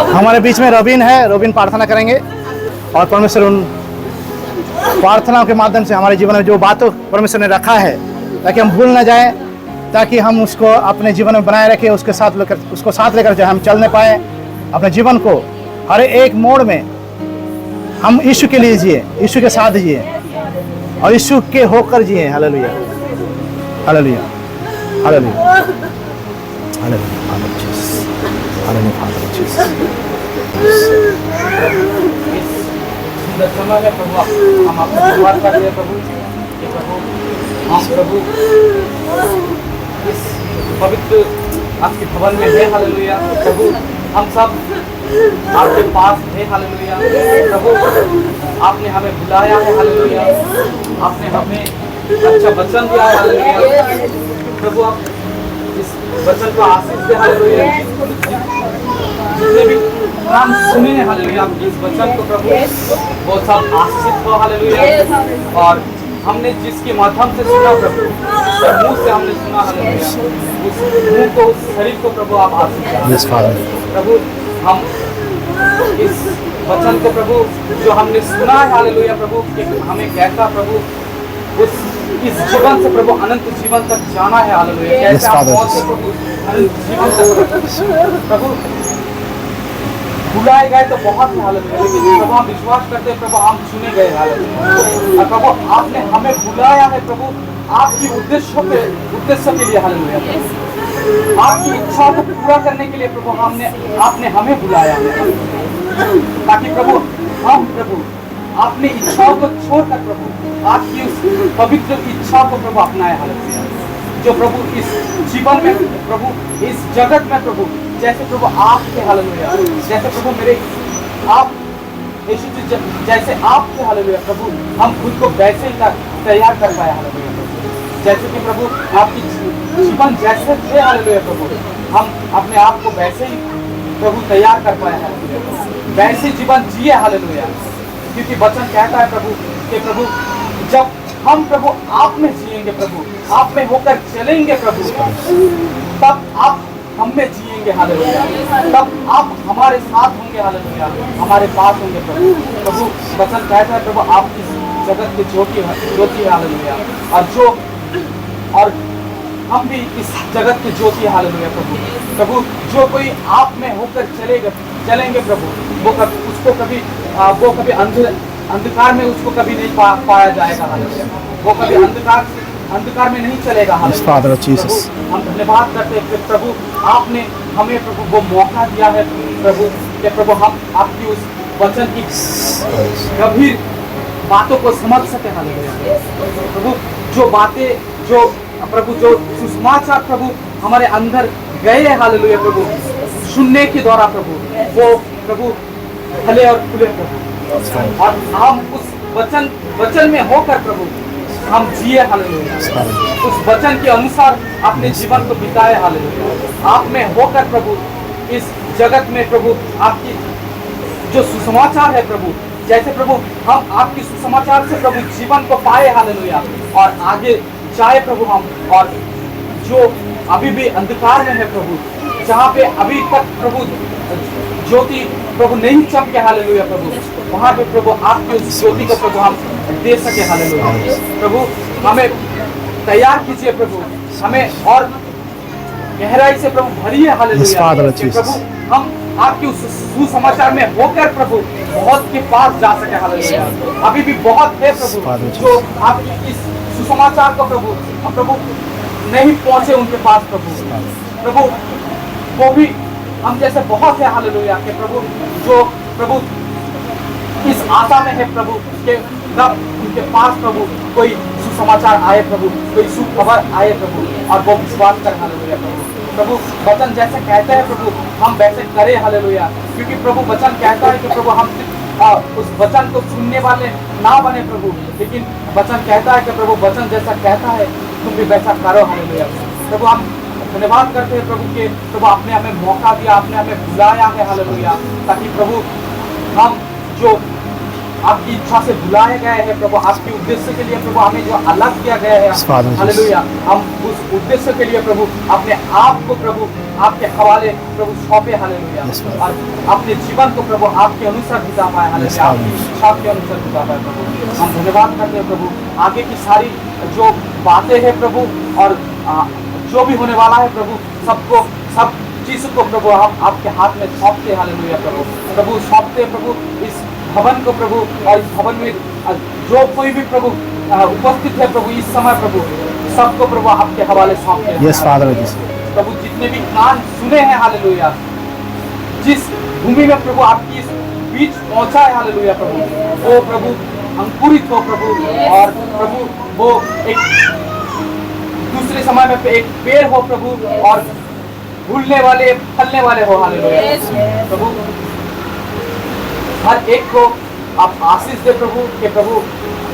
हमारे बीच में रोबिन है, रोबिन प्रार्थना करेंगे और परमेश्वर उन प्रार्थनाओं के माध्यम से हमारे जीवन में जो बातों परमेश्वर ने रखा है ताकि हम भूल ना जाएं, ताकि हम उसको अपने जीवन में बनाए रखें, उसको साथ लेकर जो हम चलने पाए अपने जीवन को। हर एक मोड़ में हम यीशु के लिए जिए, यीशु के साथ जिए और यीशु के होकर जिए। हालेलुया, हालेलुया, हालेलुया, हालेलुया, कि प्रभु हम प्रभु इस पवित्र आपके भवन में है, हालेलुया। प्रभु हम सब आपके पास है, हालेलुया। प्रभु आपने हमें बुलाया है, हालेलुया। आपने हमें अच्छा वचन दिया है, हालेलुया। प्रभु आप इस वचन को आशीष दे, हालेलुया। जितने भी नाम सुने हैं, हालेलुया, आप इस वचन को प्रभु वो सब आशीषित हो, हालेलुया। और हमने जिसके माध्यम से सुना प्रभु, उसके मुंह से हमने सुना, हालेलुया, उस मुंह को, उस शरीर को प्रभु आप आशीष दें। प्रभु हम इस वचन को प्रभु जो हमने सुना है, हालेलुया, प्रभु कि हमें कैसा प्रभु उस इस जीवन से प्रभु अनंत जीवन तक जाना है, हालेलुया। कैसे आप मौत से प्रभु अनंत जीवन तक प्रभु बुलाए गए तो बहुत है, हालेलुया, लेकिन प्रभु हम विश्वास करते हैं प्रभु हम चुने गए, हालेलुया। और प्रभु आपने हमें बुलाया है प्रभु आपकी उद्देश्य के लिए, हालेलुया। आपकी इच्छा को पूरा करने के लिए प्रभु आपने हमें बुलाया है, ताकि प्रभु हम प्रभु अपनी इच्छाओं को छोड़कर प्रभु आपकी उस पवित्र इच्छा को प्रभु अपनाए, हालेलुया। जो प्रभु इस जीवन में प्रभु इस जगत में प्रभु जैसे प्रभु आपके, हालेलुया, जैसे प्रभु मेरे आप यीशु जी जैसे आपके, हालेलुया, प्रभु हम खुद को वैसे ही तैयार कर पाए, हालेलुया। जैसे कि प्रभु आपकी जीवन जैसे थे, हालेलुया, प्रभु हम अपने आप को वैसे ही प्रभु तैयार कर पाए, हालेलुया, वैसे जीवन जिए, हालेलुया। क्योंकि वचन कहता है प्रभु कि प्रभु जब हम प्रभु आप में जिएंगे, प्रभु आप में होकर चलेंगे, प्रभु तब आप हम में जिएंगे, हालेलुया। तब आप हमारे साथ होंगे, हालेलुया, हमारे पास होंगे, प्रभु। प्रभु वचन कहता है प्रभु आप इस जगत के ज्योति है, हालेलुया। और हम भी इस जगत के ज्योति, हालेलुया, प्रभु। प्रभु जो कोई आप में होकर चलेंगे प्रभु उसको कभी अंधकार में उसको कभी नहीं पाया जाएगा, हालेलुया। वो कभी अंधकार में नहीं चलेगा, हालेलुया। हम धन्यवाद करते हैं प्रभु आपने हमें प्रभु वो मौका दिया है, प्रभु कि प्रभु हम आपकी उस वचन की गंभीर बातों को समझ सके, हालेलुया। प्रभु जो बातें जो प्रभु जो सुसमाचार प्रभु हमारे अंदर गए, हालेलुया, प्रभु सुनने के द्वारा प्रभु वो प्रभु फले और फूले, प्रभु। और हम उस वचन में होकर प्रभु हम जिए, हालेलुया। उस वचन के अनुसार अपने जीवन को बिताए, हालेलुया। आप में होकर प्रभु इस जगत में प्रभु आपकी जो सुसमाचार है प्रभु, जैसे प्रभु हम आपकी सुसमाचार से प्रभु जीवन को पाए, हालेलुया, और आगे जाए प्रभु हम। और जो अभी भी अंधकार में है प्रभु, जहाँ पे अभी तक प्रभु ज्योति प्रभु नहीं चमके, हालेलुया, प्रभु वहाँ पे प्रभु आपकी उस ज्योति को प्रभु हम दे सके, हालेलुया। प्रभु हमें तैयार कीजिए, प्रभु हमें और गहराई से प्रभु भरिए, हालेलुया। प्रभु हम आपके उस सुसमाचार में होकर प्रभु बहुत के पास जा सके, हालेलुया। अभी भी बहुत है प्रभु जो आपकी इस सुसमाचार को प्रभु नहीं पहुंचे उनके पास, प्रभु वो भी हम जैसे बहुत है, हालेलुया, कि प्रभु जो प्रभु इस आशा में है प्रभु के तब उनके पास प्रभु कोई सुसमाचार आए, प्रभु कोई सुखबर आए, प्रभु और वो विश्वास कर, हालेलुया। प्रभु वचन जैसे कहते हैं प्रभु हम वैसे करें, हालेलुया। क्योंकि प्रभु वचन कहता है कि प्रभु हम उस वचन को सुनने वाले ना बने प्रभु, लेकिन वचन कहता है कि प्रभु वचन जैसा कहता है तुम भी वैसा करो, हालेलुया। प्रभु हम धन्यवाद करते हैं प्रभु के प्रभु आपने हमें मौका दिया, आपने हमें बुलाया है, हालेलुया, ताकि प्रभु हम जो आपकी इच्छा से बुलाए गए हैं प्रभु, आपके उद्देश्य के लिए प्रभु हमें जो अलग किया गया है, हालेलुया, हम उस उद्देश्य के लिए प्रभु अपने आप को प्रभु आपके हवाले प्रभु सौंपे, हालेलुया। और अपने जीवन को प्रभु आपके अनुसार बिता पाए, हालेलुया, आपकी इच्छा के अनुसार बिता पाए, प्रभु हम धन्यवाद करते हैं प्रभु। आगे की सारी जो बातें हैं प्रभु और जो भी होने वाला है प्रभु सब चीज को प्रभु हम आपके हाथ में सौंपते, हालेलुया, प्रभु सौंपते प्रभु इस भवन को प्रभु, और इस भवन में जो कोई भी प्रभु उपस्थित है प्रभु इस समय प्रभु सबको प्रभु आपके हवाले सौंपते हैं, प्रभु जितने भी कान सुने हैं, हालेलुया, जिस भूमि में प्रभु आपकी इस बीच पहुंचा है, हालेलुया, प्रभु वो प्रभु अंकुरित हो प्रभु, और प्रभु वो एक दूसरे समय में एक पेड़ हो प्रभु, और फूलने वाले फलने वाले हो। हालेलुया प्रभु, हर एक को आप आशीष दे प्रभु, कि प्रभु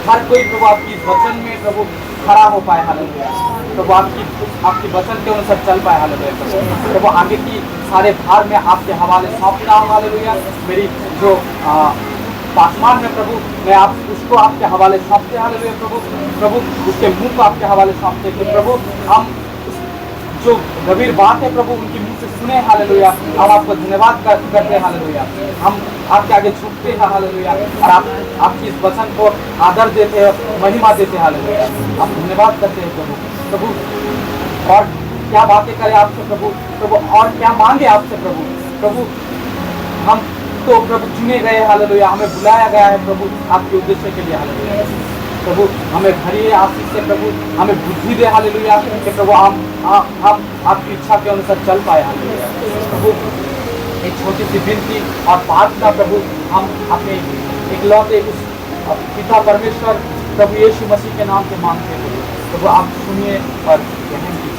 हर कोई प्रभु आपकी वचन में प्रभु खड़ा हो पाए। हालेलुया प्रभु, आपकी वचन के अनुसार चल पाए। हालेलुया प्रभु, आगे की सारे भार में आपके हवाले सौंपता हूं। हालेलुया, मेरी जो पासमान में प्रभु, मैं आप उसको आपके हवाले सौंपते। हालेलुया प्रभु, उसके मुंह को आपके हवाले सौंपते कि प्रभु हम जो गंभीर बात है प्रभु उनकी मुंह से सुने। हालेलुया, हम आपको धन्यवाद करते हैं। हालेलुया, हम आपके आगे झुकते हैं। हालेलुया, और आपकी इस वचन को आदर देते हैं, महिमा देते हैं। हालेलुया, आप धन्यवाद करते हैं प्रभु। और क्या बातें करें आपसे प्रभु, और क्या मांगे आपसे प्रभु, हम तो प्रभु चुने गए। हालेलुया, हमें बुलाया गया है प्रभु आपके उद्देश्य के लिए। हालेलुया प्रभु, हमें भरिए आशीष से प्रभु, हमें बुद्धि दे। हालेलुया, कि प्रभु हम आपकी इच्छा के अनुसार चल पाए। हालेलुया प्रभु, एक छोटी सी विनती और प्रार्थना प्रभु, हम अपने इकलौते उस पिता परमेश्वर प्रभु यीशु मसीह के नाम से मांगते हैं। प्रभु आप सुनिए और ग्रहण कीजिए।